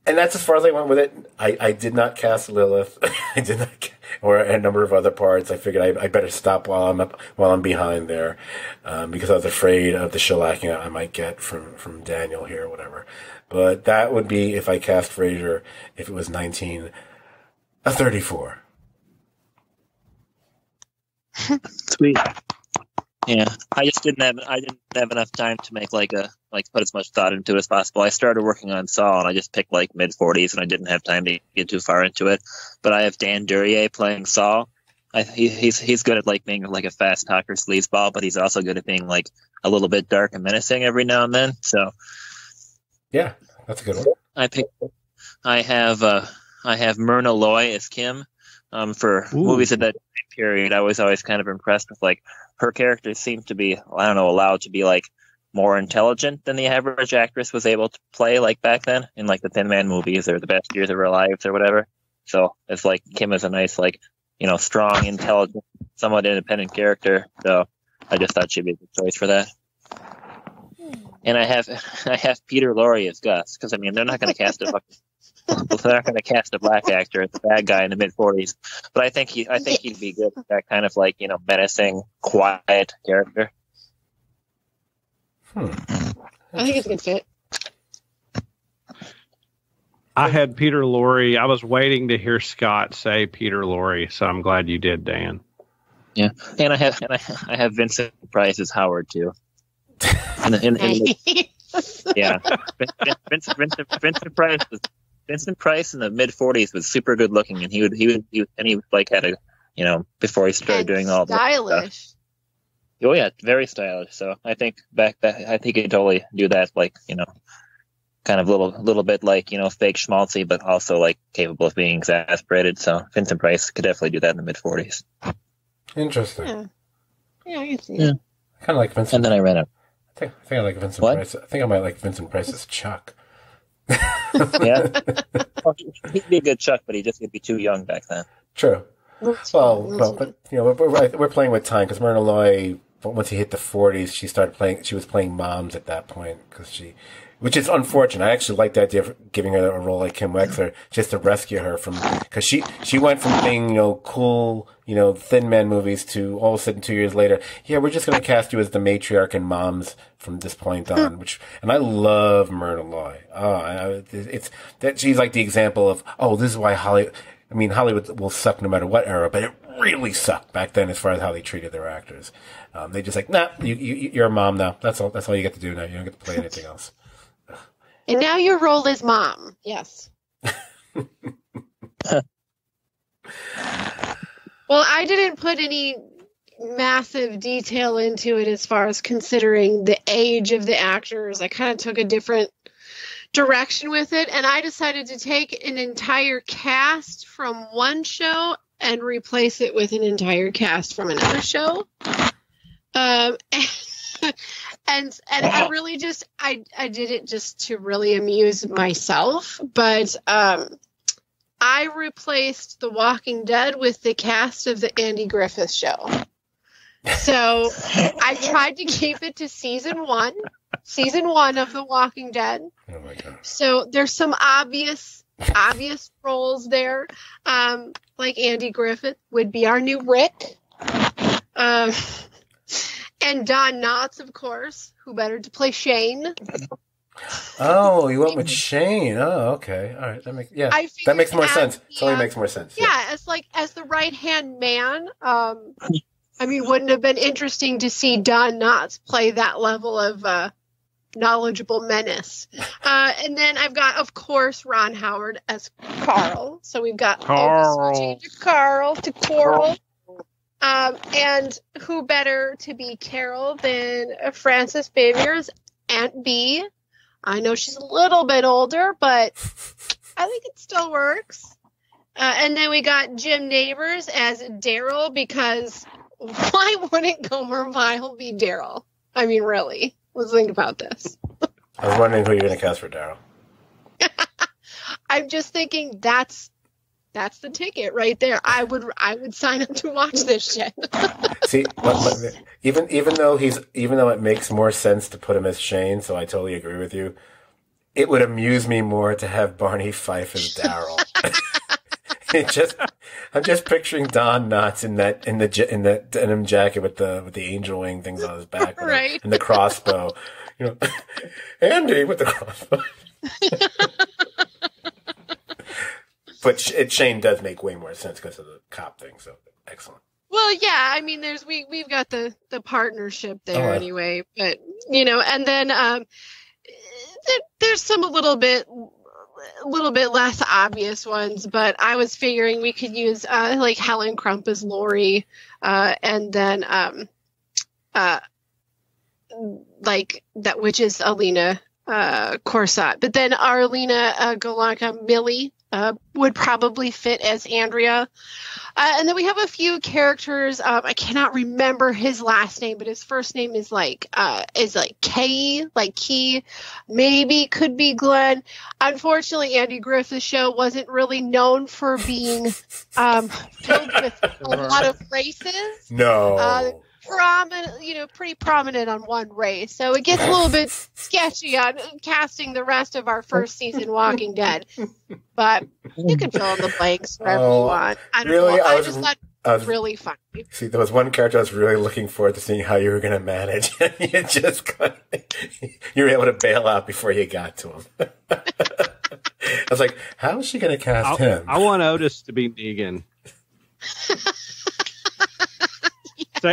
And that's as far as I went with it. I did not cast Lilith. I did not, or a number of other parts. I figured I better stop while I'm behind there, because I was afraid of the shellacking I might get from Daniel here or whatever. But that would be if I cast Frasier if it was 1934. Sweet. Yeah, I just didn't have enough time to make put as much thought into it as possible. I started working on Saw and I just picked mid-40s and I didn't have time to get too far into it. But I have Dan Duryea playing Saw. He's good at being a fast talker sleazeball, but he's also good at being a little bit dark and menacing every now and then. So yeah, that's a good one. I have Myrna Loy as Kim. For movies of that period, I was always kind of impressed with her characters seemed to be, allowed to be more intelligent than the average actress was able to play back then in the Thin Man movies or the best years of her lives or whatever. So it's Kim is a nice strong, intelligent, somewhat independent character. So I just thought she'd be a good choice for that. And I have Peter Lorre as Gus because they're not going to cast a they're not going to cast a black actor as the bad guy in the mid-40s. But I think he'd be good at that kind of menacing, quiet character. I think it's a good fit. I had Peter Lorre. I was waiting to hear Scott say Peter Lorre, so I'm glad you did, Dan. Yeah, and I have Vincent Price as Howard too. Yeah, Vincent Price was. Vincent Price in the mid-40s was super good looking, and he had a before he started doing all the stylish. Oh yeah, very stylish. So I think I think he'd totally do that, kind of little bit fake schmaltzy, but also capable of being exasperated. So Vincent Price could definitely do that in the mid-40s. Interesting. Yeah, I can see it. I kind of like Vincent. And then I ran out. I think I like Vincent Price. I think I might like Vincent Price as Chuck. Yeah, well, he'd be a good Chuck, but he'd be too young back then. True. Well, but we're playing with time because Myrna Loy, once he hit the 40s, she was playing moms at that point which is unfortunate. I actually like the idea of giving her a role like Kim Wexler just to rescue her because she went from being cool Thin Man movies to all of a sudden 2 years later, we're just going to cast you as the matriarch in Moms from this point on. And I love Myrna Loy. It's that she's the example of this is why Hollywood will suck no matter what era, but it really sucked back then as far as how they treated their actors. They just nah, you're a mom now. That's all you get to do now. You don't get to play anything else. And now your role is mom. Yes. Well, I didn't put any massive detail into it as far as considering the age of the actors. I kind of took a different direction with it, and I decided to take an entire cast from one show and replace it with an entire cast from another show. And I really I did it just to really amuse myself, but I replaced The Walking Dead with the cast of the Andy Griffith Show. So I tried to keep it to season one of The Walking Dead. Oh my god! So there's some obvious roles there, like Andy Griffith would be our new Rick, and Don Knotts, of course. Who better to play Shane? Oh, you went with Shane. Oh, okay. All right. That makes more sense. It totally makes more sense. Yeah, as the right hand man. Wouldn't it have been interesting to see Don Knotts play that level of knowledgeable menace? And then I've got, of course, Ron Howard as Carl. So we've got Carl to Coral. And who better to be Carol than Frances Xavier's Aunt Bee? I know she's a little bit older, but I think it still works. And then we got Jim Neighbors as Daryl, because why wouldn't Gomer Pyle be Daryl? I mean, really. Let's think about this. I was wondering who you're going to cast for Daryl. I'm just thinking that's the ticket right there. I would sign up to watch this shit. See, even though it makes more sense to put him as Shane, so I totally agree with you. It would amuse me more to have Barney Fife as Daryl. I'm just picturing Don Knotts in the denim jacket with the angel wing things on his back, right? And the crossbow. Andy with the crossbow. But Shane does make way more sense because of the cop thing. So excellent. Well, yeah, we've got the partnership there anyway, but and then there's some a little bit less obvious ones, but I was figuring we could use like Helen Crump as Lori, and then like that, which is Alina Corsat, but then Arlena Golanka Millie would probably fit as Andrea. And then we have a few characters. I cannot remember his last name, but his first name is like Kay, like Key. Maybe could be Glenn. Unfortunately, Andy Griffith's show wasn't really known for being filled with a lot of races. No. Pretty prominent on one race. So it gets a little bit sketchy on casting the rest of our first season Walking Dead. But you can fill in the blanks wherever you want. I don't know. I just thought it was really funny. See, there was one character I was really looking forward to seeing how you were going to manage. You were able to bail out before you got to him. I was like, how is she going to cast him? I want Otis to be Negan.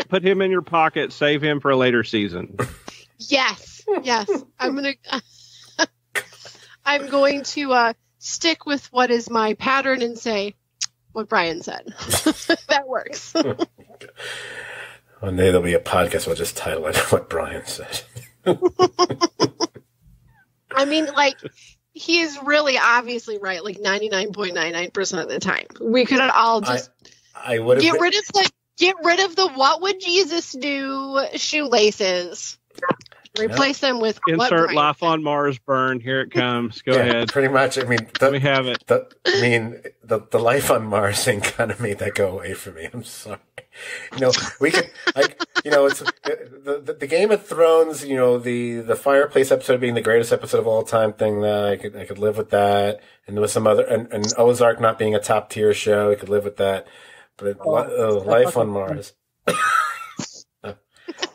Put him in your pocket. Save him for a later season. Yes. I'm going to stick with what is my pattern and say what Brian said. That works. One day there'll be a podcast. We'll just title it "What Brian Said." He is really obviously right. Like 99.99% of the time, we could all just Get rid of the "what would Jesus do" shoelaces. Replace them with insert "Life on Mars" burn. Here it comes. Go ahead. Pretty much. Let me have it. The Life on Mars thing kind of made that go away for me. I'm sorry. We could it's the Game of Thrones. The fireplace episode being the greatest episode of all time thing. That I could live with that. And there was some other and Ozark not being a top tier show. I could live with that. But Life on Mars,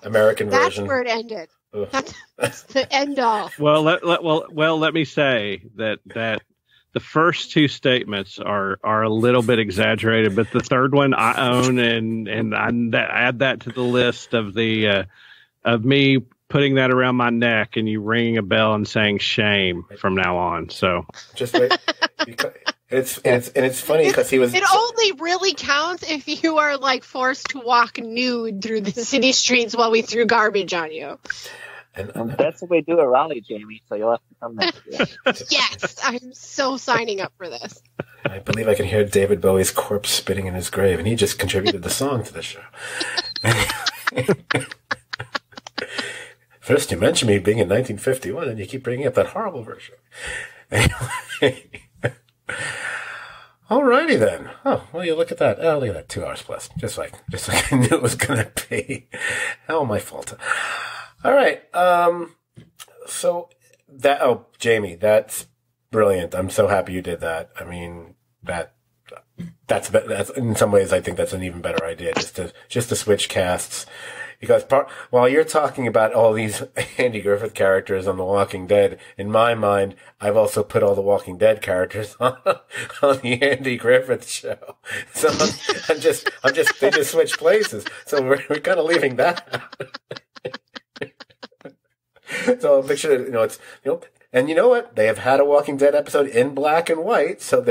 American version. That's where it ended. That's the end all. Well, let me say that the first two statements are a little bit exaggerated, but the third one I own, and I add that to the list of the of me putting that around my neck and you ringing a bell and saying shame from now on. So just wait. It's funny because he was. It only really counts if you are forced to walk nude through the city streets while we threw garbage on you. And that's what we do at Raleigh, Jamie. So you'll have to come next year. Yes, I'm so signing up for this. I believe I can hear David Bowie's corpse spitting in his grave, and he just contributed the song to the show. First, you mentioned me being in 1951, and you keep bringing up that horrible version. Anyway. Alrighty then. Oh, well, you look at that. Oh, look at that. 2 hours plus. Just like I knew it was going to be. Hell, my fault. All right. So Jamie, that's brilliant. I'm so happy you did that. I mean, that's in some ways, I think that's an even better idea, just to switch casts. Because while you're talking about all these Andy Griffith characters on The Walking Dead, in my mind, I've also put all the Walking Dead characters on the Andy Griffith show. So they just switch places. So we're kind of leaving that out. So I'm picturing, and you know what? They have had a Walking Dead episode in black and white, so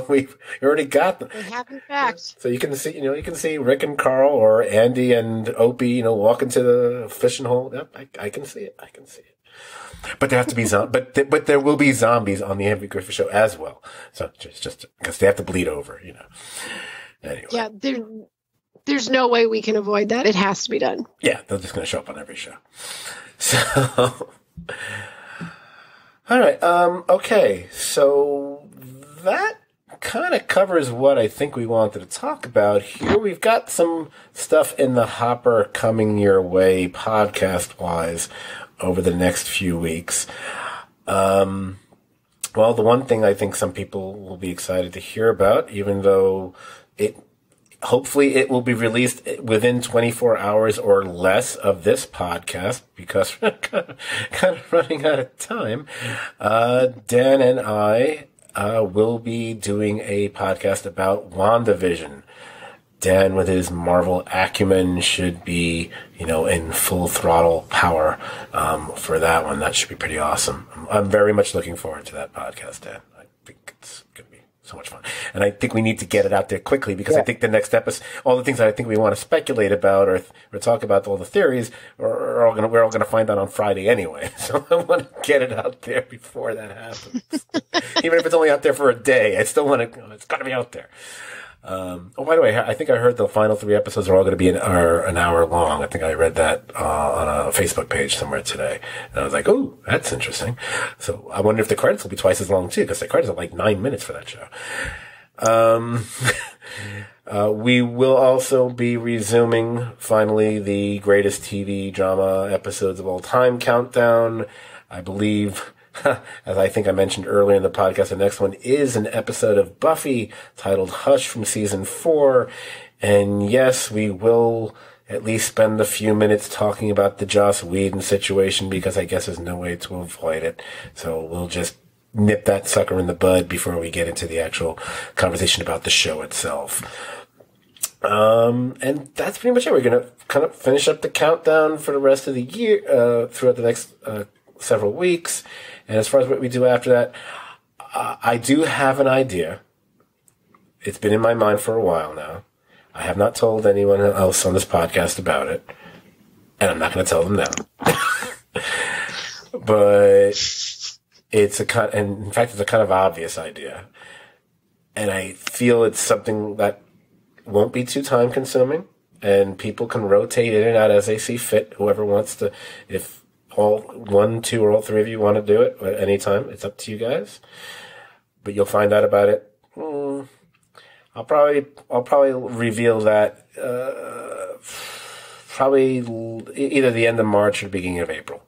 we've already got them. They have, in fact. So you can see Rick and Carl or Andy and Opie, walking to the fishing hole. Yep, I can see it. But there have to be but there will be zombies on the Andy Griffith show as well. So just because they have to bleed over, Anyway. Yeah, there's no way we can avoid that. It has to be done. Yeah, they're just going to show up on every show. So. All right. Okay. So that kind of covers what I think we wanted to talk about here. We've got some stuff in the hopper coming your way podcast wise over the next few weeks. Well, the one thing I think some people will be excited to hear about, even though hopefully it will be released within 24 hours or less of this podcast because we're kind of running out of time. Dan and I will be doing a podcast about WandaVision. Dan, with his Marvel acumen, should be, in full throttle power for that one. That should be pretty awesome. I'm very much looking forward to that podcast, Dan. I think it's going to be so much fun. And I think we need to get it out there quickly because I think the next episode, all the things that I think we want to speculate about or talk about, all the theories, we're all going to find out on Friday anyway. So I want to get it out there before that happens. Even if it's only out there for a day, I still want to, it's got to be out there. By the way, I think I heard the final 3 episodes are all going to be an hour long. I think I read that on a Facebook page somewhere today. And I was like, oh, that's interesting. So I wonder if the credits will be twice as long too, because the credits are like 9 minutes for that show. We will also be resuming finally the greatest TV drama episodes of all time countdown. I believe, as I think I mentioned earlier in the podcast, the next one is an episode of Buffy titled Hush from season 4. And yes, we will at least spend a few minutes talking about the Joss Whedon situation because I guess there's no way to avoid it. So we'll just nip that sucker in the bud before we get into the actual conversation about the show itself. And that's pretty much it. We're going to kind of finish up the countdown for the rest of the year, throughout the next, several weeks. And as far as what we do after that, I do have an idea. It's been in my mind for a while now. I have not told anyone else on this podcast about it. And I'm not going to tell them now. But it's and in fact, it's a kind of obvious idea. And I feel it's something that won't be too time consuming. And people can rotate in and out as they see fit. Whoever wants to, if all 1, 2, or all 3 of you want to do it at any time, it's up to you guys. But you'll find out about it. I'll probably reveal that probably either the end of March or the beginning of April.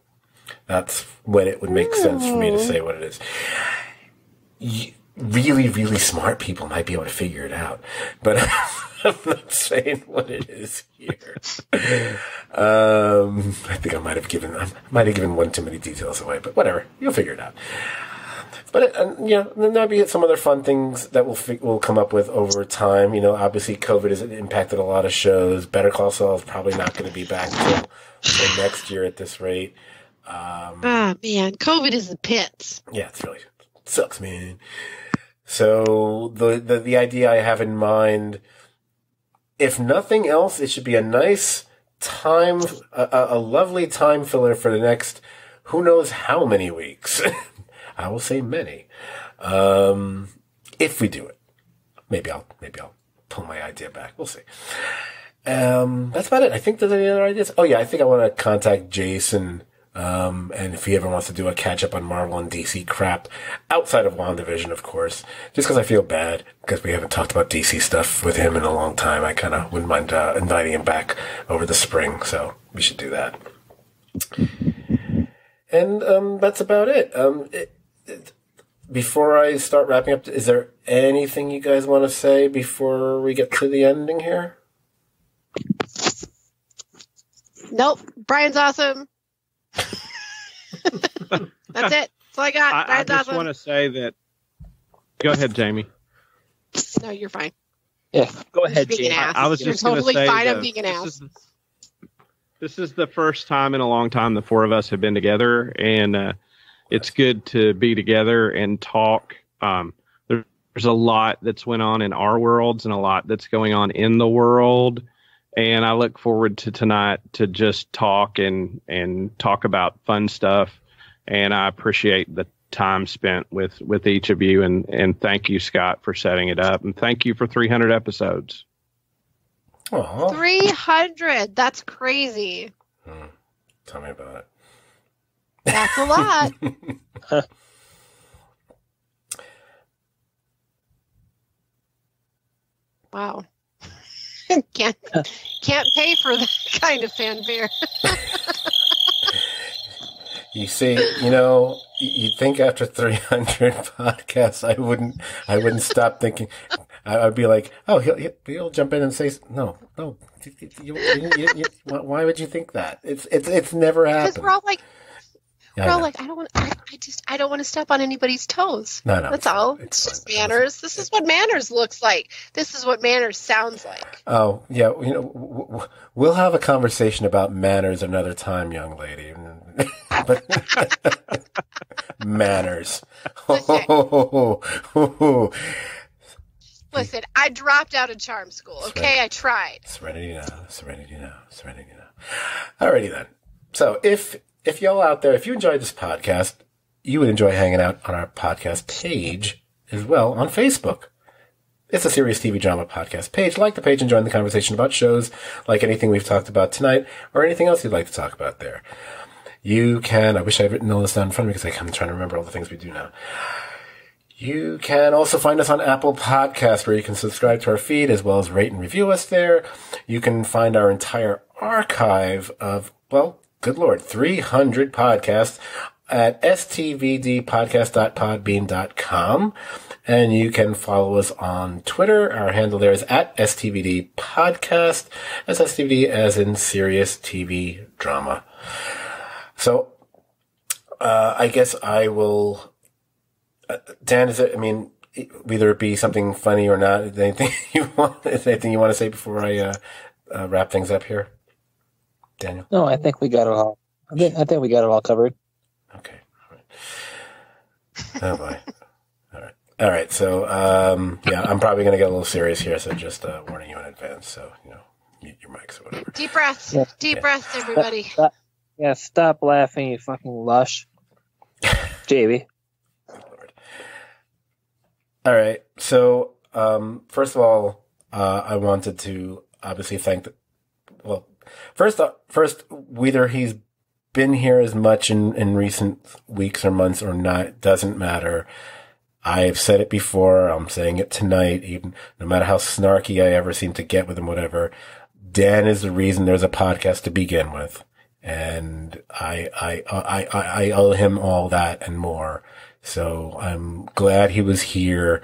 That's when it would make sense for me to say what it is. Really, really smart people might be able to figure it out, but I'm not saying what it is here. I think I might have given one too many details away, but whatever, you'll figure it out. But then there'll be some other fun things that we'll come up with over time. Obviously COVID has impacted a lot of shows. Better Call Saul is probably not going to be back until next year at this rate. Man, COVID is the pits. Yeah, it sucks, man. So the idea I have in mind, if nothing else, it should be a nice time, a lovely time filler for the next who knows how many weeks. I will say many. If we do it. Maybe I'll pull my idea back. We'll see. That's about it. I think there's any other ideas. Oh yeah, I think I want to contact Jason And if he ever wants to do a catch up on Marvel and DC crap outside of WandaVision, of course, just because I feel bad because we haven't talked about DC stuff with him in a long time, I kind of wouldn't mind inviting him back over the spring. So we should do that. And that's about it. Before I start wrapping up, is there anything you guys want to say before we get to the ending here? Nope. Brian's awesome. That's it. That's all I got. I just want to say that. Go ahead, Jamie. No, you're fine. Yeah, go ahead, Jamie. I was just going to say fine. I'm being an ass. This is the first time in a long time the four of us have been together, and it's good to be together and talk. There's a lot that's went on in our worlds and a lot that's going on in the world. And I look forward to tonight to just talk and talk about fun stuff. And I appreciate the time spent with each of you. And thank you, Scott, for setting it up. And thank you for 300 episodes. Aww. 300. That's crazy. Tell me about it. That's a lot. Wow. Can't pay for that kind of fanfare. You see, you'd think after 300 podcasts, I wouldn't stop thinking. I'd be like, oh, he'll jump in and say, no. Why would you think that? It's never happened. Because we're all like, I don't want to step on anybody's toes. No, that's all. It's just manners. This is what manners looks like. This is what manners sounds like. Oh yeah, we'll have a conversation about manners another time, young lady. But manners. Listen, I dropped out of charm school. Okay, I tried. Serenity now. Alrighty then. So if y'all out there, if you enjoyed this podcast, you would enjoy hanging out on our podcast page as well on Facebook. It's a Serious TV Drama podcast page. Like the page and join the conversation about shows, like anything we've talked about tonight, or anything else you'd like to talk about there. You can, I wish I had written all this down in front of me because I'm trying to remember all the things we do now. You can also find us on Apple Podcasts, where you can subscribe to our feed as well as rate and review us there. You can find our entire archive of, good Lord, 300 podcasts at stvdpodcast.podbean.com. And you can follow us on Twitter. Our handle there is at STVD Podcast. That's STVD as in Serious TV Drama. So, I guess I will, Dan, whether it be something funny or not, is there anything you want to say before I wrap things up here? Daniel? No, I think we got it all. I think we got it all covered. Okay. All right. Oh boy. All right. So, I'm probably going to get a little serious here. So just warning you in advance. So, mute your mics or whatever. Deep breaths. Yeah. Deep breaths, everybody. Stop laughing, you fucking lush. JB. Good Lord. All right. So, first of all, I wanted to obviously thank First, whether he's been here as much in recent weeks or months or not, doesn't matter. I've said it before. I'm saying it tonight. Even no matter how snarky I ever seem to get with him, whatever, Dan is the reason there's a podcast to begin with. And I owe him all that and more. So I'm glad he was here.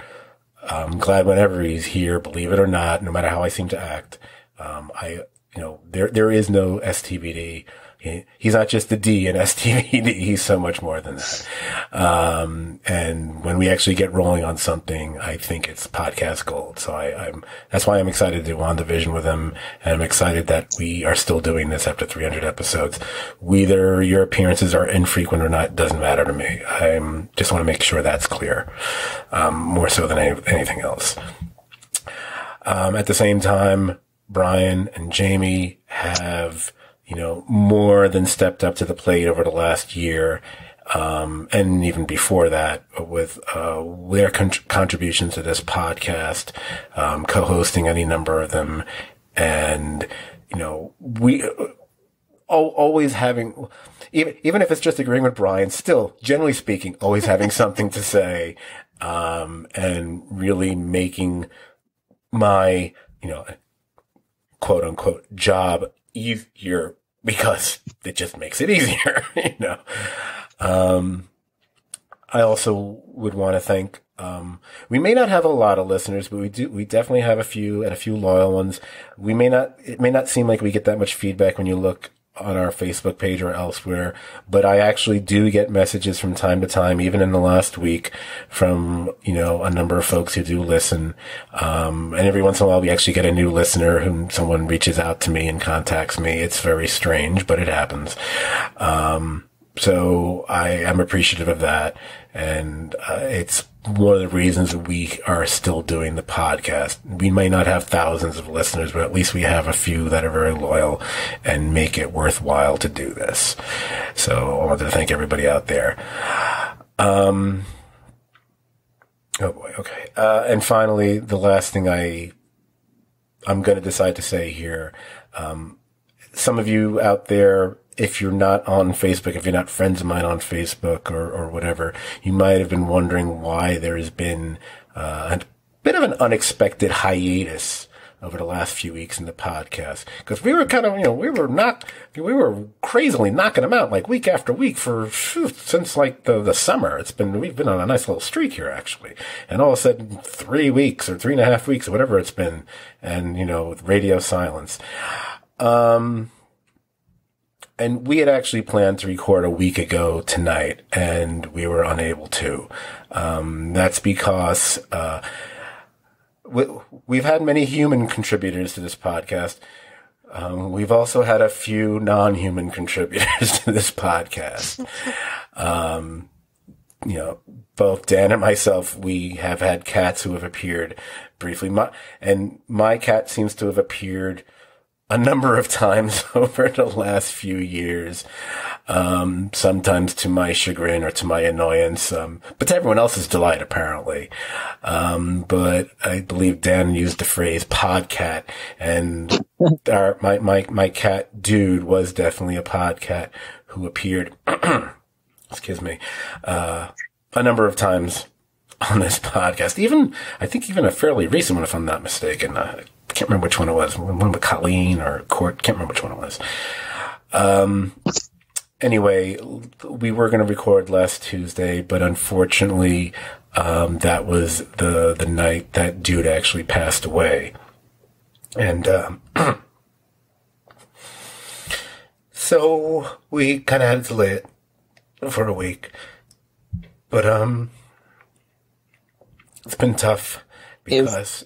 I'm glad whenever he's here, believe it or not, no matter how I seem to act. There is no STVD. He's not just the D in STVD. He's so much more than that. And when we actually get rolling on something, I think it's podcast gold. So that's why I'm excited to do WandaVision with him. And I'm excited that we are still doing this after 300 episodes. Whether your appearances are infrequent or not doesn't matter to me. I just want to make sure that's clear. More so than anything else. At the same time, Brian and Jamie have, more than stepped up to the plate over the last year, and even before that with, their contributions to this podcast, co-hosting any number of them. And, always having, even if it's just agreeing with Brian, still, generally speaking, always having something to say, and really making my, quote unquote job easier because it just makes it easier, I also would want to thank, we may not have a lot of listeners, but we definitely have a few loyal ones. It may not seem like we get that much feedback when you look on our Facebook page or elsewhere, but I actually do get messages from time to time, even in the last week, from, a number of folks who do listen. And every once in a while we actually get a new listener whom someone reaches out to me and contacts me. It's very strange, but it happens. So I am appreciative of that. And, it's one of the reasons we are still doing the podcast. We may not have thousands of listeners, but at least we have a few that are very loyal and make it worthwhile to do this. So I wanted to thank everybody out there. Oh boy. Okay. And finally, the last thing I'm going to decide to say here. Some of you out there, if you're not on Facebook, if you're not friends of mine on Facebook or whatever, you might have been wondering why there has been a bit of an unexpected hiatus over the last few weeks in the podcast. Because we were kind of, we were crazily knocking them out like week after week since like the summer. We've been on a nice little streak here actually. And all of a sudden 3 weeks or 3.5 weeks or whatever it's been. And, with radio silence. And we had actually planned to record a week ago tonight, and we were unable to. That's because we've had many human contributors to this podcast. We've also had a few non-human contributors to this podcast. Both Dan and myself, we have had cats who have appeared briefly. My cat seems to have appeared a number of times over the last few years, sometimes to my chagrin or to my annoyance, but to everyone else's delight, apparently. But I believe Dan used the phrase podcat, and my cat Dude was definitely a podcat who appeared, excuse me, a number of times on this podcast. I think even a fairly recent one, if I'm not mistaken. Can't remember which one it was. One with Colleen or Court. Can't remember which one it was. Anyway, we were going to record last Tuesday, but unfortunately, that was the night that Dude actually passed away. And, so we kind of had to delay it for a week, but, it's been tough. Because,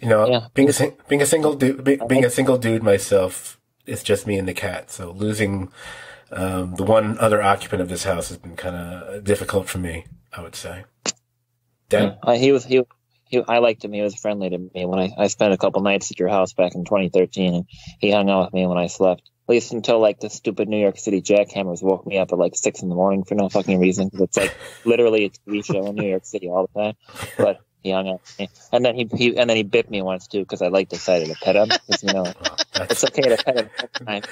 being a single dude myself, it's just me and the cat. So losing, the one other occupant of this house has been kind of difficult for me, I would say. Dan? I liked him. He was friendly to me when I spent a couple nights at your house back in 2013, and he hung out with me when I slept. At least until like the stupid New York City jackhammers woke me up at like 6 a.m. for no fucking reason. Cause it's like literally a TV show in New York City all the time. But he hung out with me, and then he bit me once too because I decided to pet him. Because it's okay to pet him sometimes.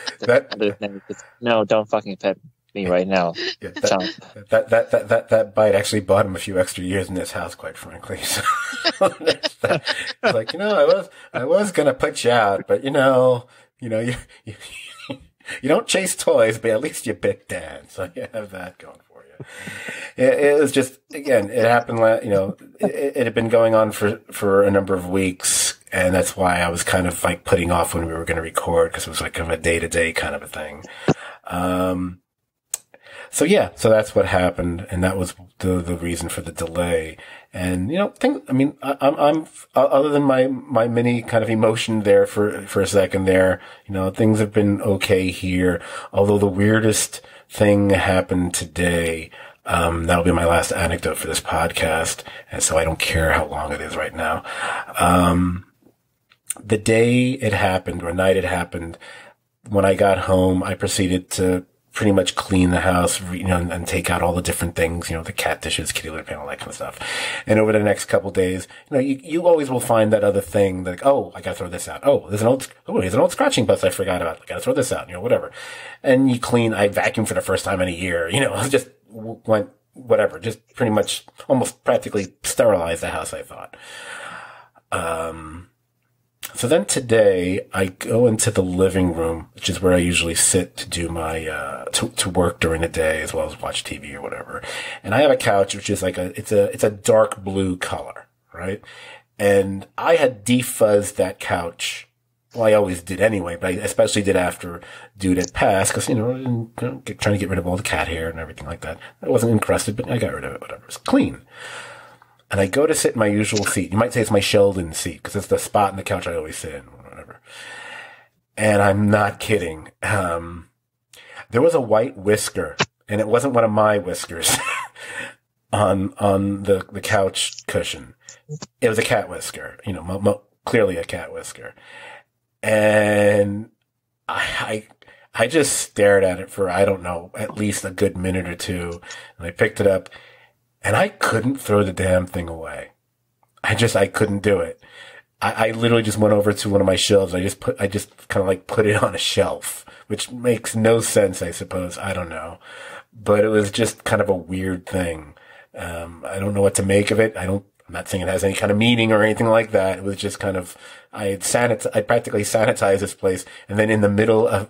No, don't fucking pet me right now. Yeah, that bite actually bought him a few extra years in this house, quite frankly. So it's like I was gonna put you out, but you don't chase toys, but at least you bit Dad, so you have that going for you. It was just, again, it happened, it had been going on for a number of weeks, and that's why I was kind of like putting off when we were going to record, because it was like kind of a day-to-day kind of a thing. So that's what happened, and that was the reason for the delay. And, I'm other than my mini kind of emotion there for a second there, things have been okay here. Although the weirdest thing happened today. That'll be my last anecdote for this podcast. And so I don't care how long it is right now. The day it happened, or night it happened, when I got home, I proceeded to pretty much clean the house, and take out all the different things, the cat dishes, kitty litter panel, that kind of stuff. And over the next couple days, you always will find that other thing that, oh, I gotta throw this out. Oh, here's an old scratching post I forgot about. I gotta throw this out, whatever. And you clean. I vacuumed for the first time in a year, just went, whatever, just pretty much almost practically sterilized the house, I thought. So then today I go into the living room, which is where I usually sit to do my, to work during the day as well as watch TV or whatever. And I have a couch, which is it's a dark blue color, right? And I had defuzzed that couch. Well, I always did anyway, but I especially did after Dude had passed, because, trying to get rid of all the cat hair and everything like that. It wasn't encrusted, but I got rid of it, whatever. It's clean. And I go to sit in my usual seat. You might say it's my Sheldon seat, because it's the spot in the couch I always sit in, whatever. And I'm not kidding. There was a white whisker, and it wasn't one of my whiskers, on the couch cushion. It was a cat whisker, clearly a cat whisker. And I just stared at it for, I don't know, at least a good minute or two. And I picked it up. And I couldn't throw the damn thing away. I couldn't do it. I literally just went over to one of my shelves. I just kind of put it on a shelf, which makes no sense, I suppose. I don't know. But it was just kind of a weird thing. I don't know what to make of it. I'm not saying it has any kind of meaning or anything like that. It was just kind of, I practically sanitized this place. And then in the middle of,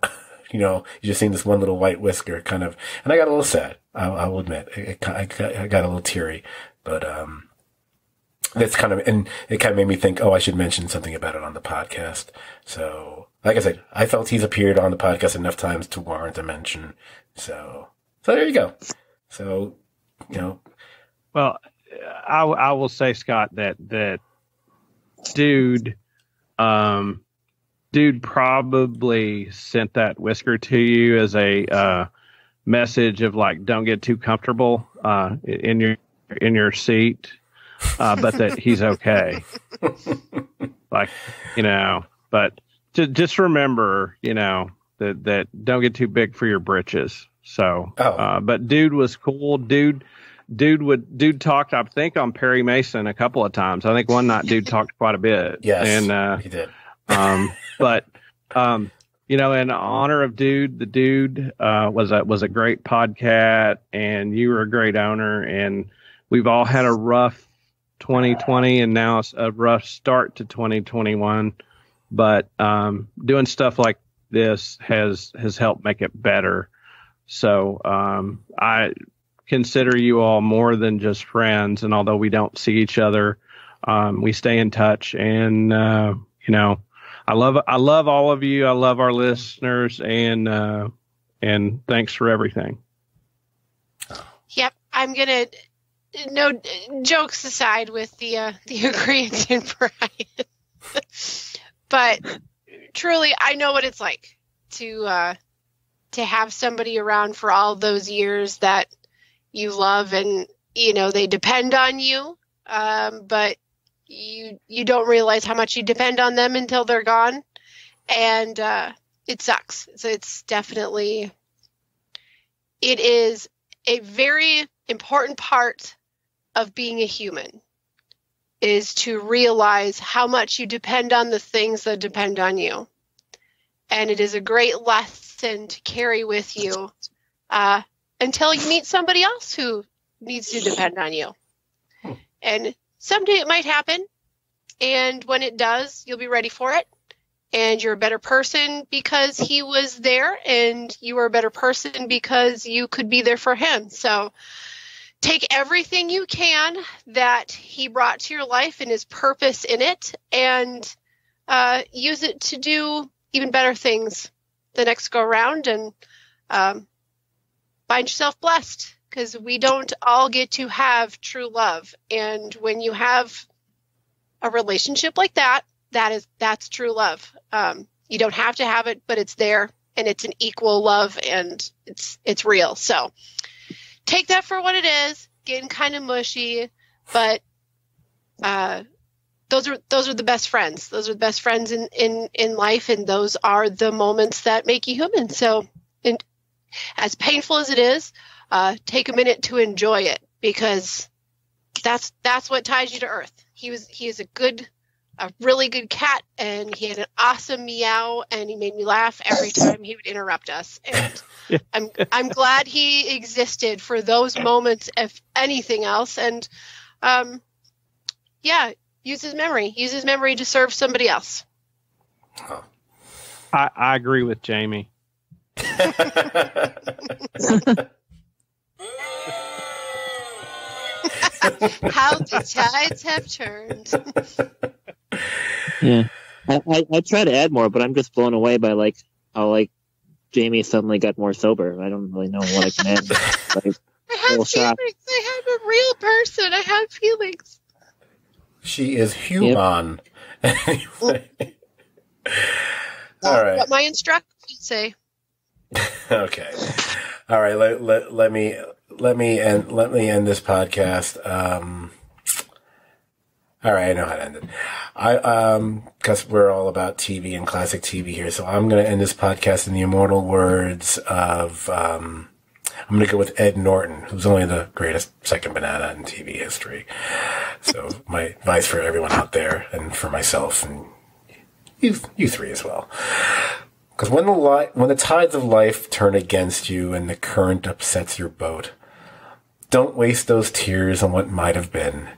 you just seen this one little white whisker kind of, and I got a little sad. I will admit, I got a little teary, but, that's kind of, and it kind of made me think, I should mention something about it on the podcast. So, like I said, I felt he's appeared on the podcast enough times to warrant a mention. So there you go. So, Well, I will say, Scott, that dude probably sent that whisker to you as a message of don't get too comfortable in your seat, but that he's okay. But just remember, that don't get too big for your britches. So, but dude was cool. Dude talked, I think, on Perry Mason a couple of times. I think one night dude talked quite a bit. Yes, and he did. But in honor of Dude, the Dude was a great podcat, and you were a great owner, and we've all had a rough 2020, and now it's a rough start to 2021. But doing stuff like this has helped make it better. So I consider you all more than just friends, and although we don't see each other, we stay in touch, and I love all of you. I love our listeners, and thanks for everything. Yep, I'm gonna. No jokes aside with the agreement in Brian, but truly, I know what it's like to have somebody around for all those years that you love, and they depend on you, but you don't realize how much you depend on them until they're gone, and it sucks. So it is a very important part of being a human, is to realize how much you depend on the things that depend on you. And it is a great lesson to carry with you until you meet somebody else who needs to depend on you. And someday it might happen, and when it does, you'll be ready for it, and you're a better person because he was there, and you are a better person because you could be there for him. So take everything you can that he brought to your life and his purpose in it, and use it to do even better things the next go around, and find yourself blessed, because we don't all get to have true love. And when you have a relationship like that, that's true love. You don't have to have it, but it's there, and it's an equal love, and it's real. So take that for what it is. Getting kind of mushy, but those are the best friends. Those are the best friends in life, and those are the moments that make you human. So as painful as it is, take a minute to enjoy it, because that's what ties you to Earth. He is a really good cat, and he had an awesome meow, and he made me laugh every time he would interrupt us. And Yeah. I'm glad he existed for those moments, if anything else. And use his memory to serve somebody else. Huh. I agree with Jamie. How the tides have turned. Yeah, I try to add more, but I'm just blown away by how Jamie suddenly got more sober. I don't really know what I can add. I have feelings. I am a real person. I have feelings. She is human. Yep. Anyway. All right. What my instructions say. Okay. All right. Let me end this podcast. All right, I know how to end it. Because we're all about TV and classic TV here, so I'm going to end this podcast in the immortal words of, I'm going to go with Ed Norton, who's only the greatest second banana in TV history. So my advice for everyone out there, and for myself, and you three as well. Because when the tides of life turn against you and the current upsets your boat, don't waste those tears on what might have been.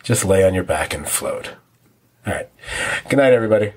Just lay on your back and float. All right. Good night, everybody.